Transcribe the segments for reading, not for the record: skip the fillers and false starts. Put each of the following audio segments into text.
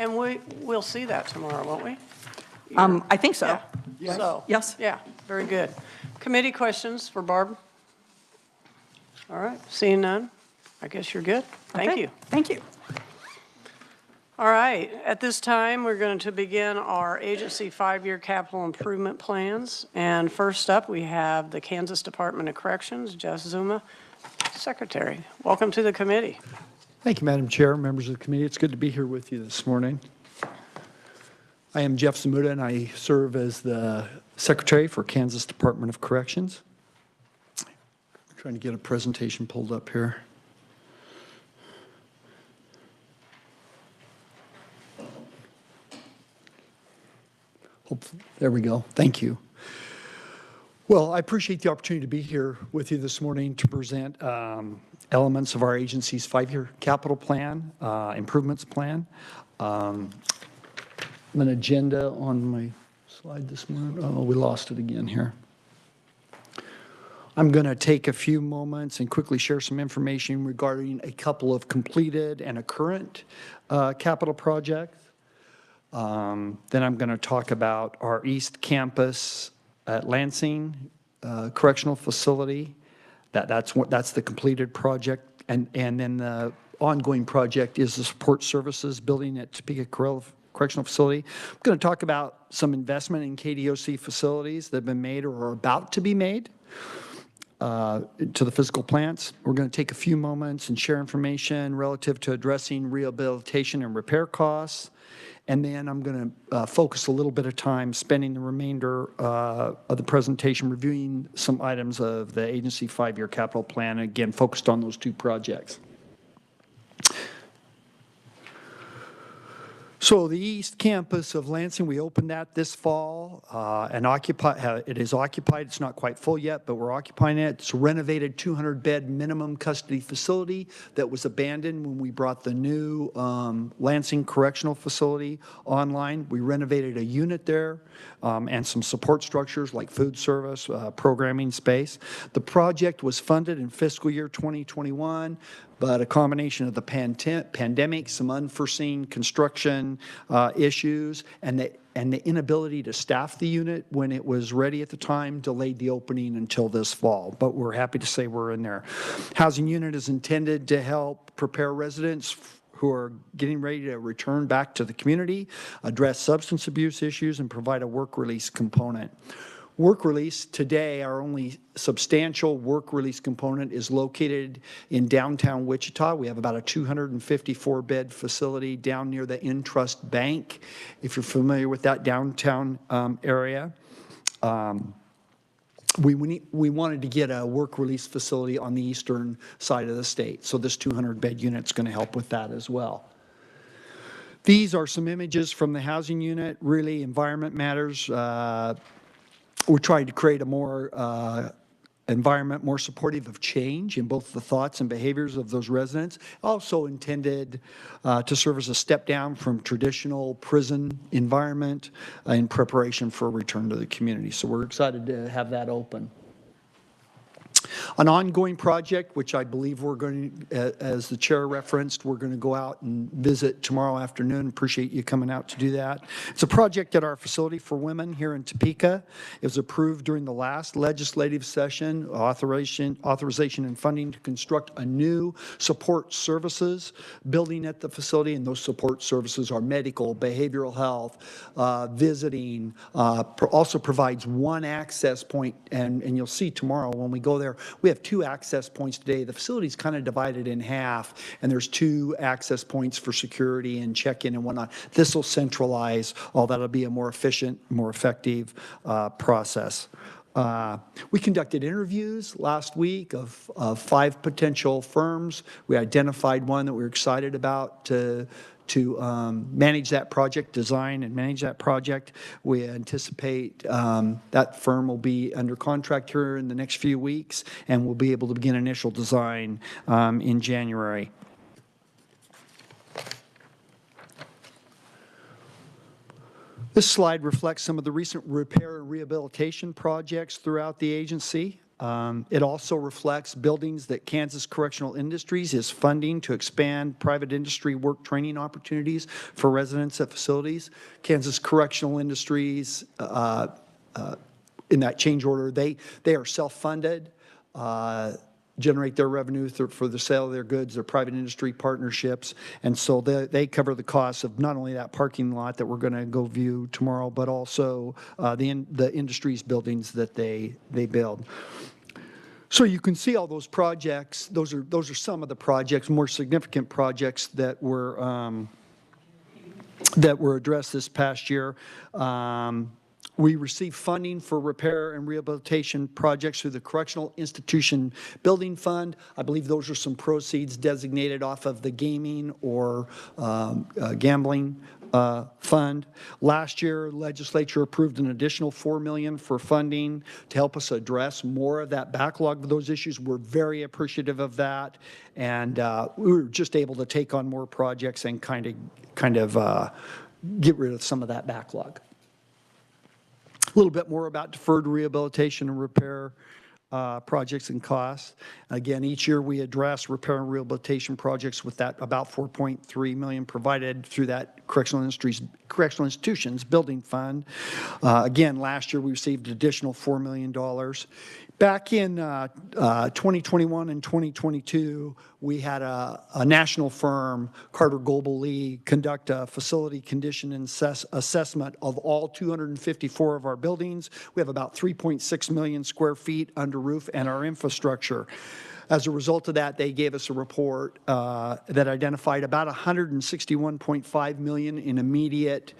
And we'll see that tomorrow, won't we? I think so. Yeah. Yes. So, Yes. yeah, very good. Committee questions for Barb? All right, seeing none, I guess you're good. Thank Okay. you. Thank you. All right, at this time, we're going to begin our agency 5-year capital improvement plans. And first up, we have the Kansas Department of Corrections, Jess Zuma, Secretary. Welcome to the committee. Thank you, Madam Chair, members of the committee. It's good to be here with you this morning. I am Jeff Zamuda, and I serve as the Secretary for Kansas Department of Corrections. I'm trying to get a presentation pulled up here. There we go. Thank you. Well, I appreciate the opportunity to be here with you this morning to present elements of our agency's 5-year capital plan, improvements plan. An agenda on my slide this morning. Oh, we lost it again here. I'm going to take a few moments and quickly share some information regarding a couple of completed and a current capital projects. Then I'm going to talk about our East Campus at Lansing Correctional Facility. That's the completed project, and then the ongoing project is the support services building at Topeka Correctional Facility. I'm going to talk about some investment in KDOC facilities that have been made or are about to be made to the physical plants. We're going to take a few moments and share information relative to addressing rehabilitation and repair costs. And then I'm going to focus a little bit of time spending the remainder of the presentation reviewing some items of the agency 5-year capital plan, again, focused on those two projects. So the East Campus of Lansing, we opened that this fall and it is occupied. It's not quite full yet, but we're occupying it. It's a renovated 200-bed minimum custody facility that was abandoned when we brought the new Lansing Correctional Facility online. We renovated a unit there and some support structures like food service, programming space. The project was funded in fiscal year 2021. But a combination of the pandemic, some unforeseen construction issues, and the inability to staff the unit when it was ready at the time delayed the opening until this fall. But we're happy to say we're in there. Housing unit is intended to help prepare residents who are getting ready to return back to the community, address substance abuse issues, and provide a work release component. Work release today, our only substantial work release component is located in downtown Wichita. We have about a 254-bed facility down near the Intrust Bank, if you're familiar with that downtown area. We wanted to get a work release facility on the eastern side of the state, so this 200-bed unit is going to help with that as well. These are some images from the housing unit. Really, environment matters. We're trying to create a more environment more supportive of change in both the thoughts and behaviors of those residents. Also intended to serve as a step down from traditional prison environment in preparation for a return to the community. So we're excited to have that open. An ongoing project, which I believe we're going to, as the chair referenced, we're going to go out and visit tomorrow afternoon. Appreciate you coming out to do that. It's a project at our facility for women here in Topeka. It was approved during the last legislative session, authorization and funding to construct a new support services building at the facility, and those support services are medical, behavioral health, visiting, also provides one access point, and you'll see tomorrow when we go there, we have 2 access points today. The facility's kind of divided in half, and there's 2 access points for security and check-in and whatnot. This will centralize all that. It'll be a more efficient, more effective process. We conducted interviews last week of 5 potential firms. We identified one that we were excited about to manage that project, design and manage that project. We anticipate that firm will be under contract here in the next few weeks, and we'll be able to begin initial design in January. This slide reflects some of the recent repair and rehabilitation projects throughout the agency. It also reflects buildings that Kansas Correctional Industries is funding to expand private industry work training opportunities for residents at facilities. Kansas Correctional Industries, in that change order, they are self-funded, generate their revenue for the sale of their goods, their private industry partnerships, and so they cover the costs of not only that parking lot that we're going to go view tomorrow, but also the industries buildings that they build. So you can see all those projects. Those are some of the projects, more significant projects that were addressed this past year. We received funding for repair and rehabilitation projects through the Correctional Institution Building Fund. I believe those are some proceeds designated off of the gaming or gambling fund. Last year, Legislature approved an additional $4 million for funding to help us address more of that backlog of those issues. We're very appreciative of that, and we were just able to take on more projects and kind of get rid of some of that backlog. A little bit more about deferred rehabilitation and repair projects and costs. Again, each year we address repair and rehabilitation projects with that about $4.3 million provided through that Correctional Institutions Building Fund. Again, last year we received additional $4 million. Back in 2021 and 2022, we had a national firm, Carter Global Lee, conduct a facility condition assessment of all 254 of our buildings. We have about 3.6 million square feet under roof and our infrastructure. As a result of that, they gave us a report that identified about $161.5 million in immediate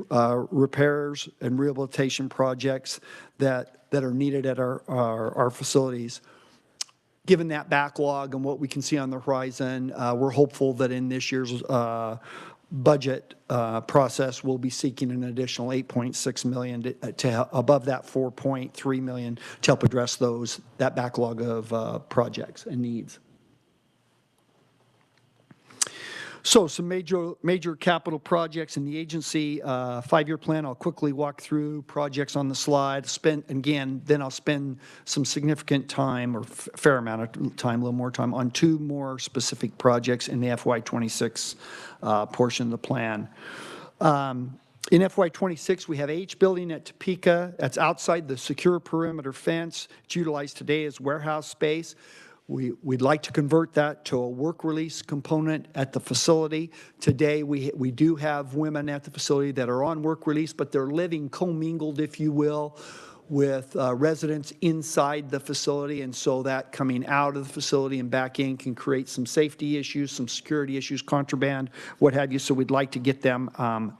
repairs and rehabilitation projects that are needed at our facilities. Given that backlog and what we can see on the horizon, we're hopeful that in this year's budget process, we'll be seeking an additional $8.6 million to above that $4.3 million to help address that backlog of projects and needs. So some major capital projects in the agency five-year plan. I'll quickly walk through projects on the slide. Then I'll spend some significant time, or fair amount of time, a little more time, on two more specific projects in the FY26 portion of the plan. In FY26, we have H building at Topeka. That's outside the secure perimeter fence. It's utilized today as warehouse space. We'd like to convert that to a work release component at the facility. Today, we do have women at the facility that are on work release, but they're living commingled, if you will, with residents inside the facility, and so that coming out of the facility and back in can create some safety issues, some security issues, contraband, what have you, so we'd like to get them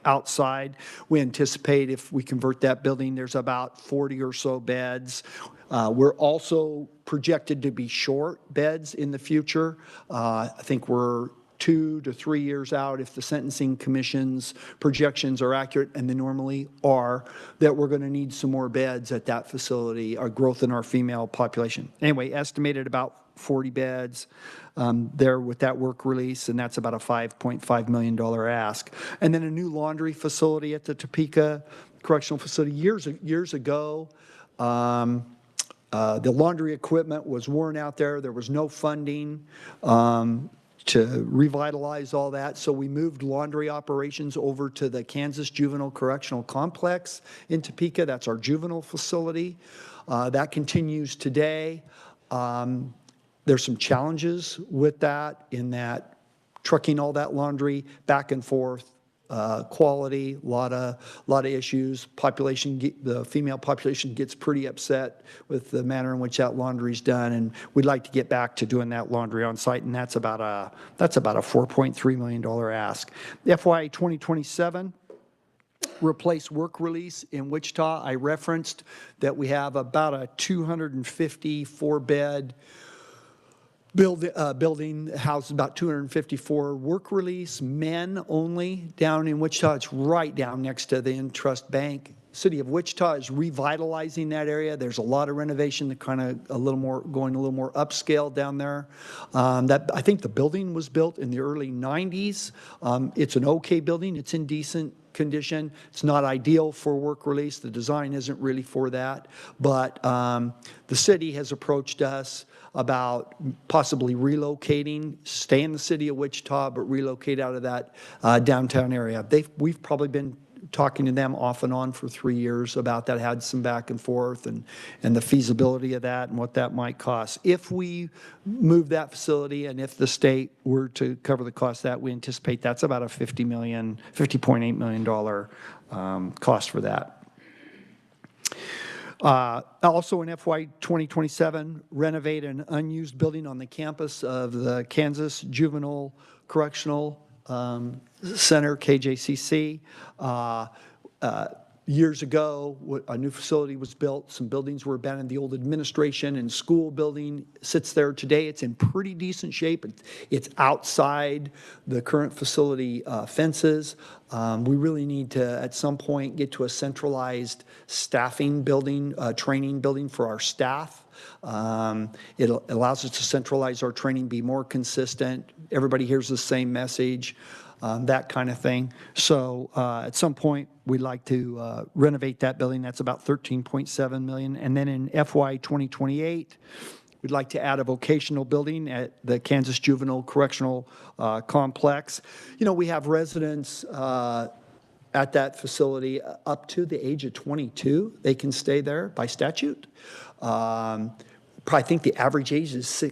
outside. We anticipate if we convert that building, there's about 40 or so beds. We're also projected to be short beds in the future. I think we're 2 to 3 years out, if the Sentencing Commission's projections are accurate, and they normally are, that we're going to need some more beds at that facility, our growth in our female population. Anyway, estimated about 40 beds there with that work release, and that's about a $5.5 million ask. And then a new laundry facility at the Topeka Correctional Facility. Years ago, the laundry equipment was worn out there. There was no funding to revitalize all that, so we moved laundry operations over to the Kansas Juvenile Correctional Complex in Topeka. That's our juvenile facility. That continues today. There's some challenges with that, in that trucking all that laundry back and forth, quality, a lot of issues. The female population gets pretty upset with the manner in which that laundry is done, and we'd like to get back to doing that laundry on site, and that's about a $4.3 million ask. FY 2027. Replace work release in Wichita. I referenced that we have about a 254-bed building houses about 254 work release, men only, down in Wichita. It's right down next to the Intrust Bank. City of Wichita is revitalizing that area. There's a lot of renovation that going a little more upscale down there. I think the building was built in the early 90s. It's an okay building. It's in decent condition. It's not ideal for work release. The design isn't really for that. But the city has approached us about possibly relocating, stay in the city of Wichita, but relocate out of that downtown area. We've probably been talking to them off and on for 3 years about that, had some back and forth and the feasibility of that and what that might cost. If we move that facility and if the state were to cover the cost of that, we anticipate that's about a $50.8 million cost for that. Also in FY 2027, renovate an unused building on the campus of the Kansas Juvenile Correctional Center, KJCC. Years ago, a new facility was built. Some buildings were abandoned. The old administration and school building sits there today. It's in pretty decent shape. It's outside the current facility fences. We really need to, at some point, get to a centralized staffing building, training building for our staff. It allows us to centralize our training, be more consistent. Everybody hears the same message. That kind of thing. So at some point, we'd like to renovate that building. That's about $13.7 million. And then in FY 2028, we'd like to add a vocational building at the Kansas Juvenile Correctional Complex. You know, we have residents at that facility up to the age of 22. They can stay there by statute. I think the average age is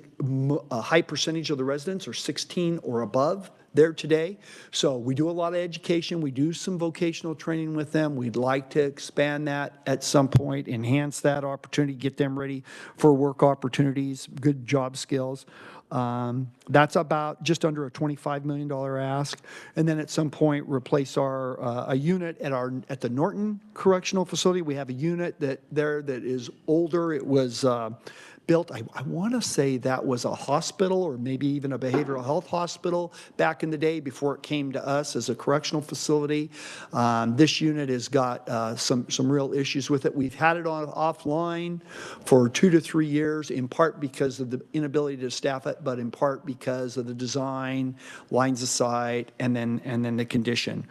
a high percentage of the residents are 16 or above there today. So we do a lot of education. We do some vocational training with them. We'd like to expand that at some point, enhance that opportunity, get them ready for work opportunities, good job skills. That's about just under a $25 million ask. And then at some point, replace a unit at the Norton Correctional Facility. We have a unit that is older. It was built, I want to say that was a hospital or maybe even a behavioral health hospital back in the day before it came to us as a correctional facility. This unit has got some real issues with it. We've had it offline for 2 to 3 years, in part because of the inability to staff it, but in part because of the design, lines of sight, and then the condition.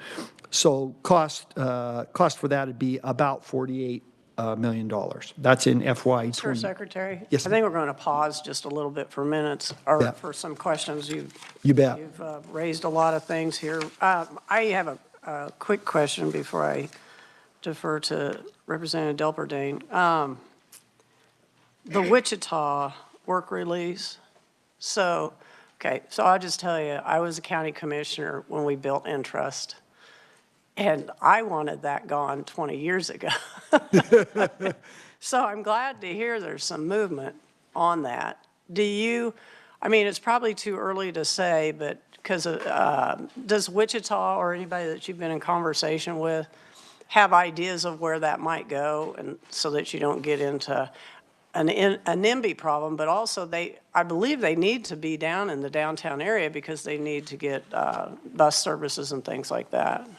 So cost for that would be about $48 million. That's in FY 20. Mr. Secretary? Yes, I think we're going to pause just a little bit for minutes, or Yeah. for some questions. You bet. You've raised a lot of things here. I have a quick question before I defer to Representative Delperdane. The Wichita work release. So I'll just tell you, I was a county commissioner when we built Entrust. And I wanted that gone 20 years ago. So I'm glad to hear there's some movement on that. I mean, it's probably too early to say, but because does Wichita or anybody that you've been in conversation with have ideas of where that might go, and so that you don't get into an NIMBY problem, but also I believe they need to be down in the downtown area because they need to get bus services and things like that.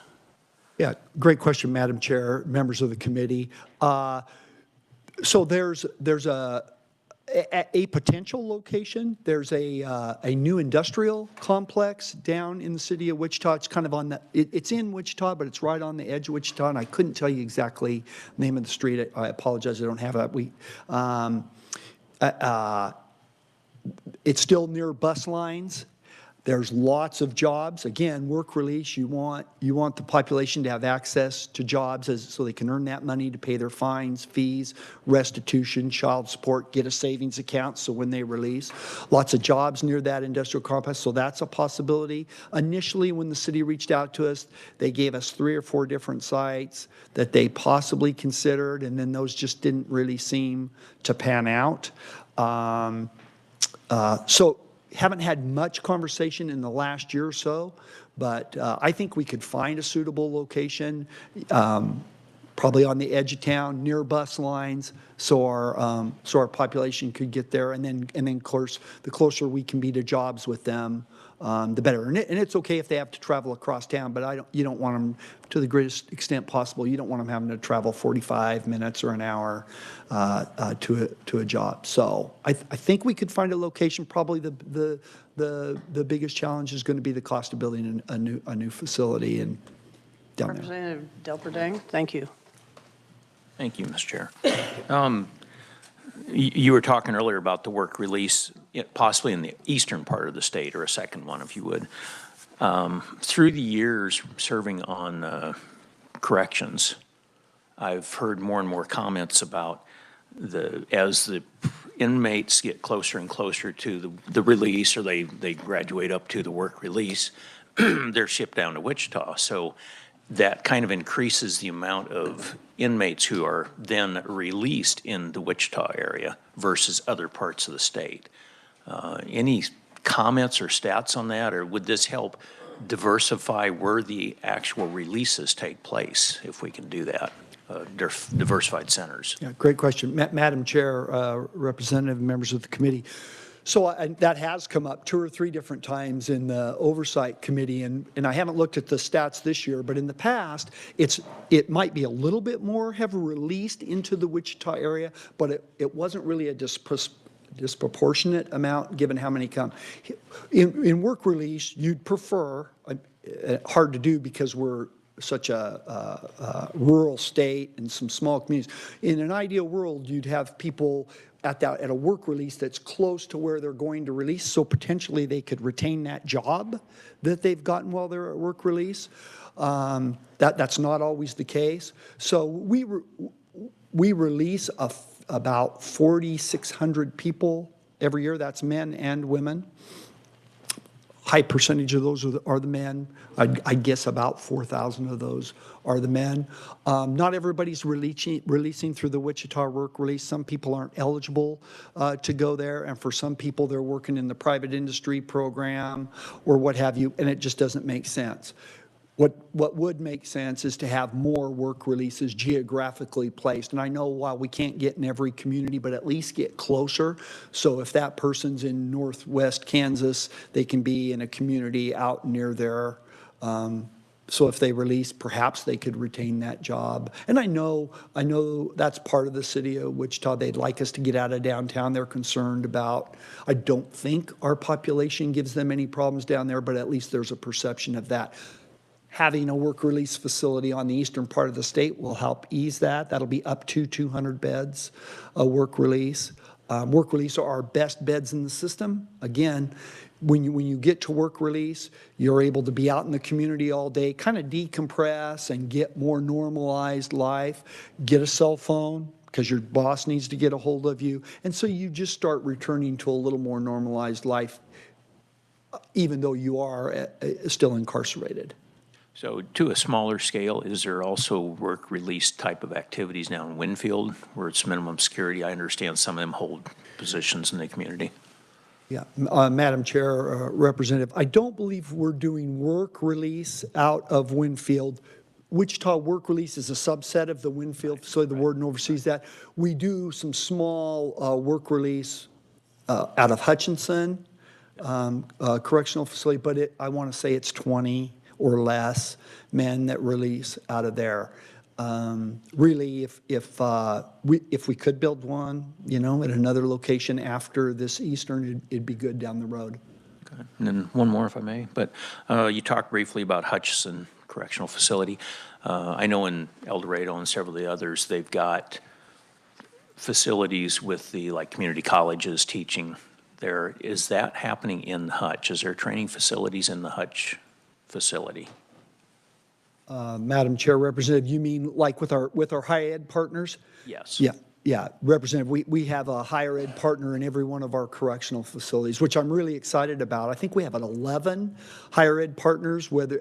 Yeah, great question, Madam Chair, members of the committee. So there's a potential location. There's a new industrial complex down in the city of Wichita. It's kind of it's in Wichita, but it's right on the edge of Wichita, and I couldn't tell you exactly the name of the street. I apologize, I don't have that. It's still near bus lines. There's lots of jobs. Again, work release, you want the population to have access to jobs so they can earn that money to pay their fines, fees, restitution, child support, get a savings account so when they release. Lots of jobs near that industrial complex, so that's a possibility. Initially, when the city reached out to us, they gave us 3 or 4 different sites that they possibly considered, and then those just didn't really seem to pan out. So haven't had much conversation in the last year or so, but I think we could find a suitable location, probably on the edge of town, near bus lines, so our population could get there, and then of course, the closer we can be to jobs with them, the better. And it's okay if they have to travel across town, but you don't want them, to the greatest extent possible, you don't want them having to travel 45 minutes or an hour to a job. So I think we could find a location. Probably the biggest challenge is going to be the cost of building a new facility, and down there. Representative Delperdang, thank you. Thank you, Ms. Chair. You were talking earlier about the work release, possibly in the eastern part of the state, or a second one, if you would. Through the years serving on corrections, I've heard more and more comments about as the inmates get closer and closer to the release, or they graduate up to the work release, they're shipped down to Wichita. So that kind of increases the amount of inmates who are then released in the Wichita area versus other parts of the state. Any comments or stats on that, or would this help diversify where the actual releases take place, if we can do that, diversified centers? Yeah, great question. Madam Chair, Representative, members of the committee. So that has come up 2 or 3 different times in the Oversight Committee, and I haven't looked at the stats this year, but in the past, it might be a little bit more have released into the Wichita area, but it wasn't really a disproportionate amount given how many come. In work release, you'd prefer, hard to do because we're such a rural state and some small communities. In an ideal world, you'd have people at a work release that's close to where they're going to release, so potentially they could retain that job that they've gotten while they're at work release. That's not always the case. So we release about 4,600 people every year. That's men and women. High percentage of those are the men. I guess about 4,000 of those are the men. Not everybody's releasing through the Wichita work release. Some people aren't eligible to go there, and for some people they're working in the private industry program or what have you, and it just doesn't make sense. What would make sense is to have more work releases geographically placed. And I know while we can't get in every community, but at least get closer. So if that person's in northwest Kansas, they can be in a community out near there. So if they release, perhaps they could retain that job. And I know that's part of the city of Wichita. They'd like us to get out of downtown. They're concerned about, I don't think our population gives them any problems down there, but at least there's a perception of that. Having a work release facility on the eastern part of the state will help ease that. That'll be up to 200 beds, a work release. Work release are our best beds in the system. Again, when you get to work release, you're able to be out in the community all day, kind of decompress and get more normalized life, get a cell phone, because your boss needs to get a hold of you. And so you just start returning to a little more normalized life, even though you are still incarcerated. So to a smaller scale, is there also work release type of activities now in Winfield where it's minimum security? I understand some of them hold positions in the community. Yeah, Madam Chair, Representative, I don't believe we're doing work release out of Winfield. Wichita work release is a subset of the Winfield facility. The warden oversees that. We do some small work release out of Hutchinson correctional facility, but I want to say it's 20 or less men that release out of there. Really, if we could build one, at another location after this eastern, it'd be good down the road. Okay. And then one more, if I may. But you talked briefly about Hutchinson Correctional Facility. I know in El Dorado and several of the others, they've got facilities with the community colleges teaching there. Is that happening in Hutch? Is there training facilities in the Hutch facility? Madam Chair, Representative, you mean like with our higher ed partners? Yes. Yeah, Representative, we have a higher ed partner in every one of our correctional facilities, which I'm really excited about. I think we have 11 higher ed partners, whether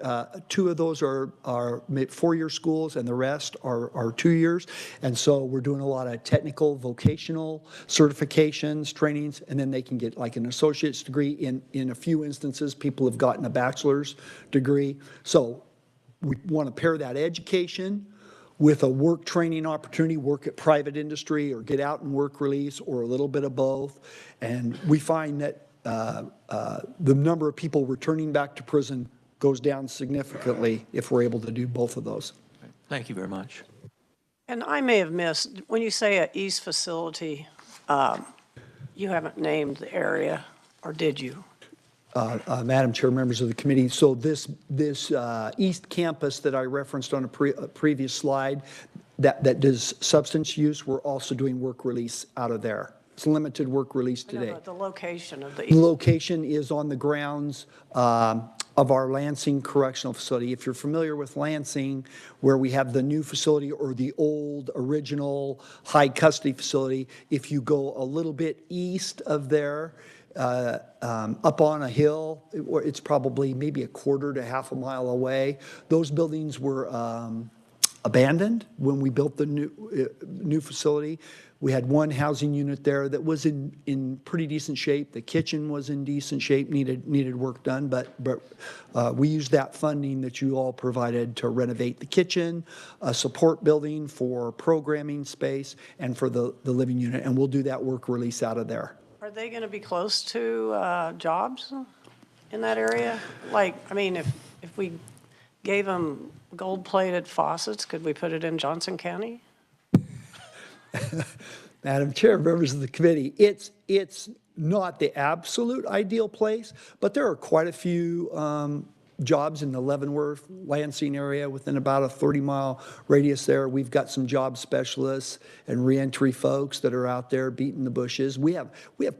2 of those are 4-year schools and the rest are 2 years. And so we're doing a lot of technical, vocational certifications, trainings, and then they can get like an associate's degree. In a few instances, people have gotten a bachelor's degree. So we want to pair that education with a work training opportunity, work at private industry or get out and work release or a little bit of both. And we find that the number of people returning back to prison goes down significantly if we're able to do both of those. Thank you very much. And I may have missed, when you say a east facility, you haven't named the area, or did you? Madam Chair, members of the committee. So this East Campus that I referenced on a previous slide that does substance use, we're also doing work release out of there. It's limited work release I know, today. but the location of the. The location is on the grounds of our Lansing Correctional Facility. If you're familiar with Lansing, where we have the new facility or the old original high custody facility, if you go a little bit east of there, up on a hill, it's probably maybe a quarter to half a mile away. Those buildings were abandoned when we built the new facility. We had one housing unit there that was in pretty decent shape. The kitchen was in decent shape, needed work done, but we used that funding that you all provided to renovate the kitchen, a support building for programming space, and for the living unit, and we'll do that work release out of there. Are they going to be close to jobs in that area? Like, I mean, if we gave them gold-plated faucets, could we put it in Johnson County? Madam Chair, members of the committee, it's not the absolute ideal place, but there are quite a few jobs in the Leavenworth, Lansing area within about a 30-mile radius there. We've got some job specialists and reentry folks that are out there beating the bushes. We have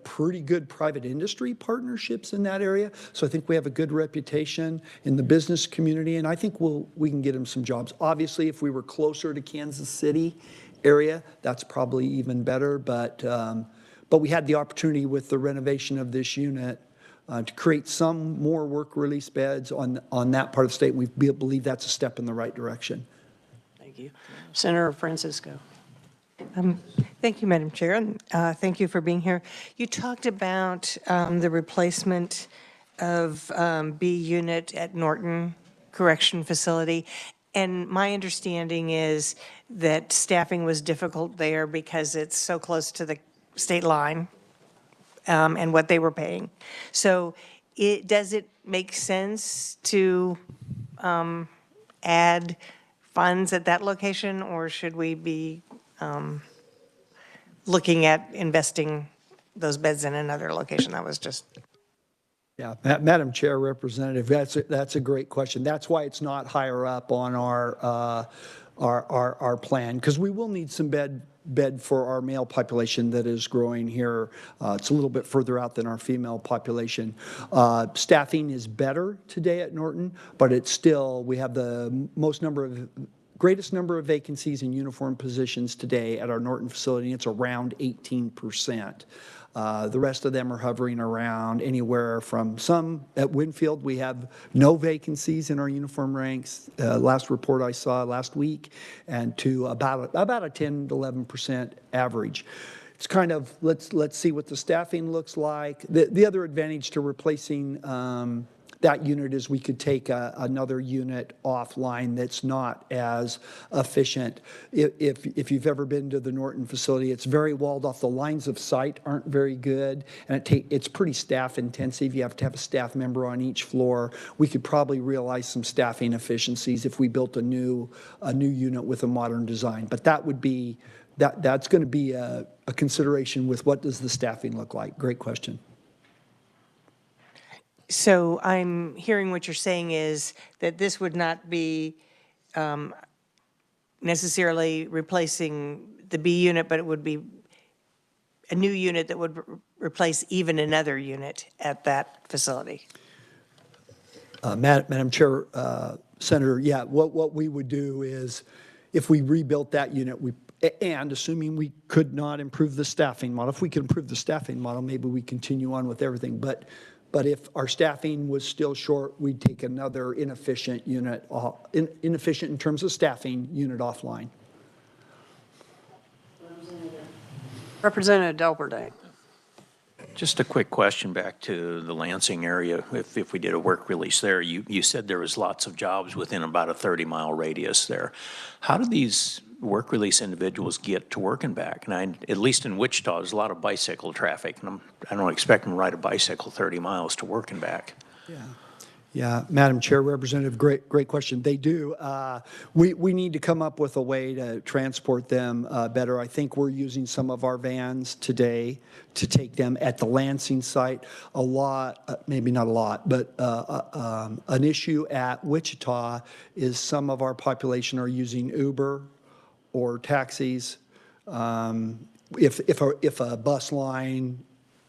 pretty good private industry partnerships in that area, so I think we have a good reputation in the business community, and I think we can get them some jobs. Obviously, if we were closer to Kansas City area, that's probably even better, but we had the opportunity with the renovation of this unit to create some more work release beds on that part of the state. We believe that's a step in the right direction. Thank you. Senator Francisco. Thank you, Madam Chair, and thank you for being here. You talked about the replacement of B unit at Norton Correction Facility, and my understanding is that staffing was difficult there because it's so close to the state line and what they were paying. So does it make sense to add funds at that location, or should we be looking at investing those beds in another location? That was just. Yeah, Madam Chair, Representative, that's a great question. That's why it's not higher up on our plan, because we will need some bed for our male population that is growing here. It's a little bit further out than our female population. Staffing is better today at Norton, but it's still, we have the greatest number of vacancies in uniform positions today at our Norton facility. It's around 18%. The rest of them are hovering around anywhere from some at Winfield. We have no vacancies in our uniform ranks. Last report I saw last week, and to about a 10 to 11% average. It's kind of let's see what the staffing looks like. The other advantage to replacing that unit is we could take another unit offline that's not as efficient. If you've ever been to the Norton facility, it's very walled off. The lines of sight aren't very good, and it's pretty staff intensive. You have to have a staff member on each floor. We could probably realize some staffing efficiencies if we built a new unit with a modern design. But that would be that's going to be a consideration with what does the staffing look like. Great question. So I'm hearing what you're saying is that this would not be necessarily replacing the B unit, but it would be a new unit that would replace even another unit at that facility. Madam Chair, Senator, yeah, what we would do is if we rebuilt that unit, and assuming we could not improve the staffing model, if we could improve the staffing model, maybe we continue on with everything. But if our staffing was still short, we'd take another inefficient unit, inefficient in terms of staffing unit offline. Representative Delberding. Just a quick question back to the Lansing area. If we did a work release there, you said there was lots of jobs within about a 30-mile radius there. How do these work release individuals get to work and back? And at least in Wichita, there's a lot of bicycle traffic, and I don't expect them to ride a bicycle 30 miles to work and back. Yeah, Madam Chair, Representative, great question. They do. We need to come up with a way to transport them better. I think we're using some of our vans today to take them at the Lansing site. A lot, maybe not a lot, but an issue at Wichita is some of our population are using Uber or taxis. If a bus line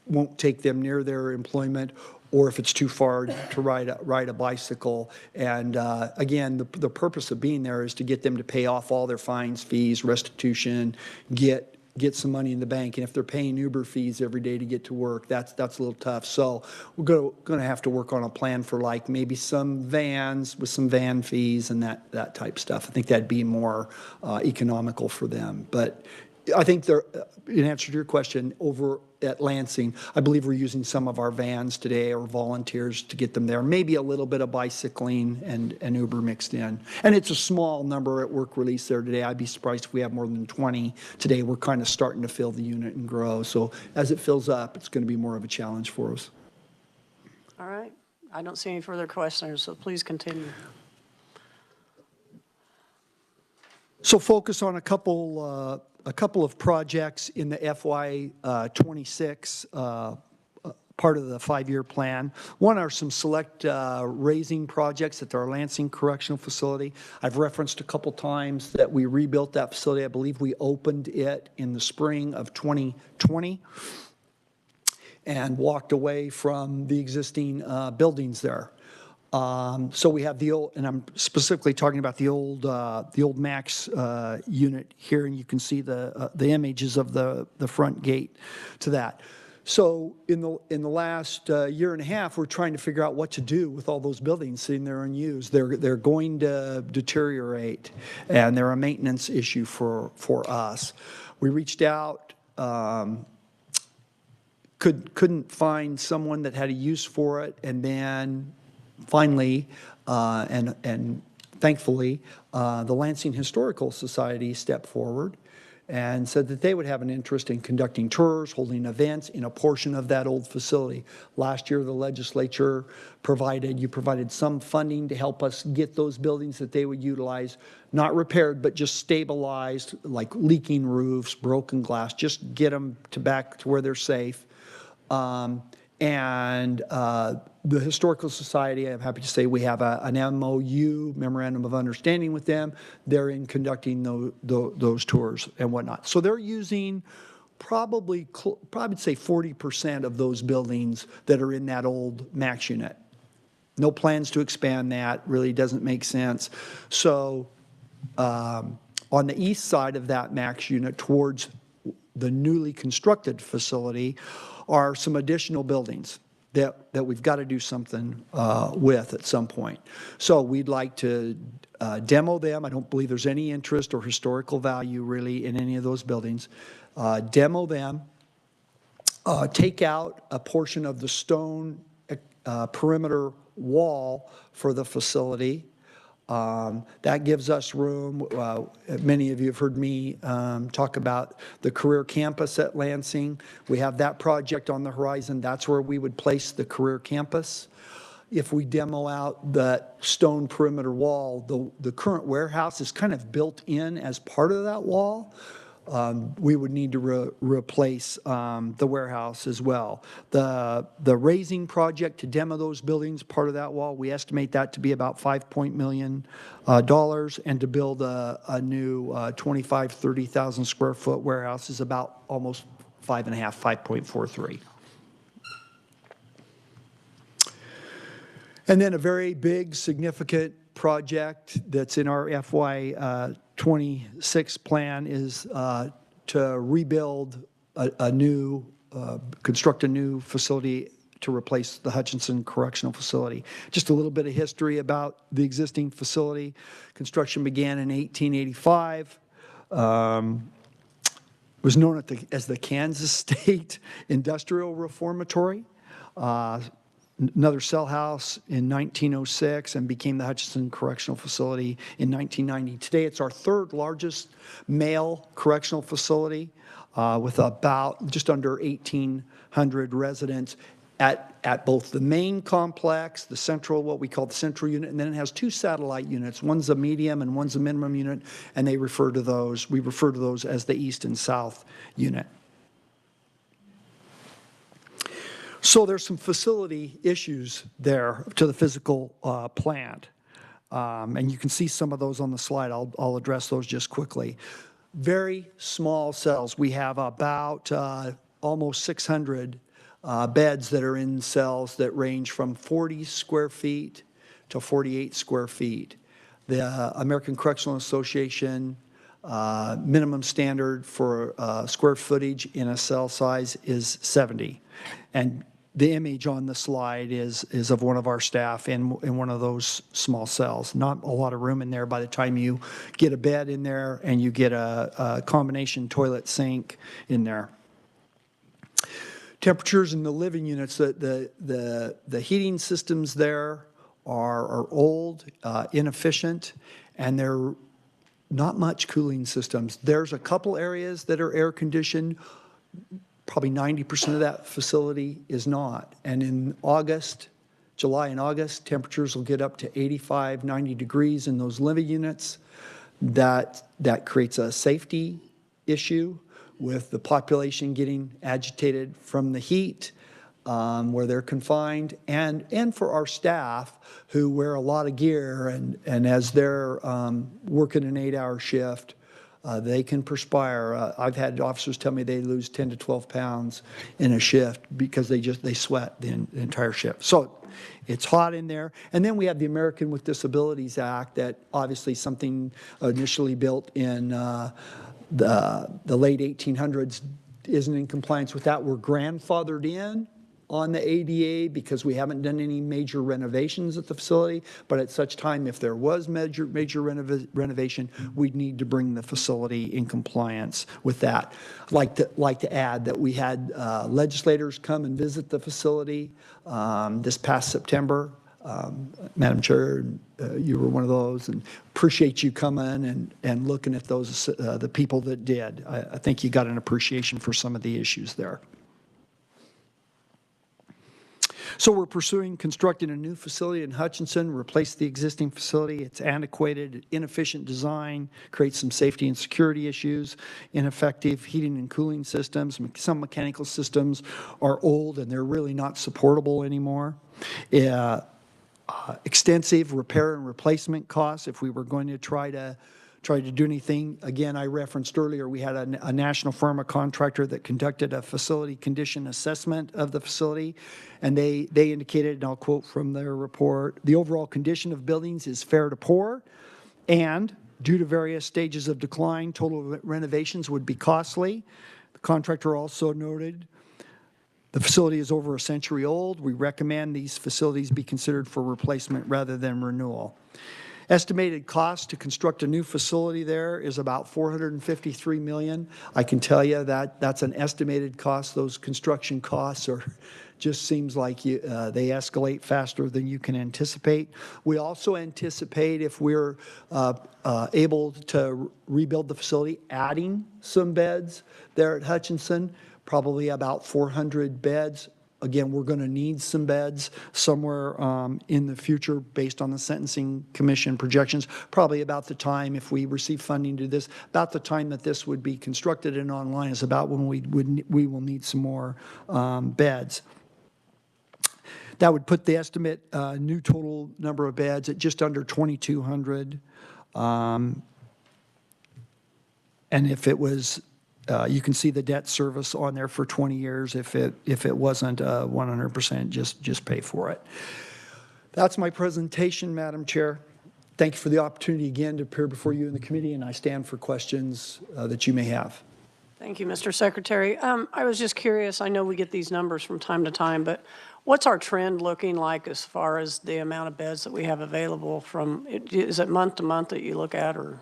won't take them near their employment, or if it's too far to ride a bicycle. And again, the purpose of being there is to get them to pay off all their fines, fees, restitution, get some money in the bank. And if they're paying Uber fees every day to get to work, that's a little tough. So we're going to have to work on a plan for like maybe some vans with some van fees and that type stuff. I think that'd be more economical for them. But I think in answer to your question, over at Lansing, I believe we're using some of our vans today or volunteers to get them there. Maybe a little bit of bicycling and Uber mixed in. And it's a small number at work release there today. I'd be surprised if we have more than 20 today. We're kind of starting to fill the unit and grow. So as it fills up, it's going to be more of a challenge for us. All right. I don't see any further questions, so please continue. So focus on a couple of projects in the FY 26 part of the 5-year plan. One are some select raising projects at our Lansing Correctional Facility. I've referenced a couple times that we rebuilt that facility. I believe we opened it in the spring of 2020 and walked away from the existing buildings there. So we have the old, and I'm specifically talking about the old Max unit here, and you can see the images of the front gate to that. So in the last year and a half, we're trying to figure out what to do with all those buildings sitting there unused. They're going to deteriorate, and they're a maintenance issue for us. We reached out. Couldn't find someone that had a use for it, and then finally, and thankfully, the Lansing Historical Society stepped forward and said that they would have an interest in conducting tours, holding events in a portion of that old facility. Last year, the legislature provided some funding to help us get those buildings that they would utilize, not repaired, but just stabilized, like leaking roofs, broken glass, just get them back to where they're safe. The Historical Society, I'm happy to say we have an MOU, Memorandum of Understanding with them. They're in conducting those tours and whatnot. So they're using probably say 40% of those buildings that are in that old Max unit. No plans to expand that, really doesn't make sense. So on the east side of that Max unit towards the newly constructed facility are some additional buildings that we've got to do something with at some point. So we'd like to demo them. I don't believe there's any interest or historical value really in any of those buildings. Demo them, take out a portion of the stone perimeter wall for the facility. That gives us room. Many of you have heard me talk about the career campus at Lansing. We have that project on the horizon. That's where we would place the career campus. If we demo out that stone perimeter wall, the current warehouse is kind of built in as part of that wall. We would need to replace the warehouse as well. The raising project to demo those buildings, part of that wall, we estimate that to be about $5 million, and to build a new 30,000 square foot warehouse is about almost 5.43. And then a very big, significant project that's in our FY 26 plan is to rebuild construct a new facility to replace the Hutchinson Correctional Facility. Just a little bit of history about the existing facility. Construction began in 1885. Was known as the Kansas State Industrial Reformatory. Another cell house in 1906 and became the Hutchinson Correctional Facility in 1990. Today, it's our third largest male correctional facility with about just under 1,800 residents. at both the main complex, the central, what we call the central unit, and then it has two satellite units. One's a medium and one's a minimum unit, and we refer to those as the east and south unit. So there's some facility issues there to the physical plant. And you can see some of those on the slide. I'll address those just quickly. Very small cells. We have about almost 600 beds that are in cells that range from 40 square feet to 48 square feet. The American Correctional Association minimum standard for square footage in a cell size is 70. And the image on the slide is of one of our staff in one of those small cells. Not a lot of room in there by the time you get a bed in there and you get a combination toilet sink in there. Temperatures in the living units, the heating systems there are old, inefficient, and they're not much cooling systems. There's a couple areas that are air conditioned. Probably 90% of that facility is not. And in July and August, temperatures will get up to 85, 90 degrees in those living units. That creates a safety issue with the population getting agitated from the heat where they're confined, and for our staff who wear a lot of gear, and as they're working an 8-hour shift, they can perspire. I've had officers tell me they lose 10 to 12 pounds in a shift because they sweat the entire shift. So it's hot in there. And then we have the American with Disabilities Act, that obviously something initially built in the late 1800s isn't in compliance with that. We're grandfathered in on the ADA because we haven't done any major renovations at the facility, but at such time, if there was major renovation, we'd need to bring the facility in compliance with that. Like to add that we had legislators come and visit the facility this past September. Madam Chair, you were one of those, and appreciate you coming and looking at those, the people that did. I think you got an appreciation for some of the issues there. So we're pursuing constructing a new facility in Hutchinson, replace the existing facility. It's antiquated, inefficient design, creates some safety and security issues, ineffective heating and cooling systems. Some mechanical systems are old and they're really not supportable anymore. Extensive repair and replacement costs if we were going to try to do anything. Again, I referenced earlier, we had a national firm, a contractor that conducted a facility condition assessment of the facility, and they indicated, and I'll quote from their report, the overall condition of buildings is fair to poor, and due to various stages of decline, total renovations would be costly. The contractor also noted the facility is over a century old. We recommend these facilities be considered for replacement rather than renewal. Estimated cost to construct a new facility there is about $453 million. I can tell you that that's an estimated cost. Those construction costs just seems like they escalate faster than you can anticipate. We also anticipate, if we're able to rebuild the facility, adding some beds there at Hutchinson, probably about 400 beds. Again, we're going to need some beds somewhere in the future based on the Sentencing Commission projections, probably about the time, if we receive funding to this, about the time that this would be constructed and online is about when we will need some more beds. That would put the estimate new total number of beds at just under 2,200. And if it was you can see the debt service on there for 20 years. If it wasn't 100%, just pay for it. That's my presentation, Madam Chair. Thank you for the opportunity again to appear before you and the committee, and I stand for questions that you may have. Thank you, Mr. Secretary. I was just curious, I know we get these numbers from time to time, but what's our trend looking like as far as the amount of beds that we have available from, is it month to month that you look at, or?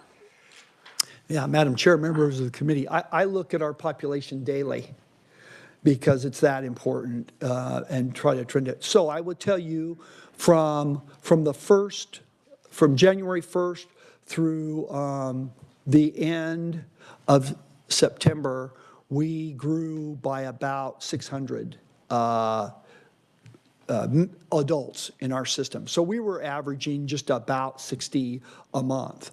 Yeah, Madam Chair, members of the committee, I look at our population daily because it's that important and try to trend it. So I would tell you from January 1st through the end of September, we grew by about 600 adults in our system. So we were averaging just about 60 a month.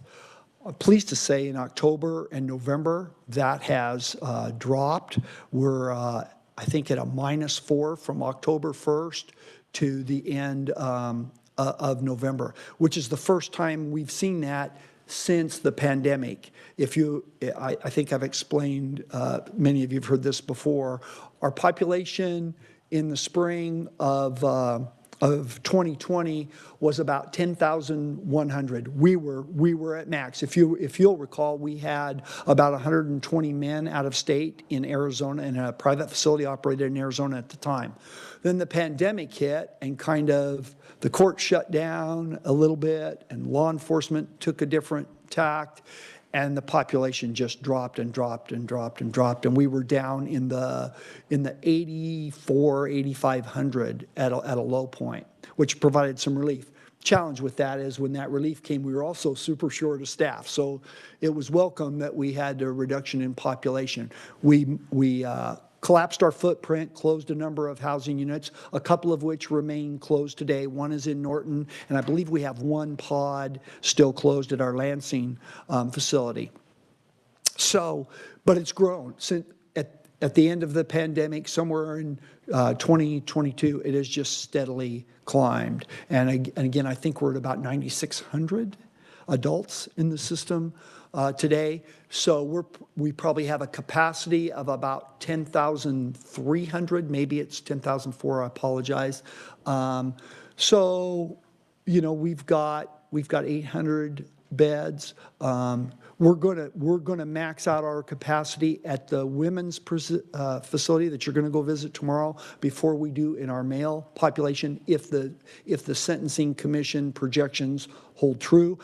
Pleased to say in October and November, that has dropped. We're, I think, at a -4 from October 1st to the end of November, which is the first time we've seen that since the pandemic. I think I've explained, many of you have heard this before, our population in the spring of 2020 was about 10,100. We were at max. If you'll recall, we had about 120 men out of state in Arizona in a private facility operated in Arizona at the time. Then the pandemic hit and kind of the court shut down a little bit and law enforcement took a different tact, and the population just dropped and dropped and dropped and dropped, and we were down in the 8,500 at a low point, which provided some relief. Challenge with that is when that relief came, we were also super short of staff, so it was welcome that we had a reduction in population. We collapsed our footprint, closed a number of housing units, a couple of which remain closed today. One is in Norton, and I believe we have one pod still closed at our Lansing facility. So, but it's grown. Since at the end of the pandemic, somewhere in 2022, it has just steadily climbed. And again, I think we're at about 9,600 adults in the system today. So we probably have a capacity of about 10,300, maybe it's 10,004, I apologize. So, you know, we've got 800 beds. We're gonna max out our capacity at the women's facility that you're gonna go visit tomorrow before we do in our male population if the Sentencing Commission projections hold true.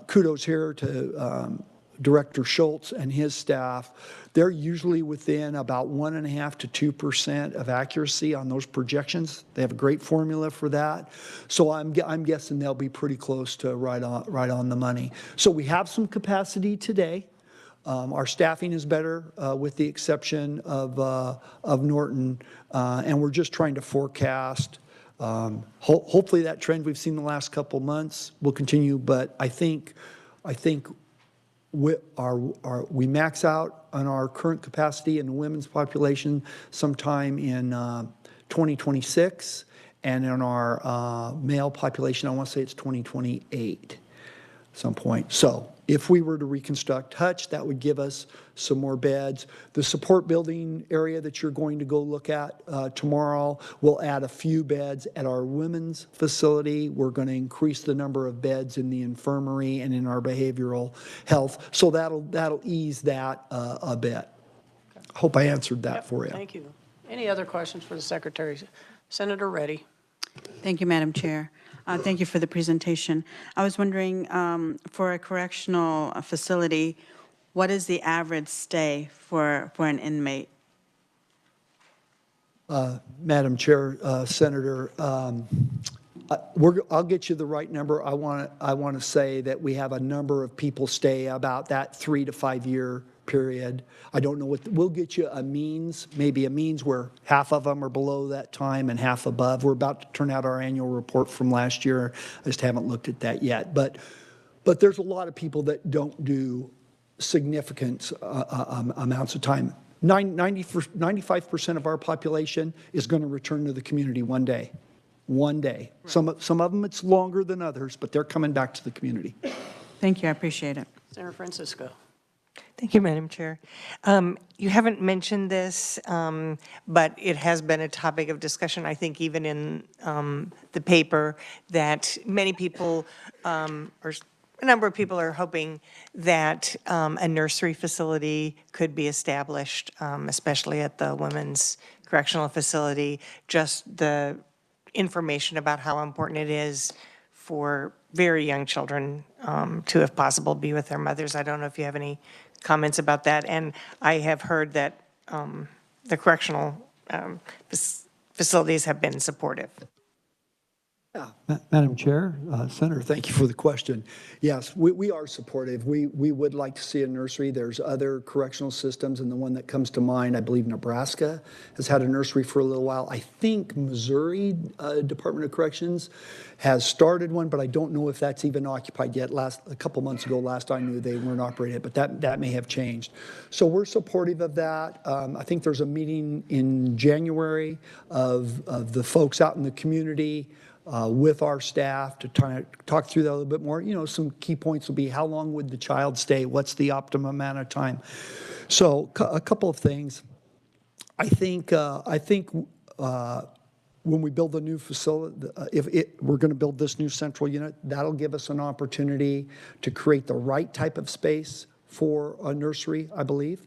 Kudos here to Director Schultz and his staff. They're usually within about 1.5% to 2% of accuracy on those projections. They have a great formula for that. So I'm guessing they'll be pretty close to right on the money. So we have some capacity today. Our staffing is better with the exception of Norton, and we're just trying to forecast. Hopefully that trend we've seen the last couple months will continue, but I think we max out on our current capacity in the women's population sometime in 2026, and in our male population, I want to say it's 2028 some point. So if we were to reconstruct Hutch, that would give us some more beds. The support building area that you're going to go look at tomorrow will add a few beds at our women's facility. We're going to increase the number of beds in the infirmary and in our behavioral health. So that'll ease that a bit. Hope I answered that for you. Thank you. Any other questions for the Secretary? Senator Reddy. Thank you, Madam Chair. Thank you for the presentation. I was wondering, for a correctional facility, what is the average stay for an inmate? Madam Chair, Senator, I'll get you the right number. I want to say that we have a number of people stay about that 3 to 5 year period. I don't know we'll get you a means, maybe a means where half of them are below that time and half above. We're about to turn out our annual report from last year. I just haven't looked at that yet. But there's a lot of people that don't do significant amounts of time. 95% of our population is going to return to the community one day. One day. Right. Some of them it's longer than others, but they're coming back to the community. Thank you, I appreciate it. Senator Francisco. Thank you, Madam Chair. You haven't mentioned this, but it has been a topic of discussion, I think even in the paper, that many people, or a number of people are hoping that a nursery facility could be established, especially at the Women's Correctional Facility. Just the information about how important it is for very young children to, if possible, be with their mothers. I don't know if you have any comments about that. And I have heard that the correctional facilities have been supportive. Madam Chair, Senator, thank you for the question. Yes, we are supportive. We would like to see a nursery. There's other correctional systems, and the one that comes to mind, I believe Nebraska has had a nursery for a little while. I think Missouri Department of Corrections has started one, but I don't know if that's even occupied yet. A couple months ago, last I knew, they weren't operating it, but that may have changed. So we're supportive of that. I think there's a meeting in January of the folks out in the community with our staff to talk through that a little bit more. You know, some key points will be how long would the child stay? What's the optimum amount of time? So a couple of things. I think when we build a new facility, we're going to build this new central unit, that'll give us an opportunity to create the right type of space for a nursery, I believe.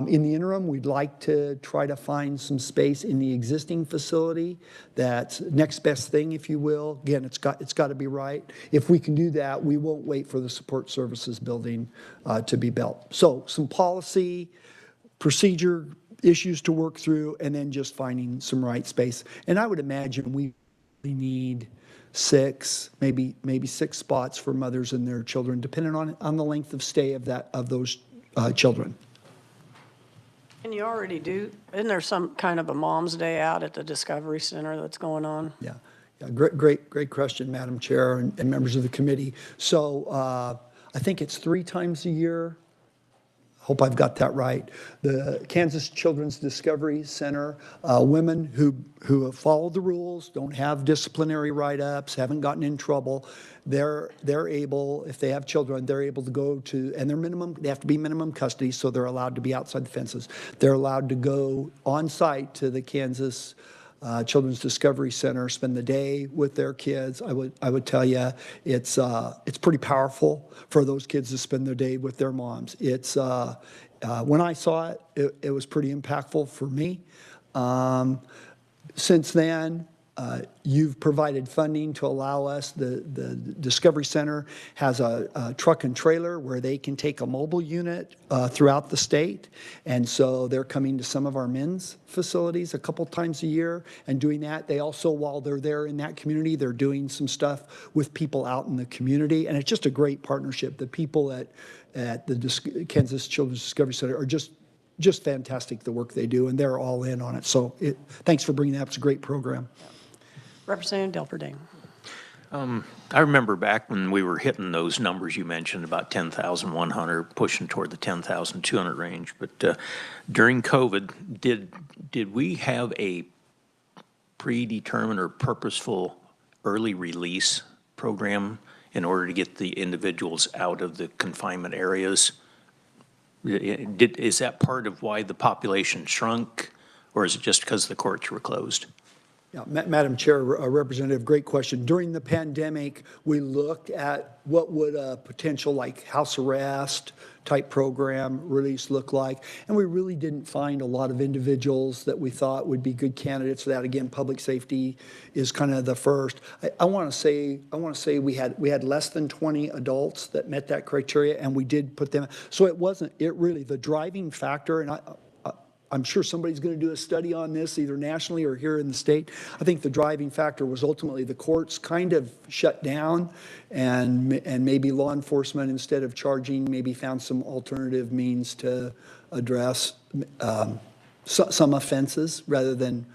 In the interim, we'd like to try to find some space in the existing facility that's next best thing, if you will. Again, it's got to be right. If we can do that, we won't wait for the support services building to be built. So some policy, procedure issues to work through, and then just finding some right space. And I would imagine we need maybe 6 spots for mothers and their children, depending on the length of stay of those children. And you already do, isn't there some kind of a Mom's Day out at the Discovery Center that's going on? Yeah, great question, Madam Chair and members of the committee. So I think it's 3 times a year. Hope I've got that right. The Kansas Children's Discovery Center, women who have followed the rules, don't have disciplinary write-ups, haven't gotten in trouble, they're able, if they have children, they're able to go to, and they have to be minimum custody, so they're allowed to be outside the fences. They're allowed to go on site to the Kansas Children's Discovery Center, spend the day with their kids. I would tell you, it's pretty powerful for those kids to spend their day with their moms. It's when I saw it was pretty impactful for me. Since then, you've provided funding to allow us. The Discovery Center has a truck and trailer where they can take a mobile unit throughout the state. And so they're coming to some of our men's facilities a couple times a year and doing that. They also, while they're there in that community, they're doing some stuff with people out in the community. And it's just a great partnership. The people at the Kansas Children's Discovery Center are just fantastic, the work they do, and they're all in on it. So thanks for bringing that up. It's a great program. Representative Delperding. I remember back when we were hitting those numbers you mentioned, about 10,100, pushing toward the 10,200 range. But during COVID, did we have a predetermined or purposeful early release program in order to get the individuals out of the confinement areas? Is that part of why the population shrunk, or is it just because the courts were closed? Yeah, Madam Chair, Representative, great question. During the pandemic, we looked at what would a potential like house arrest type program release look like, and we really didn't find a lot of individuals that we thought would be good candidates for that. Again, public safety is kind of the first. I want to say we had less than 20 adults that met that criteria, and we did put them. So it really the driving factor, and I'm sure somebody's going to do a study on this, either nationally or here in the state. I think the driving factor was ultimately the courts kind of shut down, and maybe law enforcement, instead of charging, maybe found some alternative means to address some offenses rather than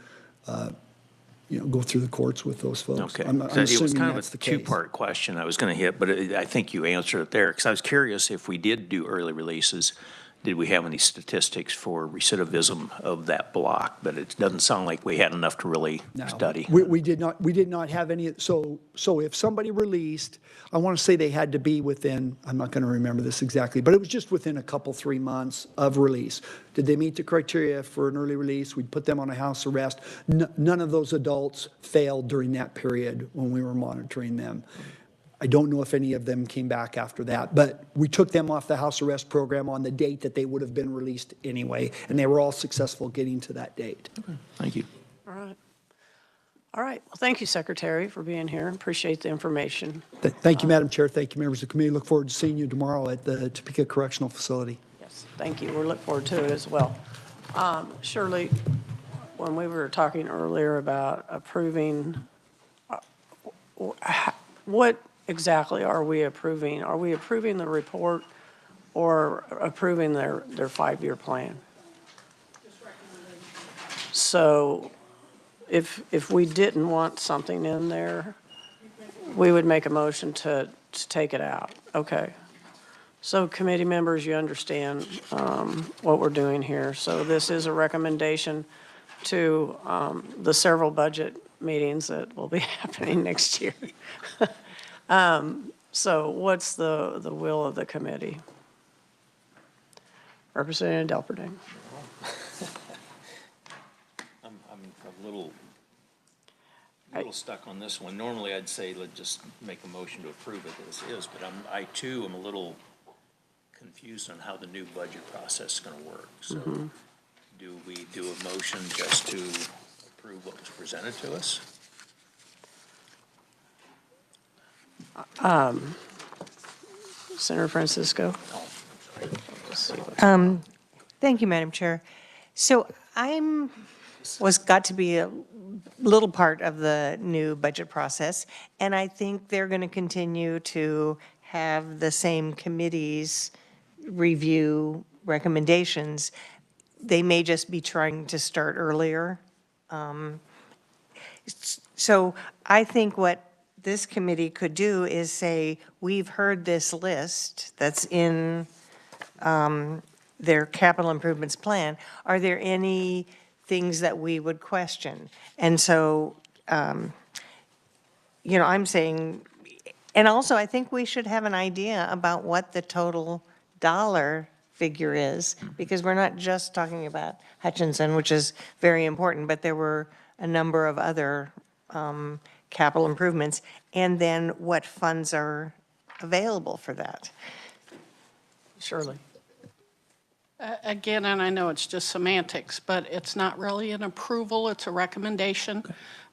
go through the courts with those folks. Okay. I'm it was assuming kind that's of a the case. two-part question I was going to hit, but I think you answered it there, because I was curious if we did do early releases, did we have any statistics for recidivism of that block? But it doesn't sound like we had enough to really study. We did not have any. So if somebody released, I want to say they had to be within, I'm not going to remember this exactly, but it was just within a couple, 3 months of release. Did they meet the criteria for an early release? We'd put them on a house arrest. None of those adults failed during that period when we were monitoring them. I don't know if any of them came back after that, but we took them off the house arrest program on the date that they would have been released anyway, and they were all successful getting to that date. Okay. Thank you. All right. Well, thank you, Secretary, for being here. Appreciate the information. Thank you, Madam Chair. Thank you, members of the committee. Look forward to seeing you tomorrow at the Topeka Correctional Facility. Yes, thank you. We look forward to it as well. Shirley, when we were talking earlier about approving what exactly are we approving? Are we approving the report or approving their 5-year plan? So if we didn't want something in there, we would make a motion to take it out. Okay. So committee members, you understand what we're doing here. So this is a recommendation to the several budget meetings that will be happening next year. So what's the will of the committee? Representative Delperding. I'm a little stuck on this one. Normally, I'd say let's just make a motion to approve it as is, but I too am a little confused on how the new budget process is going to work. So do we do a motion just to approve what was presented to us? Senator Francisco? Oh, I'm sorry. Thank you, Madam Chair. So got to be a little part of the new budget process, and I think they're going to continue to have the same committees review recommendations. They may just be trying to start earlier. So I think what this committee could do is say, we've heard this list that's in their capital improvements plan. Are there any things that we would question? And so, I'm saying, and also I think we should have an idea about what the total dollar figure is, because we're not just talking about Hutchinson, which is very important, but there were a number of other capital improvements, and then what funds are available for that. Shirley? Again, and I know it's just semantics, but it's not really an approval, it's a recommendation.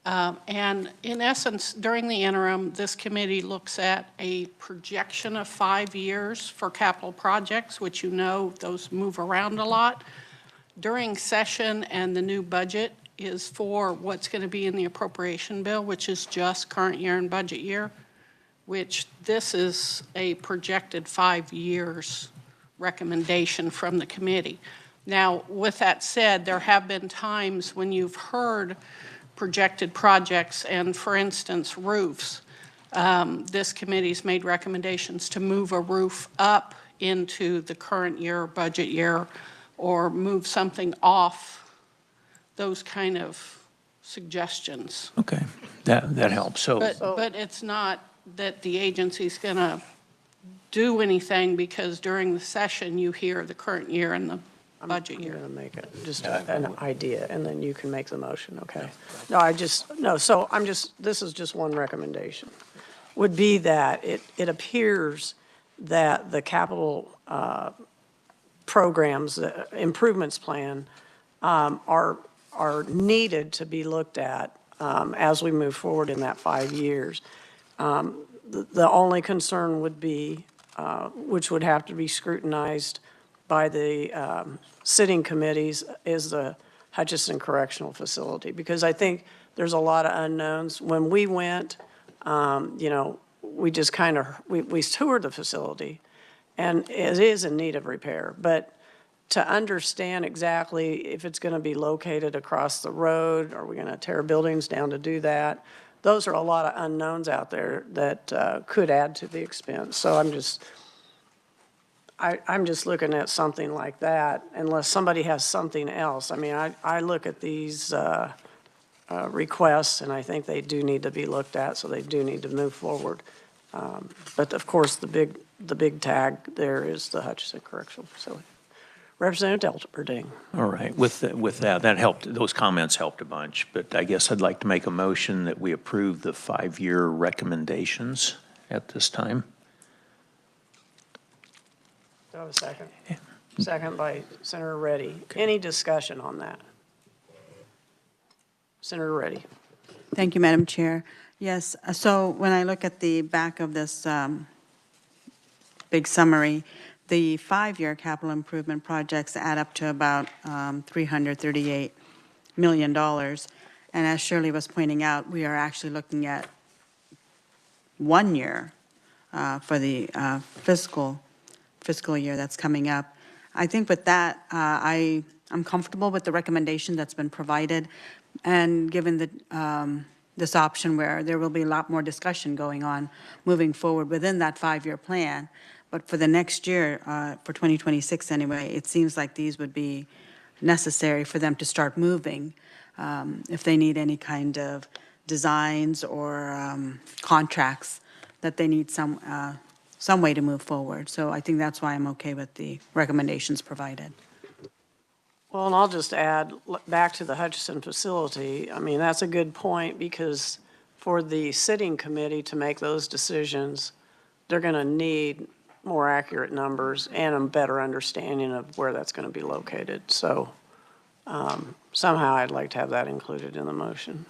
And in essence, during the interim, this committee looks at a projection of 5 years for capital projects, which those move around a lot. During session and the new budget is for what's going to be in the appropriation bill, which is just current year and budget year, which this is a projected 5 years recommendation from the committee. Now, with that said, there have been times when you've heard projected projects and, for instance, roofs. This committee's made recommendations to move a roof up into the current year, budget year, or move something off, those kind of suggestions. Okay, that helps. So, But it's not that the agency's going to do anything, because during the session, you hear the current year and the budget You're year. going to make it just an idea, and then you can make the motion, okay? This is just one recommendation. Would be that it appears that the capital programs, the improvements plan, are needed to be looked at as we move forward in that 5 years. The only concern would be, which would have to be scrutinized by the sitting committees, is the Hutchinson Correctional Facility, because I think there's a lot of unknowns. When we went, we just we toured the facility, and it is in need of repair. But to understand exactly if it's going to be located across the road, are we going to tear buildings down to do that? Those are a lot of unknowns out there that could add to the expense. So I'm just looking at something like that, unless somebody has something else. I mean, I look at these requests, and I think they do need to be looked at, so they do need to move forward. But of course, the big tag there is the Hutchinson Correctional Facility. Representative Delperding. all right, with that helped, those comments helped a bunch, but I guess I'd like to make a motion that we approve the 5-year recommendations at this time. Do I have a second? Second by Senator Reddy. Any discussion on that? Senator Reddy. Thank you, Madam Chair. Yes, so when I look at the back of this big summary, the 5-year capital improvement projects add up to about $338 million. And as Shirley was pointing out, we are actually looking at 1 year for the fiscal year that's coming up. I think with that, I'm comfortable with the recommendation that's been provided, and given this option where there will be a lot more discussion going on moving forward within that 5-year plan. But for the next year, for 2026 anyway, it seems like these would be necessary for them to start moving if they need any kind of designs or contracts that they need some way to move forward. So I think that's why I'm okay with the recommendations provided. Well, and I'll just add, back to the Hutchinson facility, I mean, that's a good point, because for the sitting committee to make those decisions, they're going to need more accurate numbers and a better understanding of where that's going to be located. So somehow I'd like to have that included in the motion.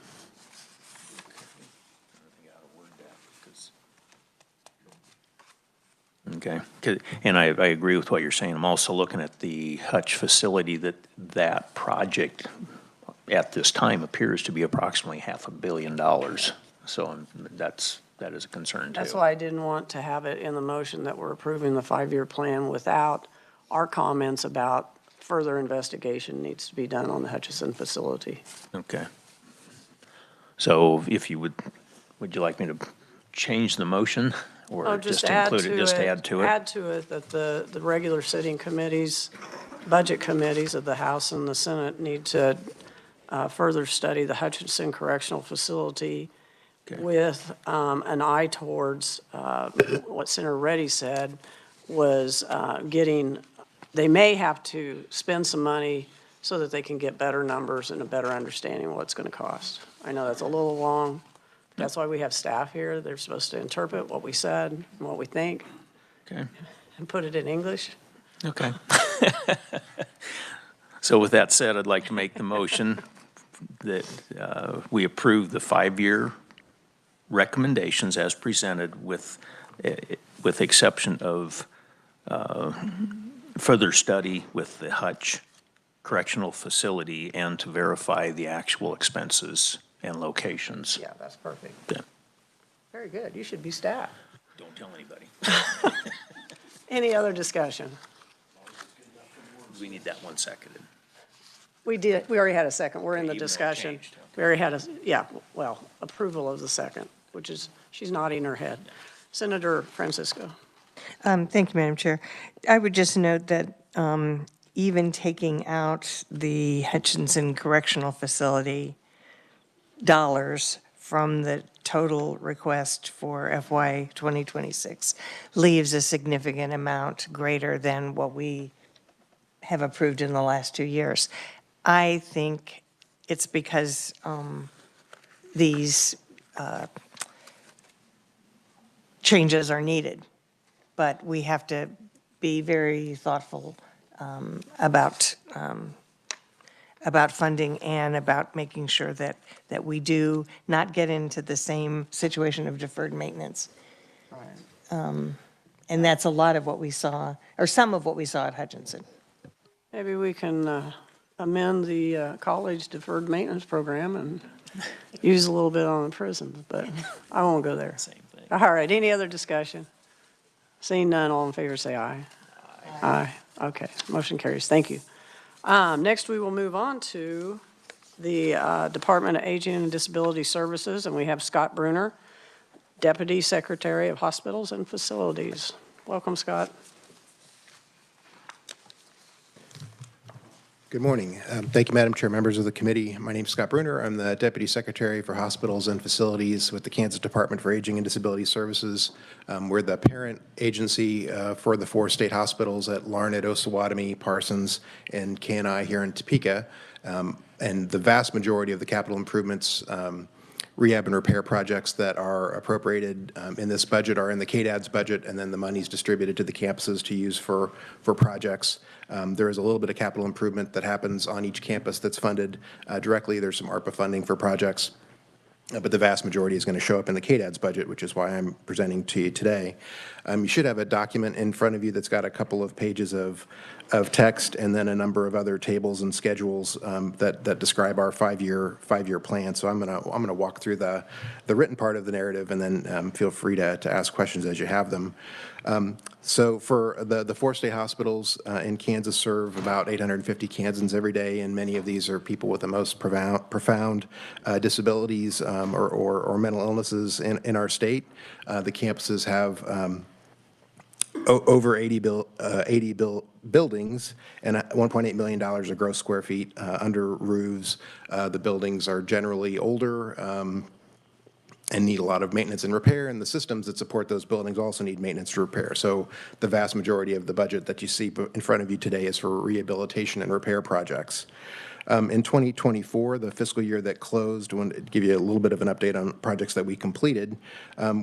Okay, and I agree with what you're saying. I'm also looking at the Hutch facility, that project at this time appears to be approximately $500 million. So that is a concern too. That's why I didn't want to have it in the motion that we're approving the 5-year plan without our comments about further investigation needs to be done on the Hutchinson facility. Okay. So if you would you like me to change the motion? Or Oh, just add include it, just add to it? Add to it that the regular sitting committees, budget committees of the House and the Senate need to further study the Hutchinson Correctional Facility Okay. with an eye towards what Senator Reddy said was they may have to spend some money so that they can get better numbers and a better understanding of what it's going to cost. I know that's a little long. That's why we have staff here. They're supposed to interpret what we said and what we think Okay. and put it in English. Okay. So with that said, I'd like to make the motion that we approve the 5-year recommendations as presented with exception of further study with the Hutch Correctional Facility and to verify the actual expenses and locations. Yeah, that's perfect. Yeah. Very good. You should be staff. Don't tell anybody. Any other discussion? We need that one seconded. We did, we already had a second. We're in the Even though it discussion. changed, okay. We already had approval of the second, which is, she's nodding her head. Senator Francisco. Thank you, Madam Chair. I would just note that even taking out the Hutchinson Correctional Facility dollars from the total request for FY 2026 leaves a significant amount greater than what we have approved in the last 2 years. I think it's because these changes are needed, but we have to be very thoughtful about funding and about making sure that we do not get into the same situation of deferred maintenance. And that's a lot of what we saw, or some of what we saw at Hutchinson. Maybe we can amend the college deferred maintenance program and use a little bit on the prisons, but I won't go there. Same thing. All right, any other discussion? Seeing none, all in favor say aye. Aye. Okay, motion carries. Thank you. Next, we will move on to the Department of Aging and Disability Services, and we have Scott Bruner, Deputy Secretary of Hospitals and Facilities. Welcome, Scott. Good morning. Thank you, Madam Chair, members of the committee. My name is Scott Bruner. I'm the Deputy Secretary for Hospitals and Facilities with the Kansas Department for Aging and Disability Services. We're the parent agency for the 4 state hospitals at Larned, Osawatomie, Parsons, and KNI here in Topeka. And the vast majority of the capital improvements, rehab and repair projects that are appropriated in this budget are in the KDAD's budget, and then the money's distributed to the campuses to use for projects. There is a little bit of capital improvement that happens on each campus that's funded directly. There's some ARPA funding for projects, but the vast majority is going to show up in the KDAD's budget, which is why I'm presenting to you today. You should have a document in front of you that's got a couple of pages of text and then a number of other tables and schedules that describe our five-year plan. So I'm gonna walk through the written part of the narrative, and then feel free to ask questions as you have them. So for the four state hospitals in Kansas serve about 850 Kansans every day, and many of these are people with the most profound disabilities or mental illnesses in our state. The campuses have over 80 buildings and $1.8 million of gross square feet under roofs. The buildings are generally older and need a lot of maintenance and repair, and the systems that support those buildings also need maintenance and repair. So the vast majority of the budget that you see in front of you today is for rehabilitation and repair projects. In 2024, the fiscal year that closed, I want to give you a little bit of an update on projects that we completed.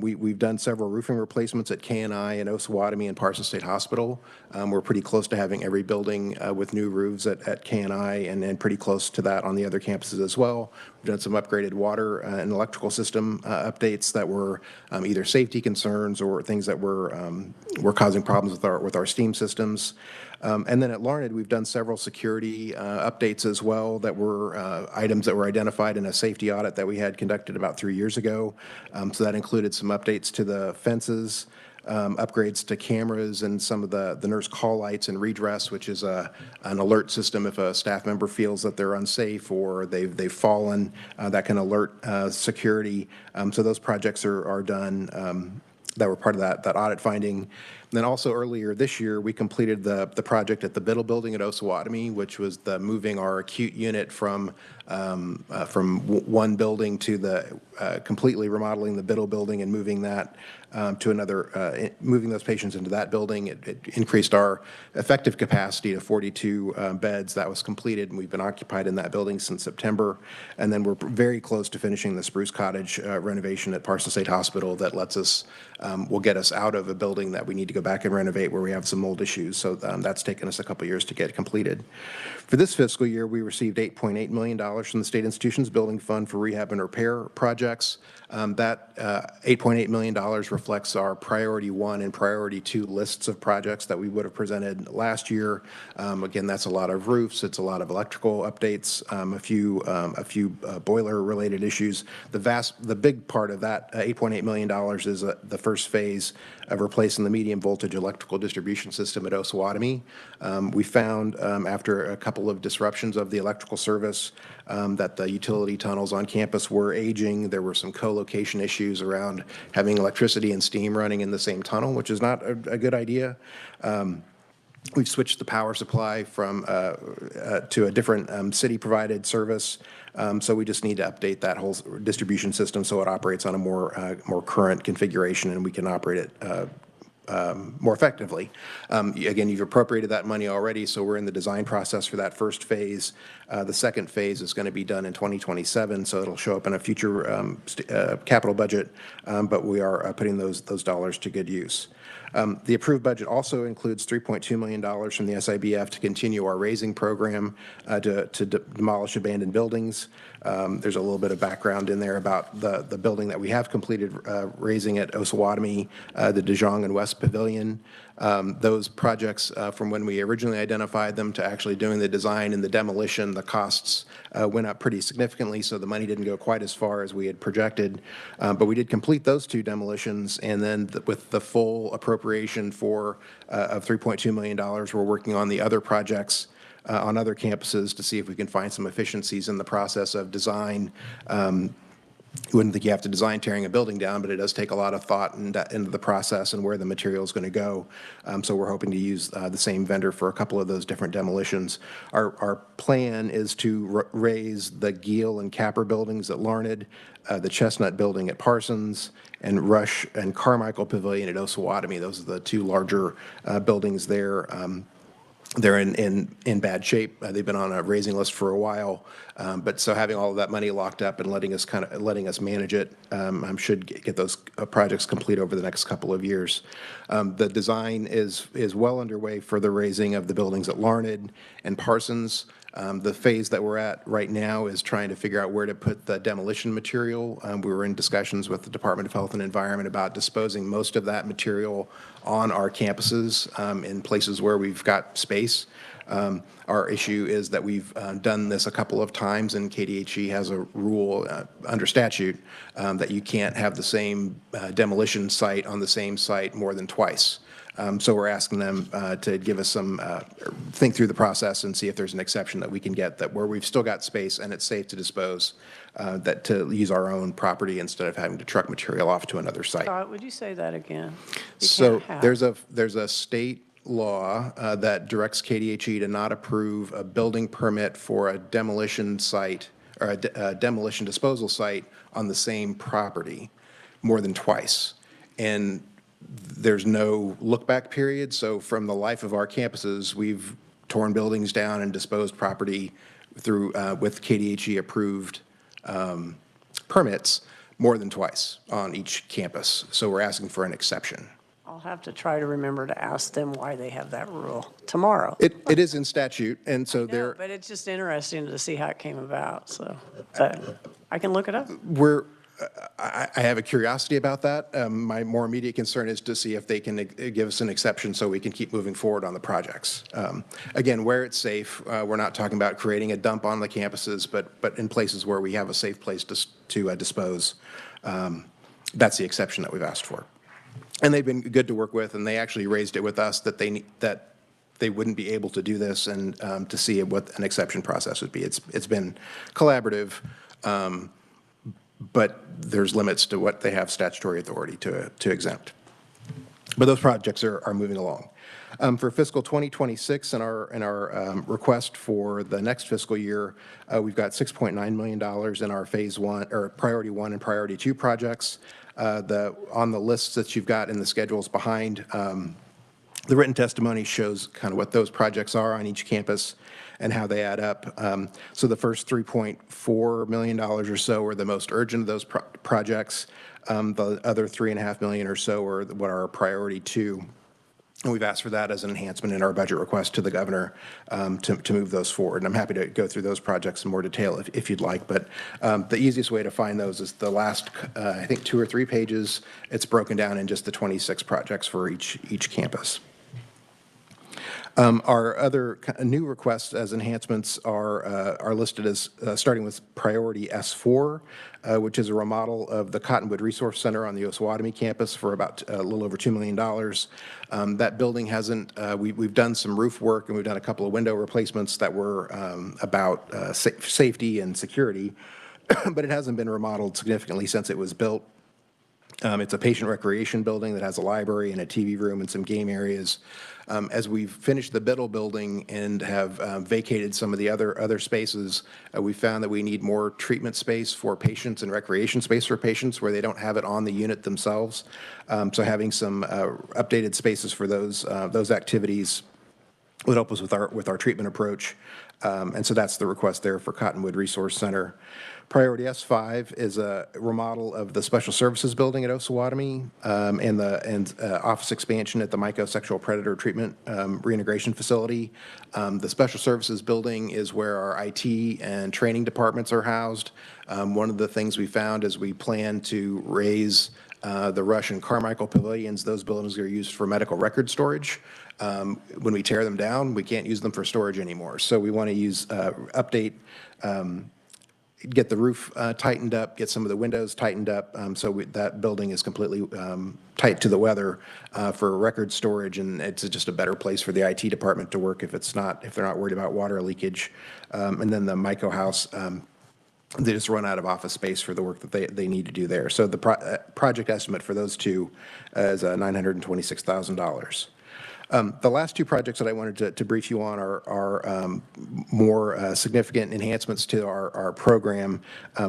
We've done several roofing replacements at KNI and Osawatomie and Parsons State Hospital. We're pretty close to having every building with new roofs at KNI, and pretty close to that on the other campuses as well. We've done some upgraded water and electrical system updates that were either safety concerns or things that were causing problems with our steam systems. And then at Larned, we've done several security updates as well that were items that were identified in a safety audit that we had conducted about 3 years ago. So that included some updates to the fences, upgrades to cameras, and some of the nurse call lights and redress, which is an alert system if a staff member feels that they're unsafe or they've fallen, that can alert security. So those projects are done that were part of that audit finding. And then also earlier this year, we completed the project at the Biddle Building at Osawatomie, which was the moving our acute unit from one building to the completely remodeling the Biddle Building and moving that to another, moving those patients into that building. It increased our effective capacity to 42 beds. That was completed, and we've been occupied in that building since September. And then we're very close to finishing the Spruce Cottage renovation at Parsons State Hospital that lets us, will get us out of a building that we need to go back and renovate where we have some mold issues. So that's taken us a couple years to get completed. For this fiscal year, we received $8.8 million from the State Institutions Building Fund for rehab and repair projects. That $8.8 million reflects our priority 1 and priority 2 lists of projects that we would have presented last year. Again, that's a lot of roofs, it's a lot of electrical updates, a few boiler related issues. The big part of that $8.8 million is the first phase of replacing the medium voltage electrical distribution system at Osawatomie. We found after a couple of disruptions of the electrical service that the utility tunnels on campus were aging. There were some co-location issues around having electricity and steam running in the same tunnel, which is not a good idea. We've switched the power supply from to a different city-provided service, so we just need to update that whole distribution system so it operates on a more current configuration and we can operate it more effectively. Again, you've appropriated that money already, so we're in the design process for that first phase. The second phase is going to be done in 2027, so it'll show up in a future capital budget, but we are putting those dollars to good use. The approved budget also includes $3.2 million from the SIBF to continue our raising program to demolish abandoned buildings. There's a little bit of background in there about the building that we have completed raising at Osawatomie, the DeJong and West Pavilion. Those projects, from when we originally identified them to actually doing the design and the demolition, the costs went up pretty significantly, so the money didn't go quite as far as we had projected. But we did complete those 2 demolitions, and then with the full appropriation of $3.2 million, we're working on the other projects on other campuses to see if we can find some efficiencies in the process of design. You wouldn't think you have to design tearing a building down, but it does take a lot of thought into the process and where the material is going to go. So we're hoping to use the same vendor for a couple of those different demolitions. Our plan is to raise the Giel and Capper buildings at Larned, the Chestnut building at Parsons, and Rush and Carmichael Pavilion at Osawatomie. Those are the 2 larger buildings there. They're in bad shape. They've been on a raising list for a while, but so having all of that money locked up and letting us manage it, should get those projects complete over the next couple of years. The design is well underway for the raising of the buildings at Larned and Parsons. The phase that we're at right now is trying to figure out where to put the demolition material. We were in discussions with the Department of Health and Environment about disposing most of that material on our campuses in places where we've got space. Our issue is that we've done this a couple of times, and KDHE has a rule under statute that you can't have the same demolition site on the same site more than twice. So we're asking them to give us some, think through the process and see if there's an exception that we can get, that where we've still got space and it's safe to dispose, that to use our own property instead of having to truck material off to another site. Scott, would you say that again? You So can't have- there's a state law that directs KDHE to not approve a building permit for a demolition site or a demolition disposal site on the same property more than twice. And there's no look-back period, so from the life of our campuses, we've torn buildings down and disposed property through, with KDHE-approved permits more than twice on each campus. So we're asking for an exception. I'll have to try to remember to ask them why they have that rule tomorrow. It is in statute, and so No, there, but it's just interesting to see how it came about, so I can look it up. I have a curiosity about that. My more immediate concern is to see if they can give us an exception so we can keep moving forward on the projects. Again, where it's safe, we're not talking about creating a dump on the campuses, but in places where we have a safe place to dispose. That's the exception that we've asked for. And they've been good to work with, and they actually raised it with us that they wouldn't be able to do this, and to see what an exception process would be. It's been collaborative, but there's limits to what they have statutory authority to exempt. But those projects are moving along. For fiscal 2026 and our request for the next fiscal year, we've got $6.9 million in our phase one, or priority 1 and priority 2 projects. On the lists that you've got in the schedules behind, the written testimony shows kind of what those projects are on each campus and how they add up. So the first $3.4 million or so are the most urgent of those projects. The other $3.5 million or so are what are priority 2. And we've asked for that as an enhancement in our budget request to the governor to move those forward. And I'm happy to go through those projects in more detail if you'd like. But the easiest way to find those is the last, I think, 2 or 3 pages. It's broken down in just the 26 projects for each campus. Our other new requests as enhancements are listed as starting with priority S4, which is a remodel of the Cottonwood Resource Center on the Osawatomie campus for about a little over $2 million. That building hasn't, we've done some roof work and we've done a couple of window replacements that were about safety and security, but it hasn't been remodeled significantly since it was built. It's a patient recreation building that has a library and a TV room and some game areas. As we've finished the Biddle building and have vacated some of the other spaces, we found that we need more treatment space for patients and recreation space for patients where they don't have it on the unit themselves. So having some updated spaces for those activities would help us with our treatment approach. And so that's the request there for Cottonwood Resource Center. Priority S5 is a remodel of the Special Services Building at Osawatomie and office expansion at the Mycosexual Predator Treatment Reintegration Facility. The Special Services Building is where our IT and training departments are housed. One of the things we found as we plan to raise the Rush and Carmichael pavilions, those buildings are used for medical record storage. When we tear them down, we can't use them for storage anymore. So we want to use, get the roof tightened up, get some of the windows tightened up, so that building is completely tight to the weather for record storage, and it's just a better place for the IT department to work if they're not worried about water leakage. And then the Myco House, they just run out of office space for the work that they need to do there. So the project estimate for those two is $926,000. The last 2 projects that I wanted to brief you on are more significant enhancements to our program.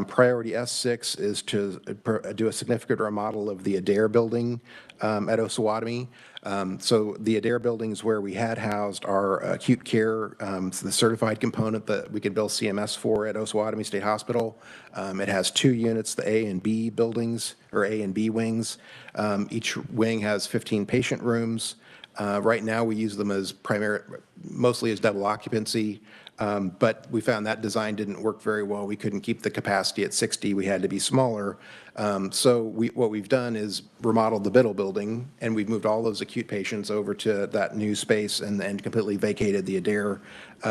Priority S6 is to do a significant remodel of the Adair building at Osawatomie. So the Adair building is where we had housed our acute care, so the certified component that we could bill CMS for at Osawatomie State Hospital. It has 2 units, the A and B buildings, or A and B wings. Each wing has 15 patient rooms. Right now, we use them as mostly as double occupancy, but we found that design didn't work very well. We couldn't keep the capacity at 60. We had to be smaller. So what we've done is remodeled the Biddle building, and we've moved all those acute patients over to that new space and completely vacated the Adair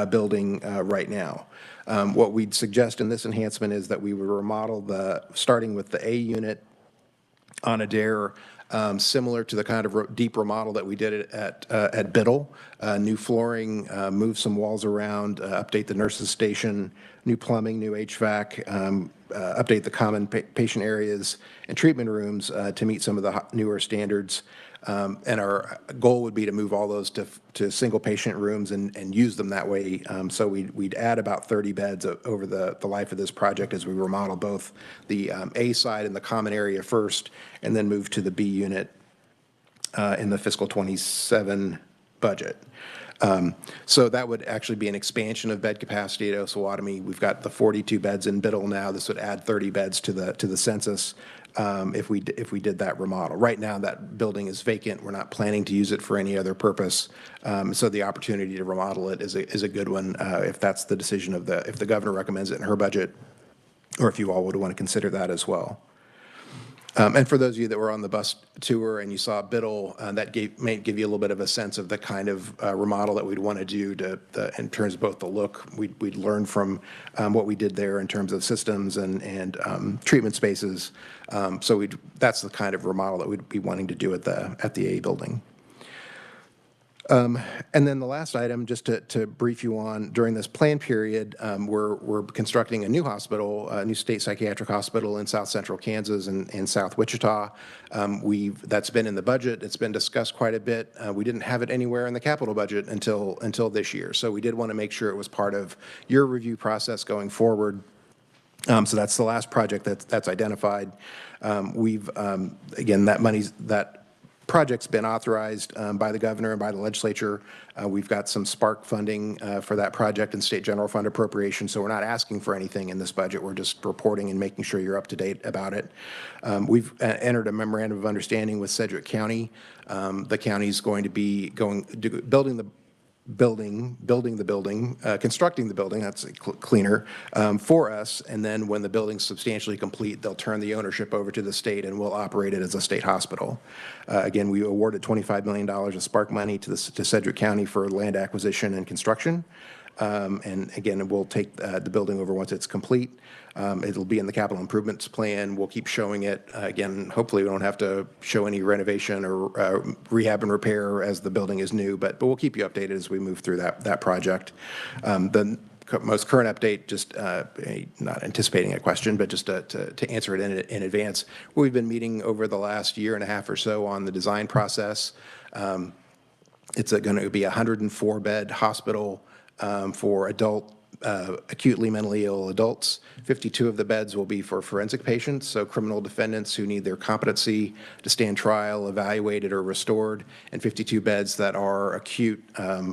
building right now. What we'd suggest in this enhancement is that we would remodel starting with the A unit on Adair, similar to the kind of deep remodel that we did at Biddle. New flooring, move some walls around, update the nurses' station, new plumbing, new HVAC, update the common patient areas and treatment rooms to meet some of the newer standards. And our goal would be to move all those to single patient rooms and use them that way. So we'd add about 30 beds over the life of this project as we remodel both the A side and the common area first, and then move to the B unit in the fiscal 27 budget. So that would actually be an expansion of bed capacity at Osawatomie. We've got the 42 beds in Biddle now. This would add 30 beds to the census if we did that remodel. Right now, that building is vacant. We're not planning to use it for any other purpose. So the opportunity to remodel it is a good one if that's the decision if the governor recommends it in her budget, or if you all would want to consider that as well. And for those of you that were on the bus tour and you saw Biddle, that may give you a little bit of a sense of the kind of remodel that we'd want to do in terms of both the look. We'd learn from what we did there in terms of systems and treatment spaces. So that's the kind of remodel that we'd be wanting to do at the A building. And then the last item, just to brief you on, during this plan period, we're constructing a new hospital, a new state psychiatric hospital in South Central Kansas and South Wichita. That's been in the budget. It's been discussed quite a bit. We didn't have it anywhere in the capital budget until this year. So we did want to make sure it was part of your review process going forward. So that's the last project that's identified. Again, that project's been authorized by the governor and by the legislature. We've got some spark funding for that project in state general fund appropriation, so we're not asking for anything in this budget. We're just reporting and making sure you're up to date about it. We've entered a memorandum of understanding with Sedgwick County. The county's going to be building the building, constructing the building, that's cleaner, for us, and then when the building's substantially complete, they'll turn the ownership over to the state and we'll operate it as a state hospital. Again, we awarded $25 million of spark money to Sedgwick County for land acquisition and construction. And again, we'll take the building over once it's complete. It'll be in the capital improvements plan. We'll keep showing it. Again, hopefully we don't have to show any renovation or rehab and repair as the building is new, but we'll keep you updated as we move through that project. The most current update, just not anticipating a question, but just to answer it in advance, we've been meeting over the last year and a half or so on the design process. It's going to be a 104-bed hospital for acutely mentally ill adults. 52 of the beds will be for forensic patients, so criminal defendants who need their competency to stand trial evaluated or restored, and 52 beds that are acute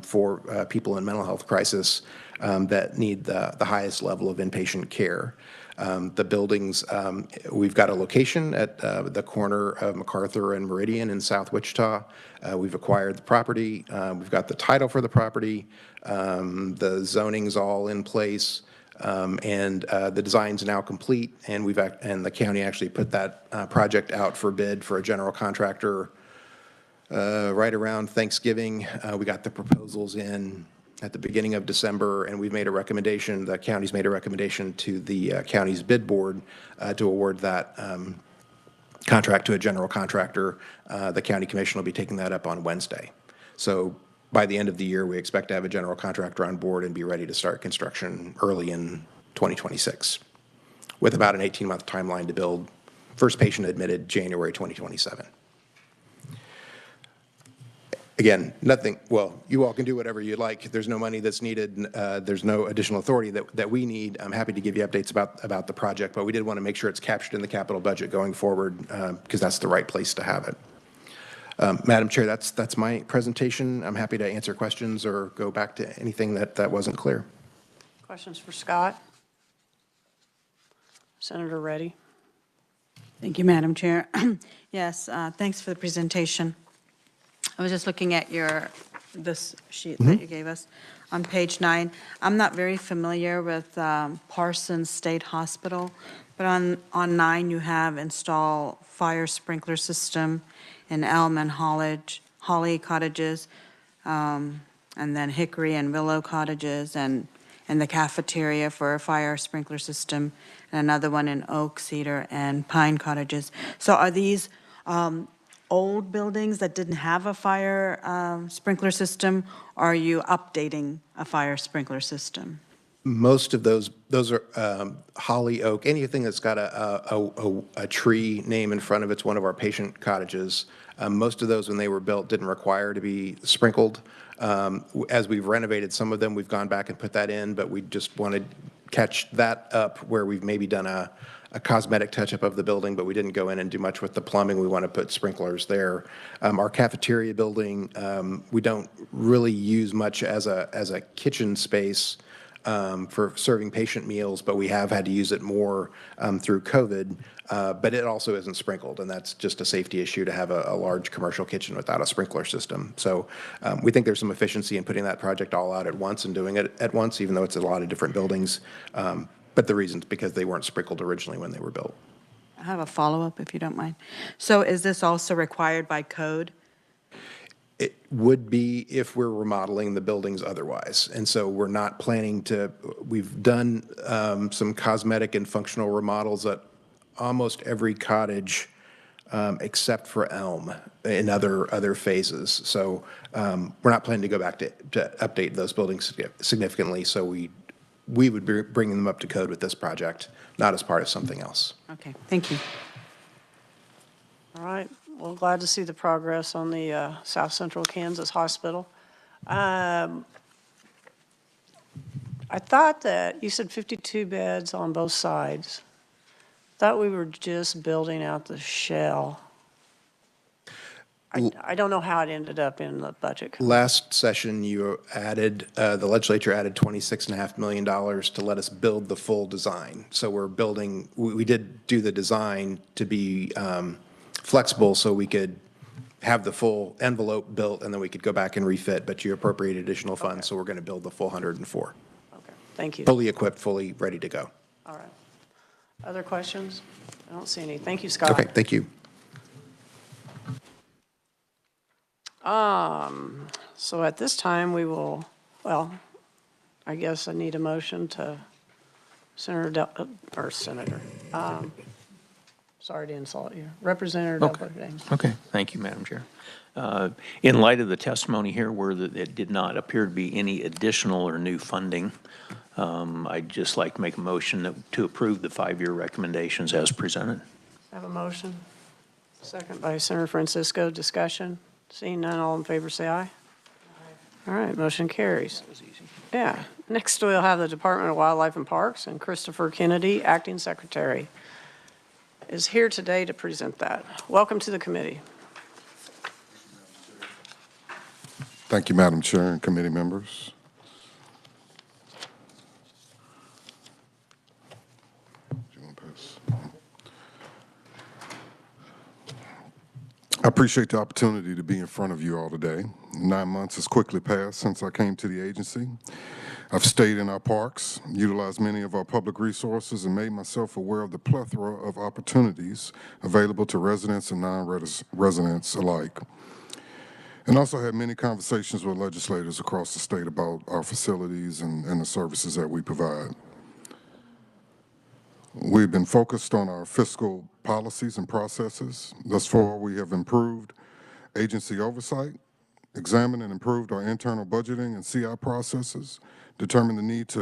for people in mental health crisis that need the highest level of inpatient care. The buildings, we've got a location at the corner of MacArthur and Meridian in South Wichita. We've acquired the property. We've got the title for the property. The zoning's all in place. And the design's now complete. And the county actually put that project out for bid for a general contractor right around Thanksgiving. We got the proposals in at the beginning of December, and we've made a recommendation, the county's made a recommendation to the county's bid board to award that contract to a general contractor. The county commission will be taking that up on Wednesday. So by the end of the year, we expect to have a general contractor on board and be ready to start construction early in 2026, with about an 18-month timeline to build. First patient admitted January 2027. Again, you all can do whatever you like. There's no money that's needed. There's no additional authority that we need. I'm happy to give you updates about the project, but we did want to make sure it's captured in the capital budget going forward because that's the right place to have it. Madam Chair, that's my presentation. I'm happy to answer questions or go back to anything that wasn't clear. Questions for Scott? Senator Reddy. Thank you, Madam Chair. Yes, thanks for the presentation. I was just looking at this sheet that you gave us on page 9. I'm not very familiar with Parsons State Hospital, but on 9 you have install fire sprinkler system in Elm and Holly cottages, and then Hickory and Willow cottages, and the cafeteria for a fire sprinkler system, and another one in Oak, Cedar, and Pine cottages. So are these old buildings that didn't have a fire sprinkler system, or are you updating a fire sprinkler system? Most of those are holly, oak, anything that's got a tree name in front of it's one of our patient cottages. Most of those, when they were built, didn't require to be sprinkled. As we've renovated some of them, we've gone back and put that in, but we just want to catch that up where we've maybe done a cosmetic touch-up of the building, but we didn't go in and do much with the plumbing. We want to put sprinklers there. Our cafeteria building, we don't really use much as a kitchen space for serving patient meals, but we have had to use it more through COVID. But it also isn't sprinkled, and that's just a safety issue to have a large commercial kitchen without a sprinkler system. So we think there's some efficiency in putting that project all out at once and doing it at once, even though it's a lot of different buildings. But the reason's because they weren't sprinkled originally when they were built. I have a follow-up, if you don't mind. So is this also required by code? It would be if we're remodeling the buildings otherwise. And so we're not planning to, we've done some cosmetic and functional remodels at almost every cottage except for Elm in other phases. So we're not planning to go back to update those buildings significantly. So we would be bringing them up to code with this project, not as part of something else. Okay, thank you. All right, well, glad to see the progress on the South Central Kansas Hospital. I thought that, you said 52 beds on both sides. Thought we were just building out the shell. I don't know how it ended up in the budget. Last session, you added, the legislature added $26.5 million to let us build the full design. So we're building, we did do the design to be flexible so we could have the full envelope built and then we could go back and refit, but you appropriated additional funds, Okay. so we're going to build the full 104. Okay, thank you. Fully equipped, fully ready to go. All right. Other questions? I don't see any. Thank you, Scott. Okay, thank you. So at this time, we will, well, I guess I need a motion to Senator, sorry to insult you, Representative Okay. Dupler James. Okay, thank you, Madam Chair. In light of the testimony here where it did not appear to be any additional or new funding, I'd just like to make a motion to approve the 5-year recommendations as presented. Have a motion. Second by Senator Francisco. Discussion. Seeing none, all in favor say aye. All right, motion carries. That was easy. Yeah. Next, we'll have the Department of Wildlife and Parks, and Christopher Kennedy, Acting Secretary, is here today to present that. Welcome to the committee. Thank you, Madam Chair and committee members. I appreciate the opportunity to be in front of you all today. 9 months has quickly passed since I came to the agency. I've stayed in our parks, utilized many of our public resources, and made myself aware of the plethora of opportunities available to residents and non-residents alike. And also had many conversations with legislators across the state about our facilities and the services that we provide. We've been focused on our fiscal policies and processes. Thus far, we have improved agency oversight, examined and improved our internal budgeting and CI processes, determined the need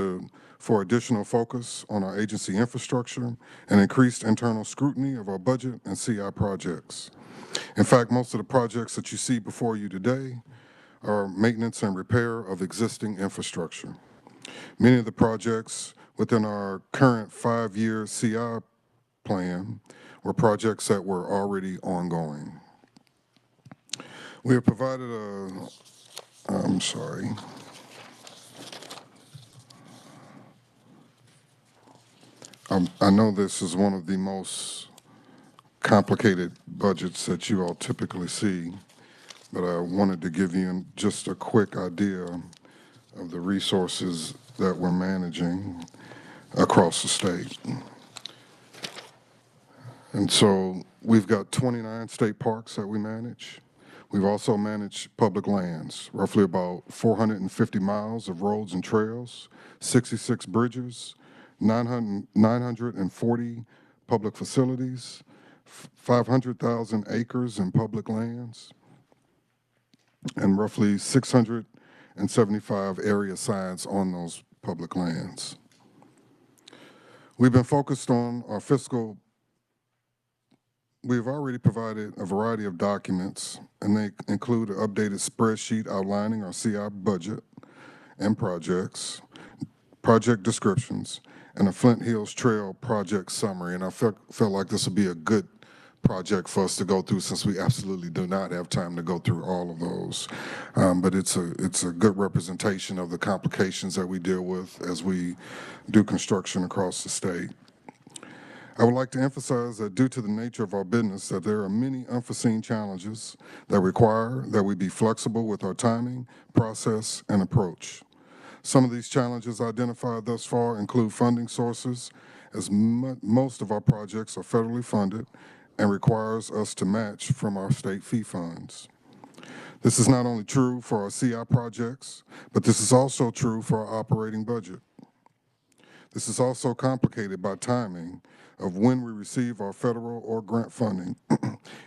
for additional focus on our agency infrastructure, and increased internal scrutiny of our budget and CI projects. In fact, most of the projects that you see before you today are maintenance and repair of existing infrastructure. Many of the projects within our current 5-year CI plan were projects that were already ongoing. We have provided I know this is one of the most complicated budgets that you all typically see, but I wanted to give you just a quick idea of the resources that we're managing across the state. And so we've got 29 state parks that we manage. We've also managed public lands, roughly about 450 miles of roads and trails, 66 bridges, 940 public facilities, 500,000 acres in public lands, and roughly 675 area signs on those public lands. We've been focused on our fiscal. We've already provided a variety of documents, and they include an updated spreadsheet outlining our CI budget and projects, project descriptions, and a Flint Hills Trail project summary. And I felt like this would be a good project for us to go through, since we absolutely do not have time to go through all of those. But it's a good representation of the complications that we deal with as we do construction across the state. I would like to emphasize that due to the nature of our business, that there are many unforeseen challenges that require that we be flexible with our timing, process, and approach. Some of these challenges identified thus far include funding sources, as most of our projects are federally funded and requires us to match from our state fee funds. This is not only true for our CI projects, but this is also true for our operating budget. This is also complicated by timing of when we receive our federal or grant funding.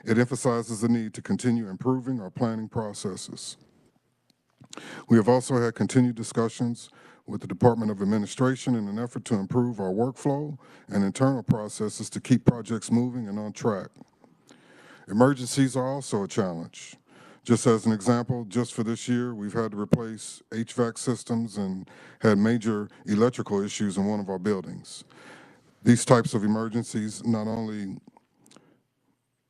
It emphasizes the need to continue improving our planning processes. We have also had continued discussions with the Department of Administration in an effort to improve our workflow and internal processes to keep projects moving and on track. Emergencies are also a challenge. Just as an example, just for this year, we've had to replace HVAC systems and had major electrical issues in one of our buildings. These types of emergencies not only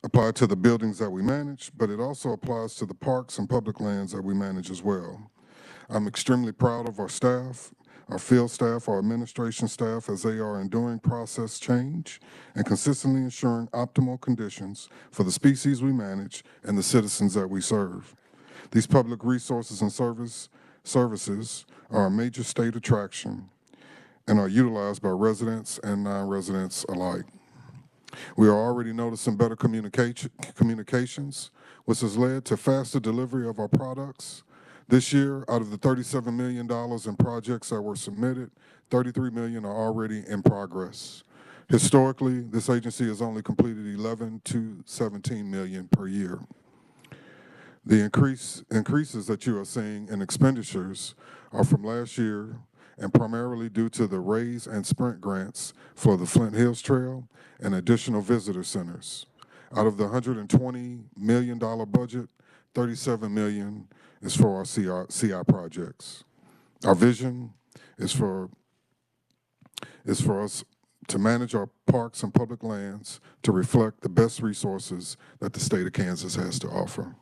apply to the buildings that we manage, but it also applies to the parks and public lands that we manage as well. I'm extremely proud of our staff, our field staff, our administration staff, as they are enduring process change and consistently ensuring optimal conditions for the species we manage and the citizens that we serve. These public resources and services are a major state attraction and are utilized by residents and non-residents alike. We are already noticing better communications, which has led to faster delivery of our products. This year, out of the $37 million in projects that were submitted, $33 million are already in progress. Historically, this agency has only completed 11 to 17 million per year. The increases that you are seeing in expenditures are from last year, and primarily due to the RAISE and SPRINT grants for the Flint Hills Trail and additional visitor centers. Out of the $120 million budget, $37 million is for our CI projects. Our vision is for us to manage our parks and public lands to reflect the best resources that the state of Kansas has to offer.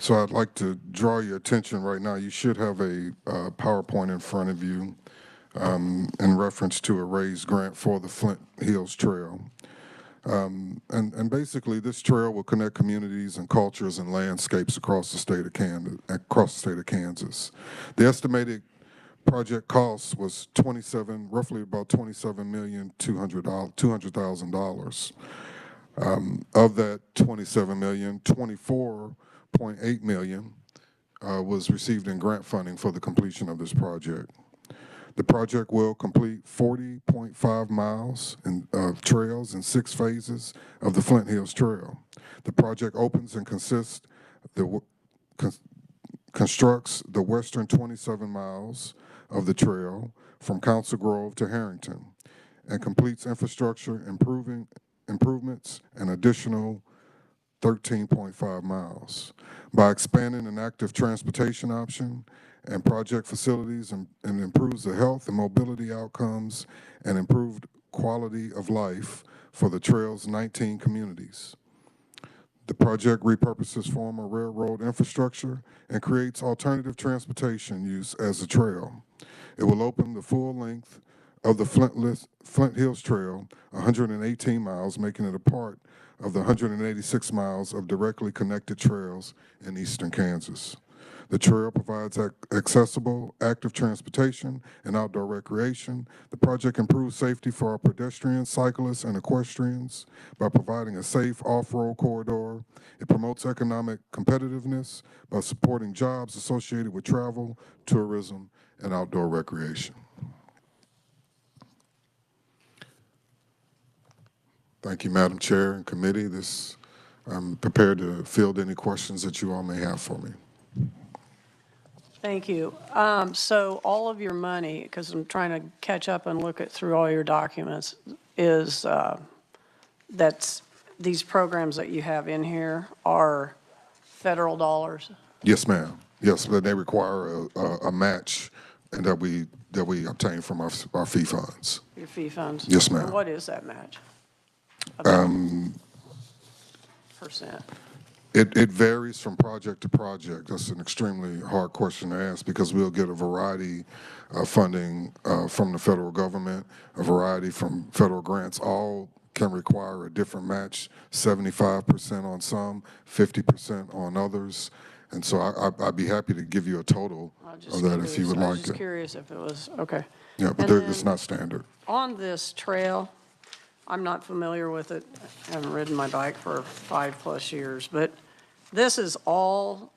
So I'd like to draw your attention right now. You should have a PowerPoint in front of you in reference to a RAISE grant for the Flint Hills Trail. And basically, this trail will connect communities and cultures and landscapes across the state of Kansas. The estimated project cost was roughly about $27,200,000. Of that $27 million, $24.8 million was received in grant funding for the completion of this project. The project will complete 40.5 miles of trails in 6 phases of the Flint Hills Trail. The project opens and constructs the western 27 miles of the trail from Council Grove to Harrington and completes infrastructure improvements and additional 13.5 miles. By expanding an active transportation option and project facilities and improves the health and mobility outcomes and improved quality of life for the trail's 19 communities. The project repurposes former railroad infrastructure and creates alternative transportation use as a trail. It will open the full length of the Flint Hills Trail, 118 miles, making it a part of the 186 miles of directly connected trails in eastern Kansas. The trail provides accessible, active transportation and outdoor recreation. The project improves safety for our pedestrians, cyclists, and equestrians by providing a safe off-road corridor. It promotes economic competitiveness by supporting jobs associated with travel, tourism, and outdoor recreation. Thank you, Madam Chair and committee. I'm prepared to field any questions that you all may have for me. Thank you. So all of your money, because I'm trying to catch up and look through all your documents, is that's these programs that you have in here are federal dollars? Yes, ma'am. Yes, but they require a match and that we obtain from our fee funds. Your fee funds? Yes, ma'am. And what is that match? Percent? It varies from project to project. That's an extremely hard question to ask because we'll get a variety of funding from the federal government, a variety from federal grants. All can require a different match, 75% on some, 50% on others. And so I'd be happy to give you a total of that if you would I was like just to. curious if it was, okay. Yeah, but it's not standard. On this trail, I'm not familiar with it. I haven't ridden my bike for 5+ years, but this is all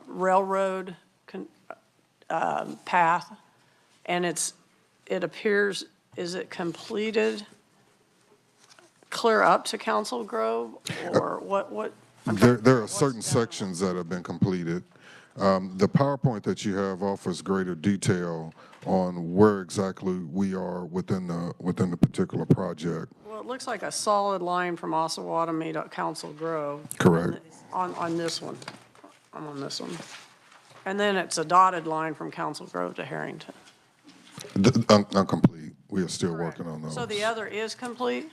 railroad path, and it appears, is it completed clear up to Council Grove, or what? There are certain sections that have been completed. The PowerPoint that you have offers greater detail on where exactly we are within the particular project. Well, it looks like a solid line from Osawatomie to Council Grove. Correct. On this one. I'm on this one. And then it's a dotted line from Council Grove to Harrington. Incomplete. We are still Correct. working on those. So the other is complete?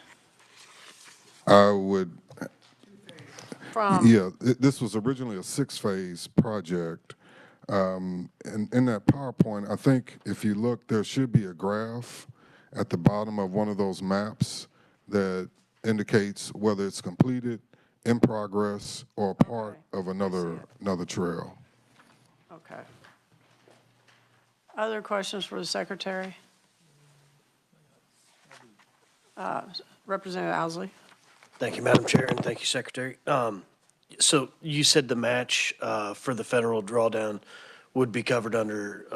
I would, From, this was originally a 6-phase project. And in that PowerPoint, I think if you look, there should be a graph at the bottom of one of those maps that indicates whether it's completed, in progress, or part of another trail. okay. Other questions for the Secretary? Representative Owsley? Thank you, Madam Chair, and thank you, Secretary. So you said the match for the federal drawdown would be covered under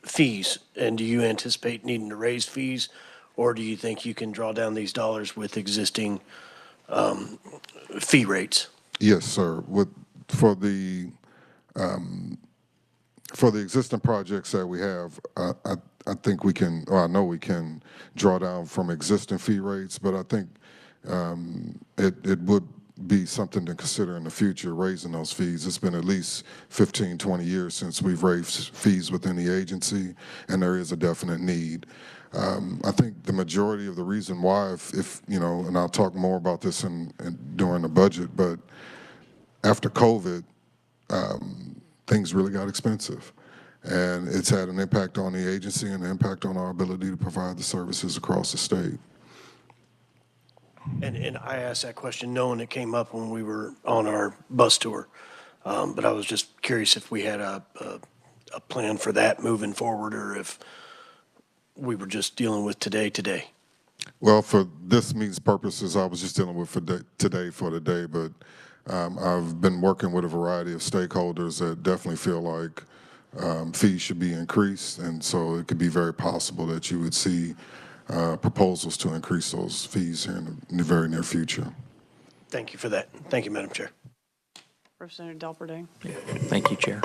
fees, and do you anticipate needing to raise fees, or do you think you can draw down these dollars with existing fee rates? Yes, sir. For the existing projects that we have, I think we can, or I know we can draw down from existing fee rates, but I think it would be something to consider in the future, raising those fees. It's been at least 15, 20 years since we've raised fees within the agency, and there is a definite need. I think the majority of the reason why, if you know, and I'll talk more about this during the budget, but after COVID, things really got expensive. And it's had an impact on the agency and an impact on our ability to provide the services across the state. And I asked that question knowing it came up when we were on our bus tour. But I was just curious if we had a plan for that moving forward, or if we were just dealing with today. Well, for this means purposes, I was just dealing with today, but I've been working with a variety of stakeholders that definitely feel like fees should be increased, and so it could be very possible that you would see proposals to increase those fees here in the very near future. Thank you for that. Thank you, Madam Chair. Representative Delperding? Thank you, Chair.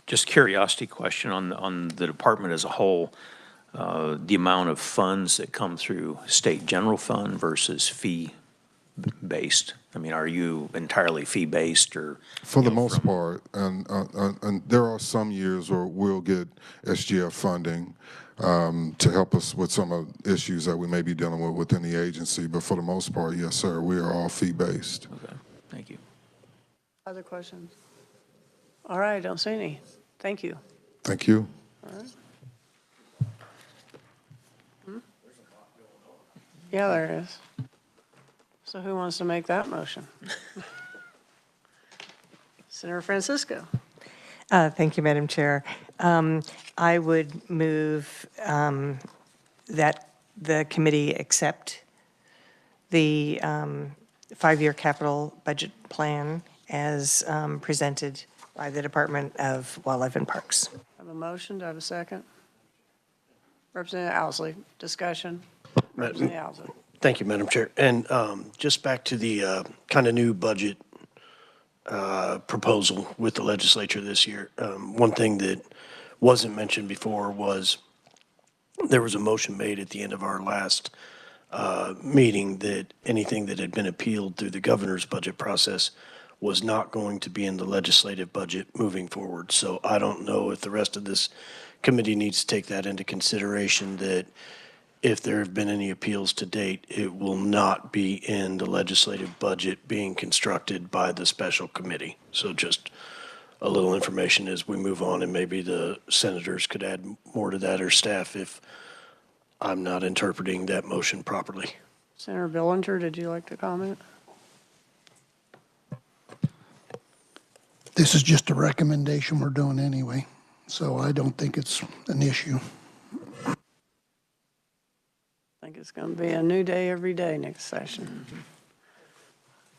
Just curiosity question on the department as a whole, the amount of funds that come through state general fund versus fee-based. I mean, are you entirely fee-based or? For the most part, and there are some years where we'll get SGF funding to help us with some of the issues that we may be dealing with within the agency, but for the most part, yes, sir, we are all fee-based. Okay, thank you. Other questions? All right, don't see any. Thank you. Thank you. All right. Yeah, there is. So who wants to make that motion? Senator Francisco. Thank you, Madam Chair. I would move that the committee accept the five-year capital budget plan as presented by the Department of Wildlife and Parks. I have a motion. Do I have a second? Representative Owsley, discussion. Representative Owsley. Thank you, Madam Chair. And just back to the kind of new budget proposal with the legislature this year. One thing that wasn't mentioned before was there was a motion made at the end of our last meeting that anything that had been appealed through the governor's budget process was not going to be in the legislative budget moving forward. So I don't know if the rest of this committee needs to take that into consideration, that if there have been any appeals to date, it will not be in the legislative budget being constructed by the special committee. So just a little information as we move on, and maybe the senators could add more to that, or staff, if I'm not interpreting that motion properly. Senator Billinger, did you like to comment? This is just a recommendation we're doing anyway, so I don't think it's an issue. I think it's going to be a new day every day next session.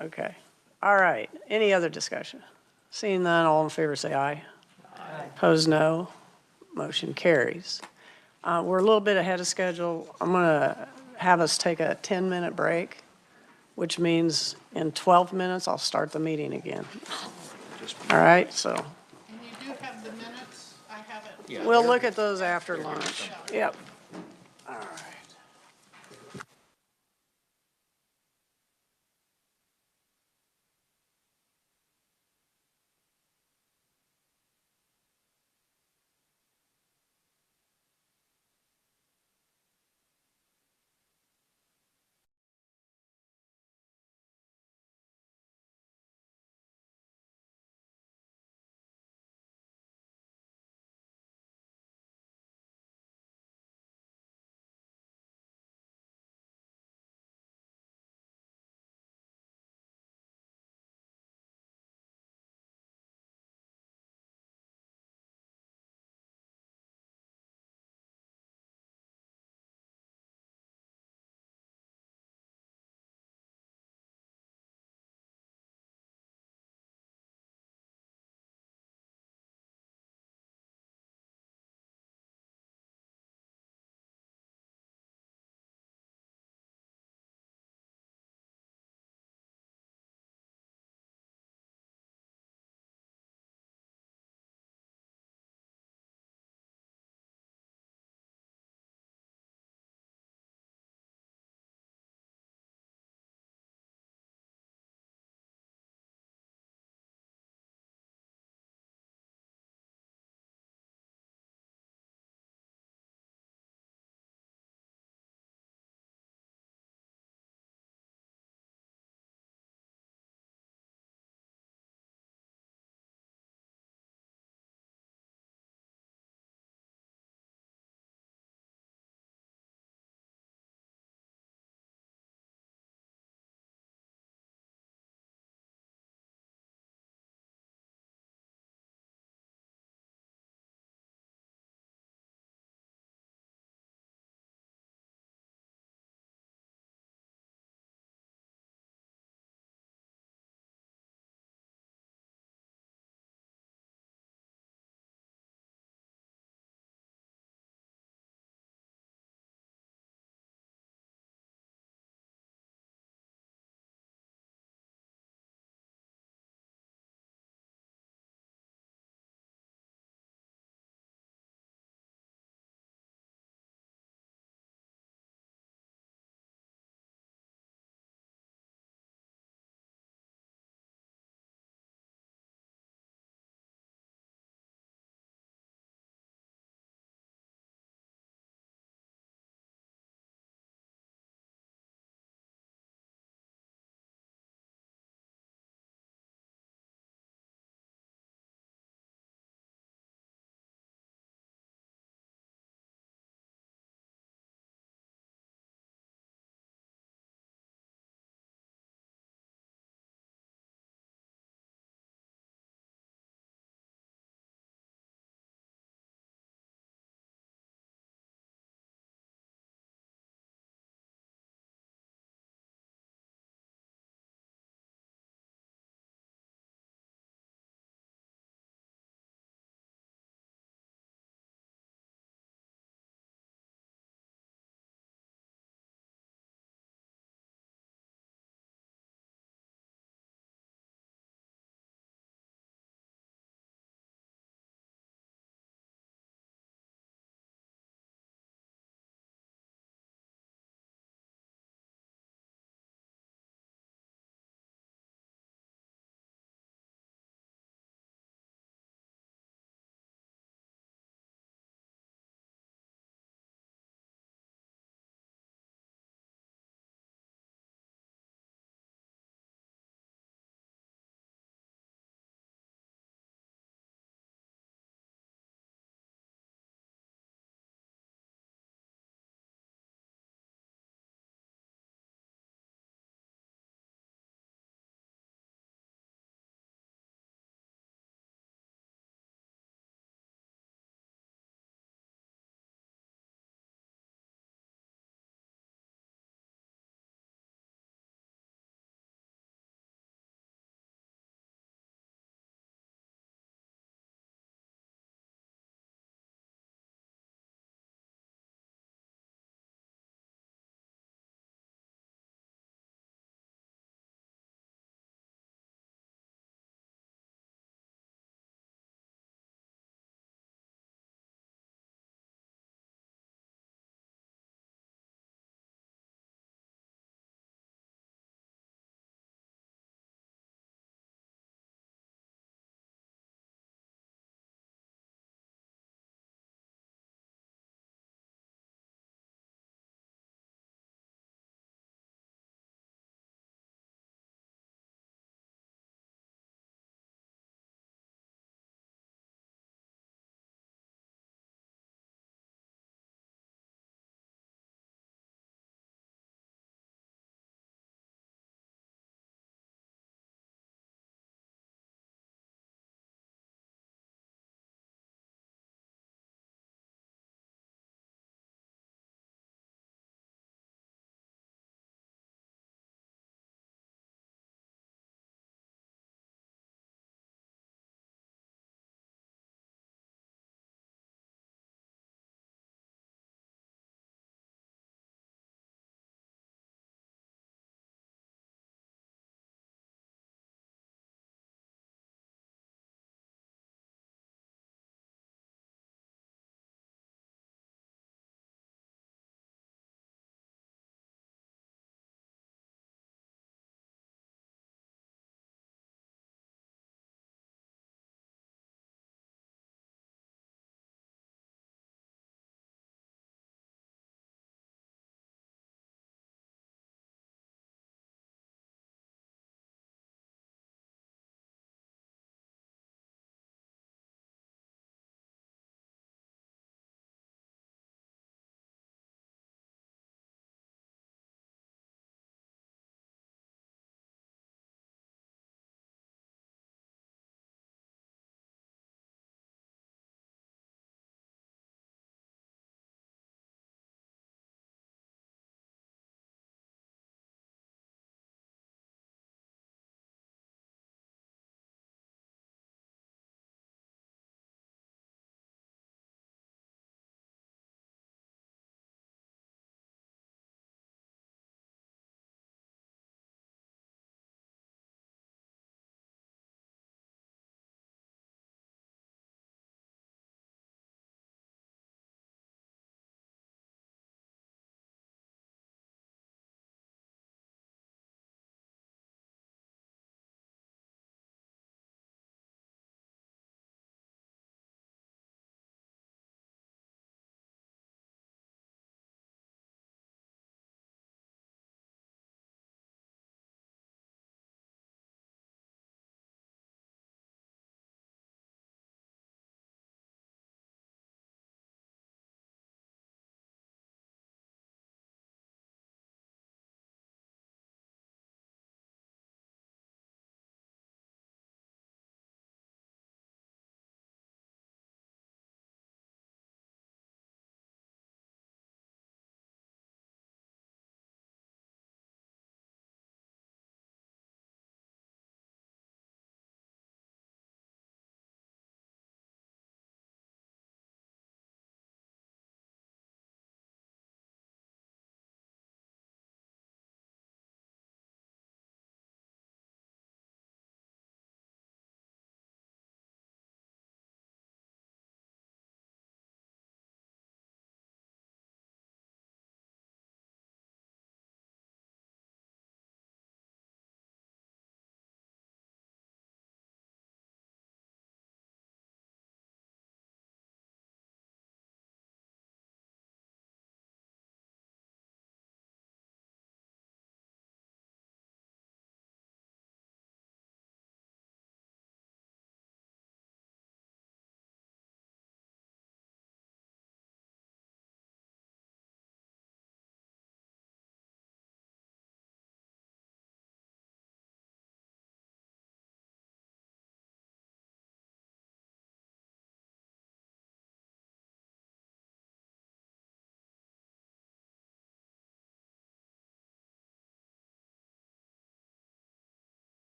Okay. All right. Any other discussion? Seeing none, all in favor say aye. Aye. Opposed, no. Motion carries. We're a little bit ahead of schedule. I'm going to have us take a 10-minute break, which means in 12 minutes, I'll start the meeting again. All right, so And you do have the minutes? I have it. we'll look at those after lunch. Yep. All right.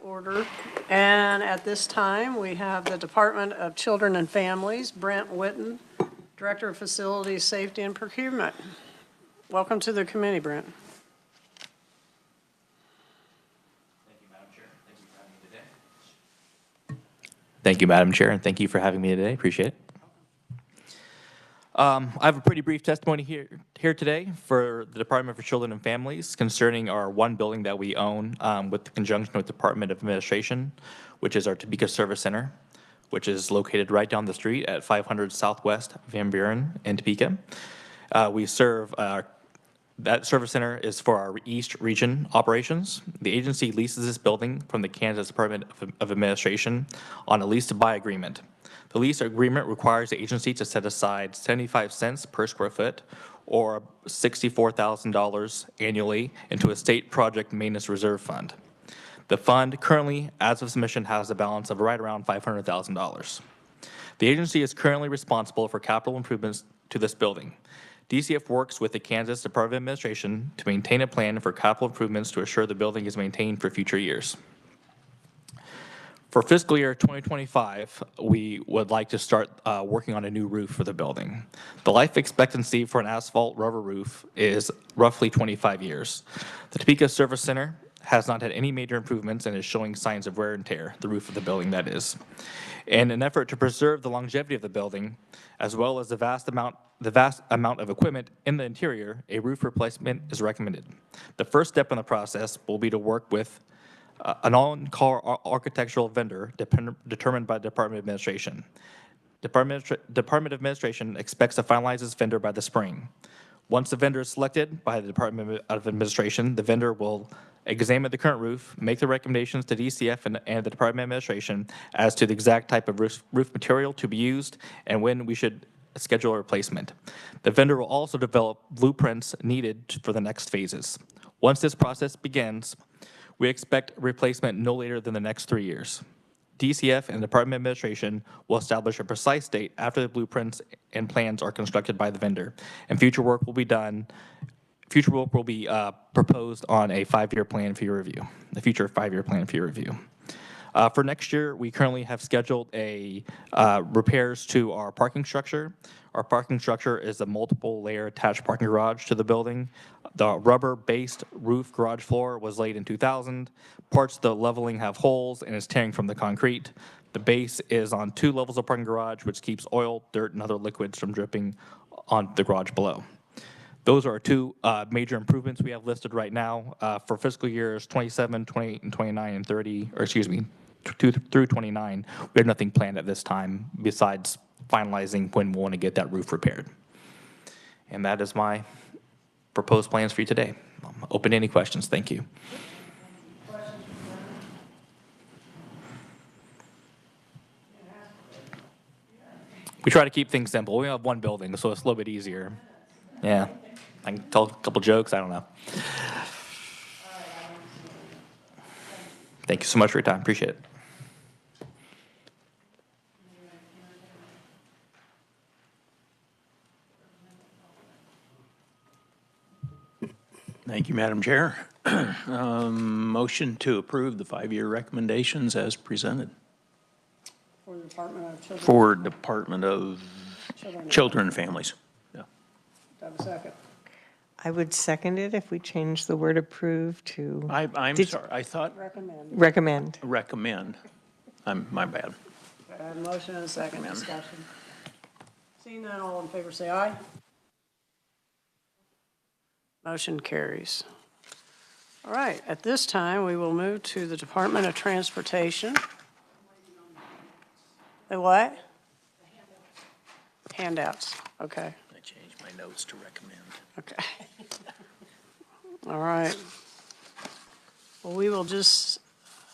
Order. And at this time, we have the Department of Children and Families, Brent Witten, Director of Facilities, Safety and Procurement. Welcome to the committee, Brent. Thank you, Madam Chair, and thank you for having me today. Appreciate it. I have a pretty brief testimony here today for the Department for Children and Families concerning our one building that we own with conjunction with Department of Administration, which is our Topeka Service Center, which is located right down the street at 500 Southwest Van Buren in Topeka. We serve that service center is for our East Region operations. The agency leases this building from the Kansas Department of Administration on a lease-to-buy agreement. The lease agreement requires the agency to set aside 75 cents per square foot or $64,000 annually into a state project maintenance reserve fund. The fund currently, as of submission, has a balance of right around $500,000. The agency is currently responsible for capital improvements to this building. DCF works with the Kansas Department of Administration to maintain a plan for capital improvements to assure the building is maintained for future years. For fiscal year 2025, we would like to start working on a new roof for the building. The life expectancy for an asphalt rubber roof is roughly 25 years. The Topeka Service Center has not had any major improvements and is showing signs of wear and tear, the roof of the building that is. In an effort to preserve the longevity of the building, as well as the vast amount of equipment in the interior, a roof replacement is recommended. The first step in the process will be to work with an on-call architectural vendor determined by the Department of Administration. Department of Administration expects to finalize this vendor by the spring. Once the vendor is selected by the Department of Administration, the vendor will examine the current roof, make the recommendations to DCF and the Department of Administration as to the exact type of roof material to be used and when we should schedule a replacement. The vendor will also develop blueprints needed for the next phases. Once this process begins, we expect replacement no later than the next 3 years. DCF and the Department of Administration will establish a precise date after the blueprints and plans are constructed by the vendor, and future work will be proposed on a 5-year plan for your review, a future 5-year plan for your review. For next year, we currently have scheduled repairs to our parking structure. Our parking structure is a multiple layer attached parking garage to the building. The rubber-based roof garage floor was laid in 2000. Parts of the leveling have holes and is tearing from the concrete. The base is on 2 levels of parking garage, which keeps oil, dirt, and other liquids from dripping on the garage below. Those are 2 major improvements we have listed right now for fiscal years 27, 28, and 29, and 30, or excuse me, through 29. We have nothing planned at this time besides finalizing when we want to get that roof repaired. And that is my proposed plans for you today. I'm open to any questions. Thank you. We try to keep things simple. We have one building, so it's a little bit easier. Yeah. I can tell a couple jokes. I don't know. Thank you so much for your time. Appreciate it. Thank you, Madam Chair. Motion to approve the 5-year recommendations as presented For the Department of Children. for Department of Children and Families. Yeah. Do I have a second? I would second it if we change the word approve to I'm Did- sorry, I thought Recommend. recommend. recommend. My bad. I have a motion and a second discussion. Seeing none, all in favor say aye. Motion carries. All right, at this time, we will move to the Department of Transportation. The what? Handouts, okay, I changed my notes to recommend. okay. All right. Well, we will just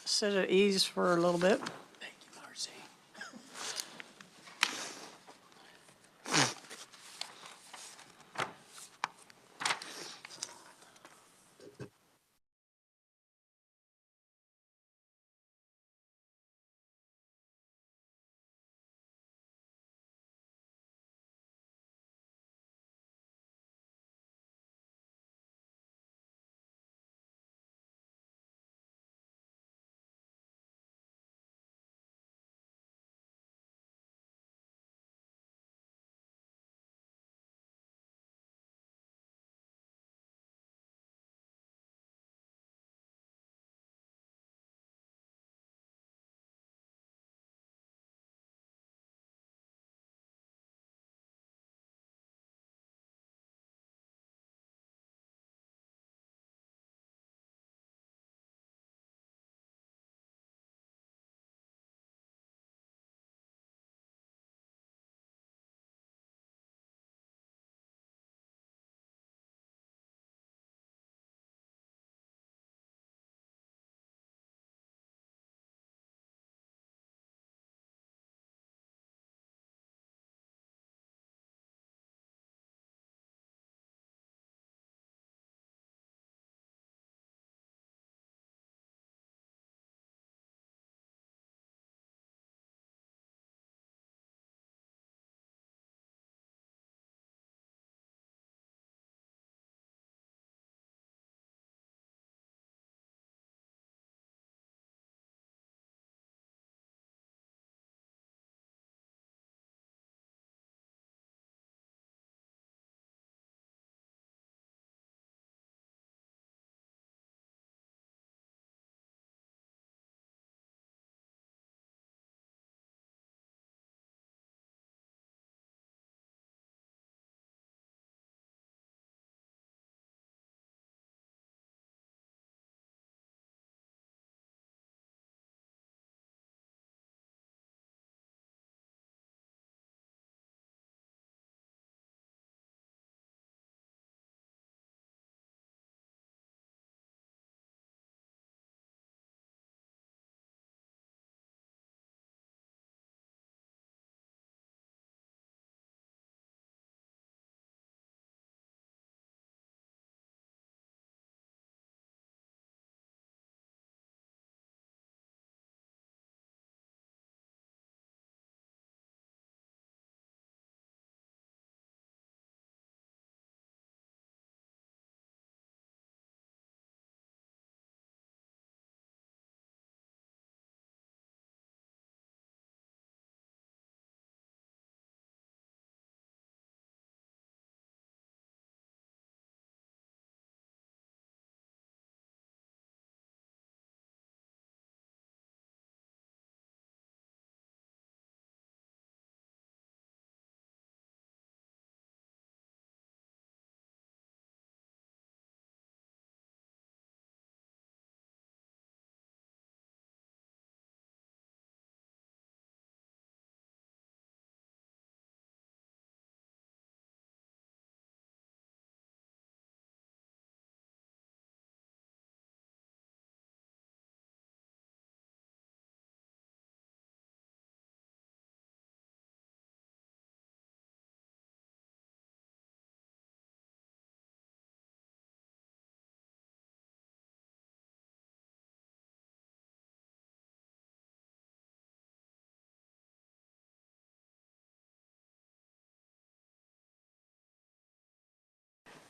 sit at ease for a little bit.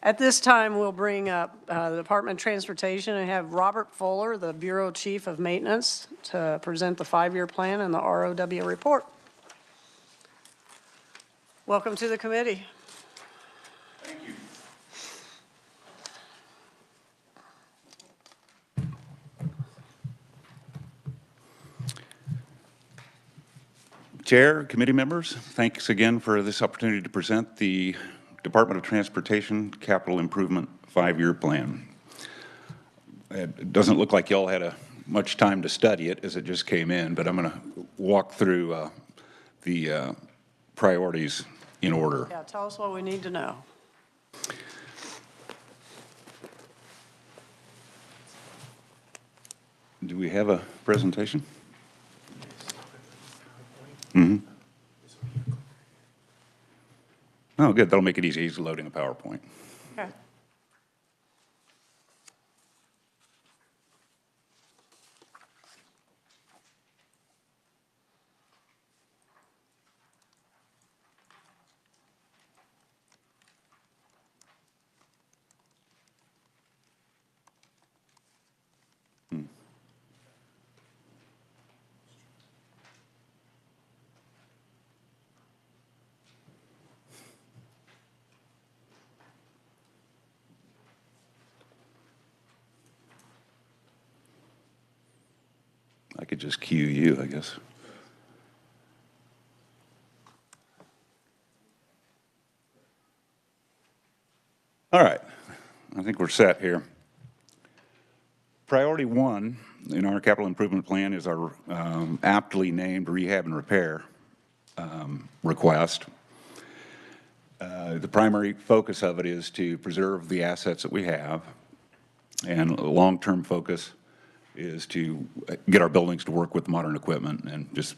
At this time, we'll bring up the Department of Transportation and have Robert Fuller, the Bureau Chief of Maintenance, to present the 5-year plan and the ROW report. Welcome to the committee. Thank you. Chair, committee members, thanks again for this opportunity to present the Department of Transportation Capital Improvement 5-year plan. It doesn't look like y'all had much time to study it as it just came in, but I'm going to walk through the priorities in order. Yeah, tell us what we need to know. Do we have a presentation? Mm-hmm. Oh, good. That'll make it easy. He's loading a PowerPoint. Okay. I could just cue you, I guess. All right. I think we're set here. Priority 1 in our capital improvement plan is our aptly named rehab and repair request. The primary focus of it is to preserve the assets that we have, and a long-term focus is to get our buildings to work with modern equipment and just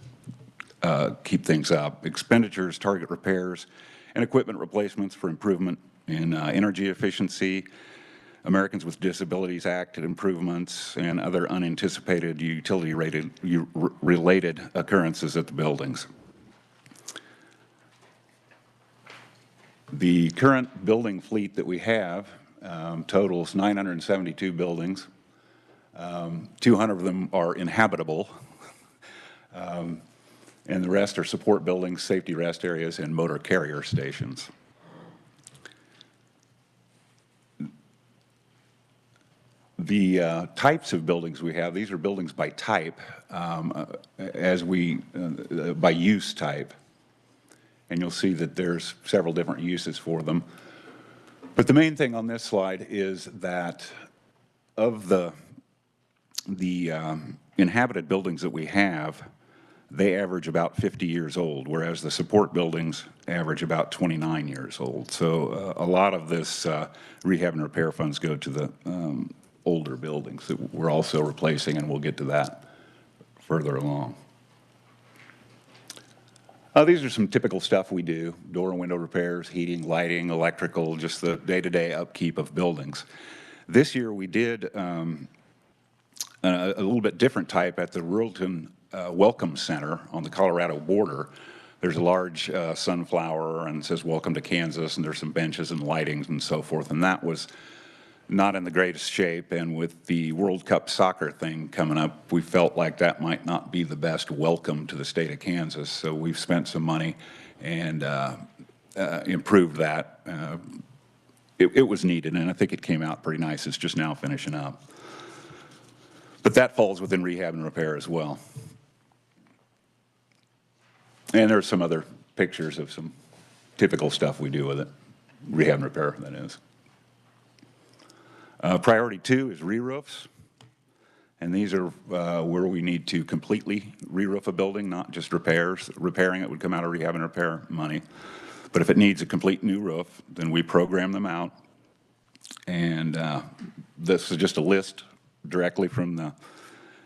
keep things up. Expenditures target repairs and equipment replacements for improvement in energy efficiency, Americans with Disabilities Act improvements, and other unanticipated utility-related occurrences at the buildings. The current building fleet that we have totals 972 buildings. 200 of them are inhabitable, and the rest are support buildings, safety rest areas, and motor carrier stations. The types of buildings we have, these are buildings by type, by use type, and you'll see that there's several different uses for them. But the main thing on this slide is that of the inhabited buildings that we have, they average about 50 years old, whereas the support buildings average about 29 years old. So a lot of this rehab and repair funds go to the older buildings that we're also replacing, and we'll get to that further along. These are some typical stuff we do: door and window repairs, heating, lighting, electrical, just the day-to-day upkeep of buildings. This year we did a little bit different type at the Ruralton Welcome Center on the Colorado border. There's a large sunflower, and it says "Welcome to Kansas," and there's some benches and lightings and so forth, and that was not in the greatest shape, and with the World Cup soccer thing coming up, we felt like that might not be the best welcome to the state of Kansas, so we've spent some money and improved that. It was needed, and I think it came out pretty nice. It's just now finishing up. But that falls within rehab and repair as well. And there are some other pictures of some typical stuff we do with it, rehab and repair, that is. Priority 2 is re-roofs, and these are where we need to completely re-roof a building, not just repairs. Repairing it would come out of rehab and repair money. But if it needs a complete new roof, then we program them out. And this is just a list directly from the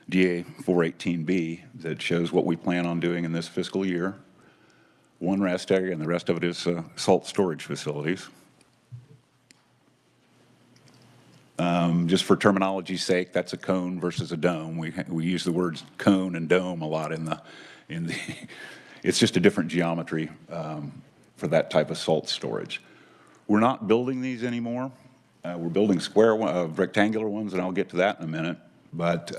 DA 418B that shows what we plan on doing in this fiscal year. One rest area, and the rest of it is salt storage facilities. Just for terminology's sake, that's a cone versus a dome. We use the words cone and dome a lot in the it's just a different geometry for that type of salt storage. We're not building these anymore. We're building rectangular ones, and I'll get to that in a minute. But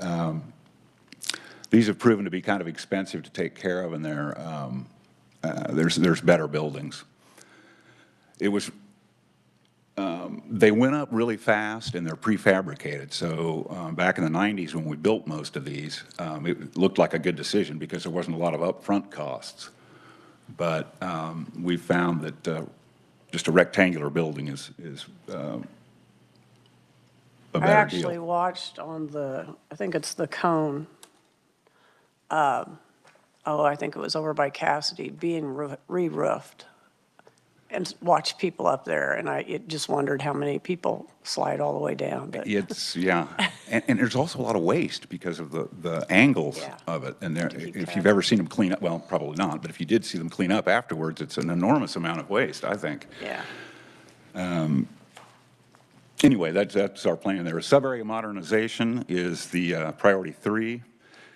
these have proven to be kind of expensive to take care of, and there's better buildings. They went up really fast, and they're prefabricated. So back in the 90s when we built most of these, it looked like a good decision because there wasn't a lot of upfront costs. But we found that just a rectangular building is a better I actually deal. watched on I think it's the Cone, I think it was over by Cassidy, being re-roofed, and watched people up there, and it just wondered how many people slide all the way down. But Yeah, and there's also a lot of waste because of the angles Yeah. of it. And if track. you've ever seen them clean up, well, probably not, but if you did see them clean up afterwards, it's an enormous amount of waste, I think. Yeah. Anyway, that's our plan there. Sub-area modernization is the priority 3.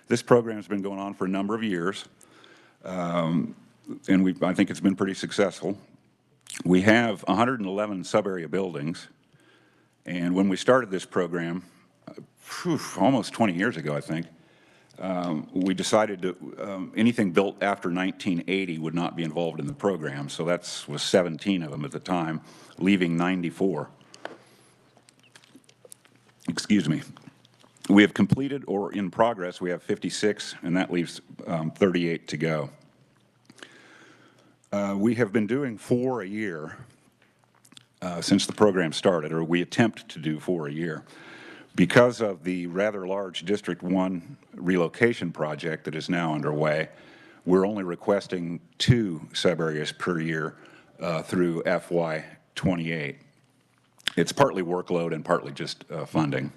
This program's been going on for a number of years, and I think it's been pretty successful. We have 111 sub-area buildings, and when we started this program, almost 20 years ago, I think, we decided that anything built after 1980 would not be involved in the program, so that was 17 of them at the time, leaving 94. Excuse me. We have completed or in progress, we have 56, and that leaves 38 to go. We have been doing 4 a year since the program started, or we attempt to do 4 a year. Because of the rather large District 1 relocation project that is now underway, we're only requesting 2 sub-areas per year through FY '28. It's partly workload and partly just funding.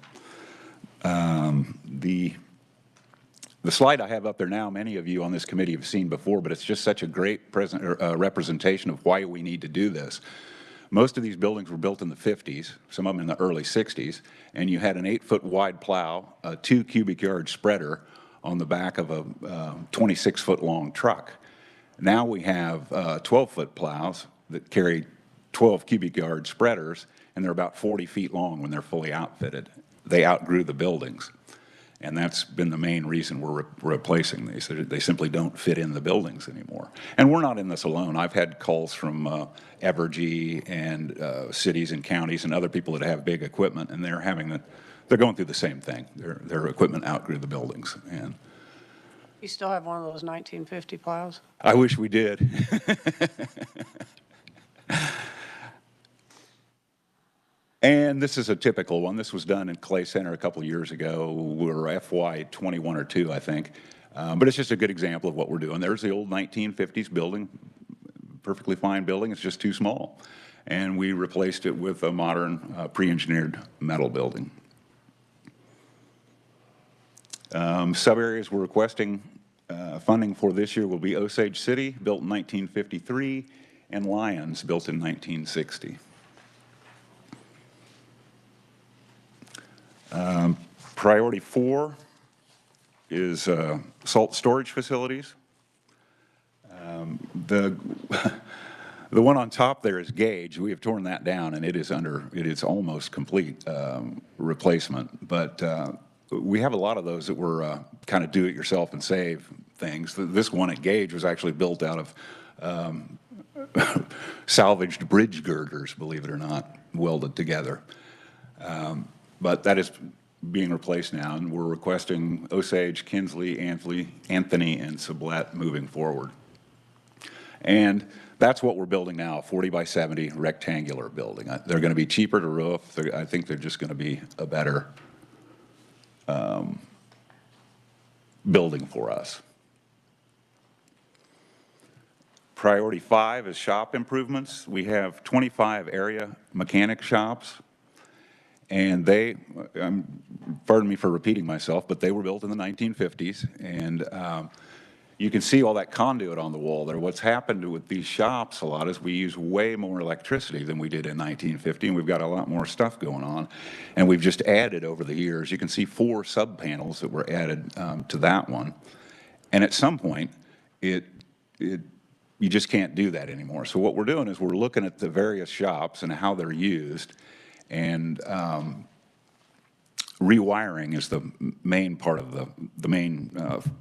The slide I have up there now, many of you on this committee have seen before, but it's just such a great representation of why we need to do this. Most of these buildings were built in the 50s, some of them in the early 60s, and you had an 8-foot wide plow, a 2 cubic yard spreader on the back of a 26-foot long truck. Now we have 12-foot plows that carry 12 cubic yard spreaders, and they're about 40 feet long when they're fully outfitted. They outgrew the buildings, and that's been the main reason we're replacing these. They simply don't fit in the buildings anymore. And we're not in this alone. I've had calls from Evergy and cities and counties and other people that have big equipment, and they're going through the same thing. Their equipment outgrew the buildings. And You still have one of those 1950 plows? I wish we did. And this is a typical one. This was done in Clay Center a couple of years ago. We're FY '21 or 2, I think. But it's just a good example of what we're doing. There's the old 1950s building, perfectly fine building. It's just too small. And we replaced it with a modern pre-engineered metal building. Sub-areas we're requesting funding for this year will be Osage City, built in 1953, and Lyons, built in 1960. Priority 4 is salt storage facilities. The one on top there is Gage. We have torn that down, and it is almost complete replacement. But we have a lot of those that were kind of do-it-yourself and save things. This one at Gage was actually built out of salvaged bridge girders, believe it or not, welded together. But that is being replaced now, and we're requesting Osage, Kinsley, Anthony, and Sublette moving forward. And that's what we're building now, a 40 by 70 rectangular building. They're going to be cheaper to roof. I think they're just going to be a better building for us. Priority 5 is shop improvements. We have 25 area mechanic shops. And pardon me for repeating myself, but they were built in the 1950s. And you can see all that conduit on the wall there. What's happened with these shops a lot is we use way more electricity than we did in 1950, and we've got a lot more stuff going on. And we've just added over the years. You can see 4 sub-panels that were added to that one. And at some point, it you just can't do that anymore. So what we're doing is we're looking at the various shops and how they're used, and rewiring is the main part of the main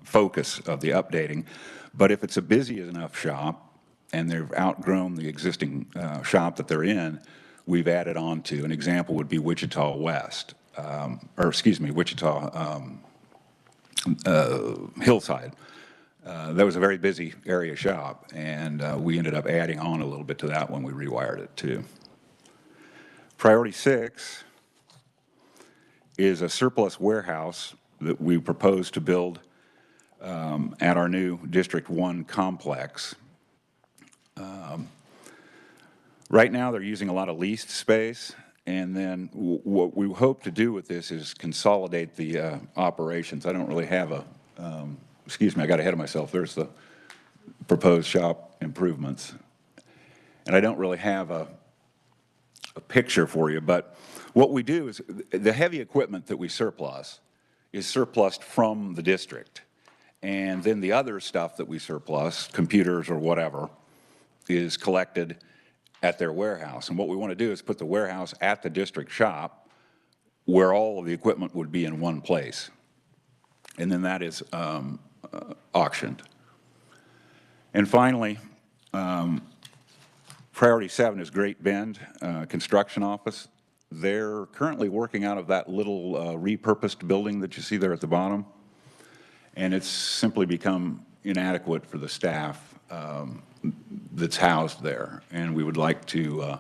focus of the updating. But if it's a busy enough shop and they've outgrown the existing shop that they're in, we've added on to. An example would be Wichita West, Wichita Hillside. That was a very busy area shop, and we ended up adding on a little bit to that when we rewired it too. Priority 6 is a surplus warehouse that we propose to build at our new District 1 complex. Right now, they're using a lot of leased space, and then what we hope to do with this is consolidate the operations. I don't really have a, excuse me, I got ahead of myself. There's the proposed shop improvements. And I don't really have a picture for you, but what we do is the heavy equipment that we surplus is surplused from the district. And then the other stuff that we surplus, computers or whatever, is collected at their warehouse. And what we want to do is put the warehouse at the district shop where all of the equipment would be in one place. And then that is auctioned. And finally, Priority 7 is Great Bend Construction Office. They're currently working out of that little repurposed building that you see there at the bottom. And it's simply become inadequate for the staff that's housed there. And we would like to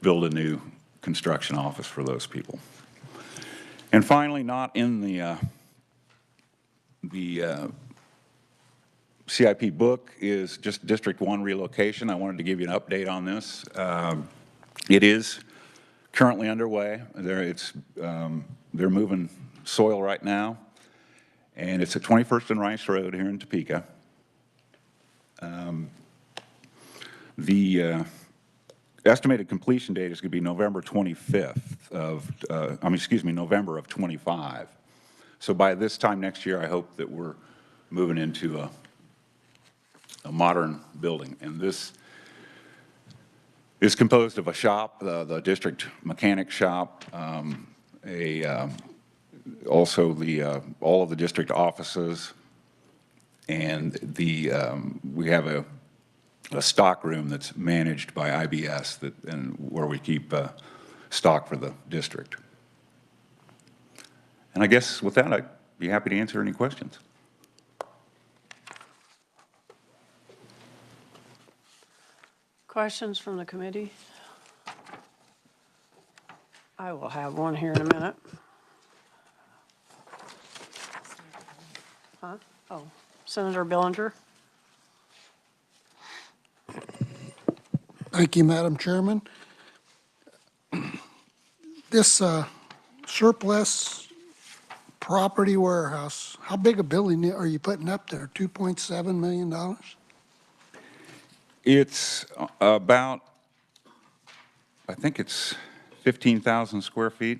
build a new construction office for those people. And finally, not in the CIP book is just District 1 relocation. I wanted to give you an update on this. It is currently underway. They're moving soil right now, and it's at 21st and Rice Road here in Topeka. The estimated completion date is going to be November 25th of, November of 25. So by this time next year, I hope that we're moving into a modern building. And this is composed of a shop, the district mechanic shop, also all of the district offices, and we have a stock room that's managed by IBS and where we keep stock for the district. And I guess with that, I'd be happy to answer any questions. Questions from the committee? I will have one here in a minute. Huh? Oh, Senator Billinger. Thank you, Madam Chairman. This surplus property warehouse, how big a building are you putting up there? $2.7 million? It's about, I think it's 15,000 square feet.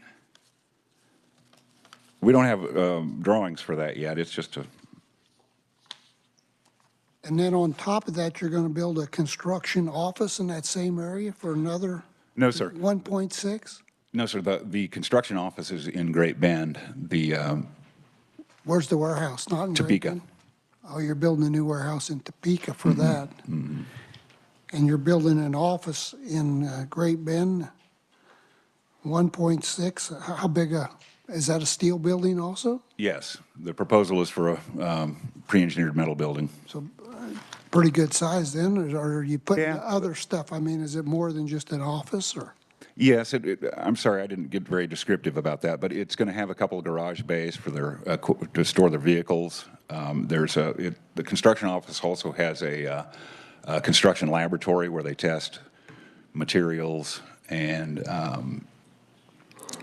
We don't have drawings for that yet. It's just a... And then on top of that, you're going to build a construction office in that same area for another? No, sir. 1.6? No, sir. The construction office is in Great Bend. Where's the warehouse? Not in Great Topeka. Bend? Oh, you're building a new warehouse in Topeka for that. Mm-hmm. And you're building an office in Great Bend, 1.6. How big is that a steel building also? Yes. The proposal is for a pre-engineered metal building. So pretty good size then, or are you putting Yeah. other stuff? I mean, is it more than just an office or? Yes, I'm sorry, I didn't get very descriptive about that, but it's going to have a couple of garage bays for their to store their vehicles. The construction office also has a construction laboratory where they test materials and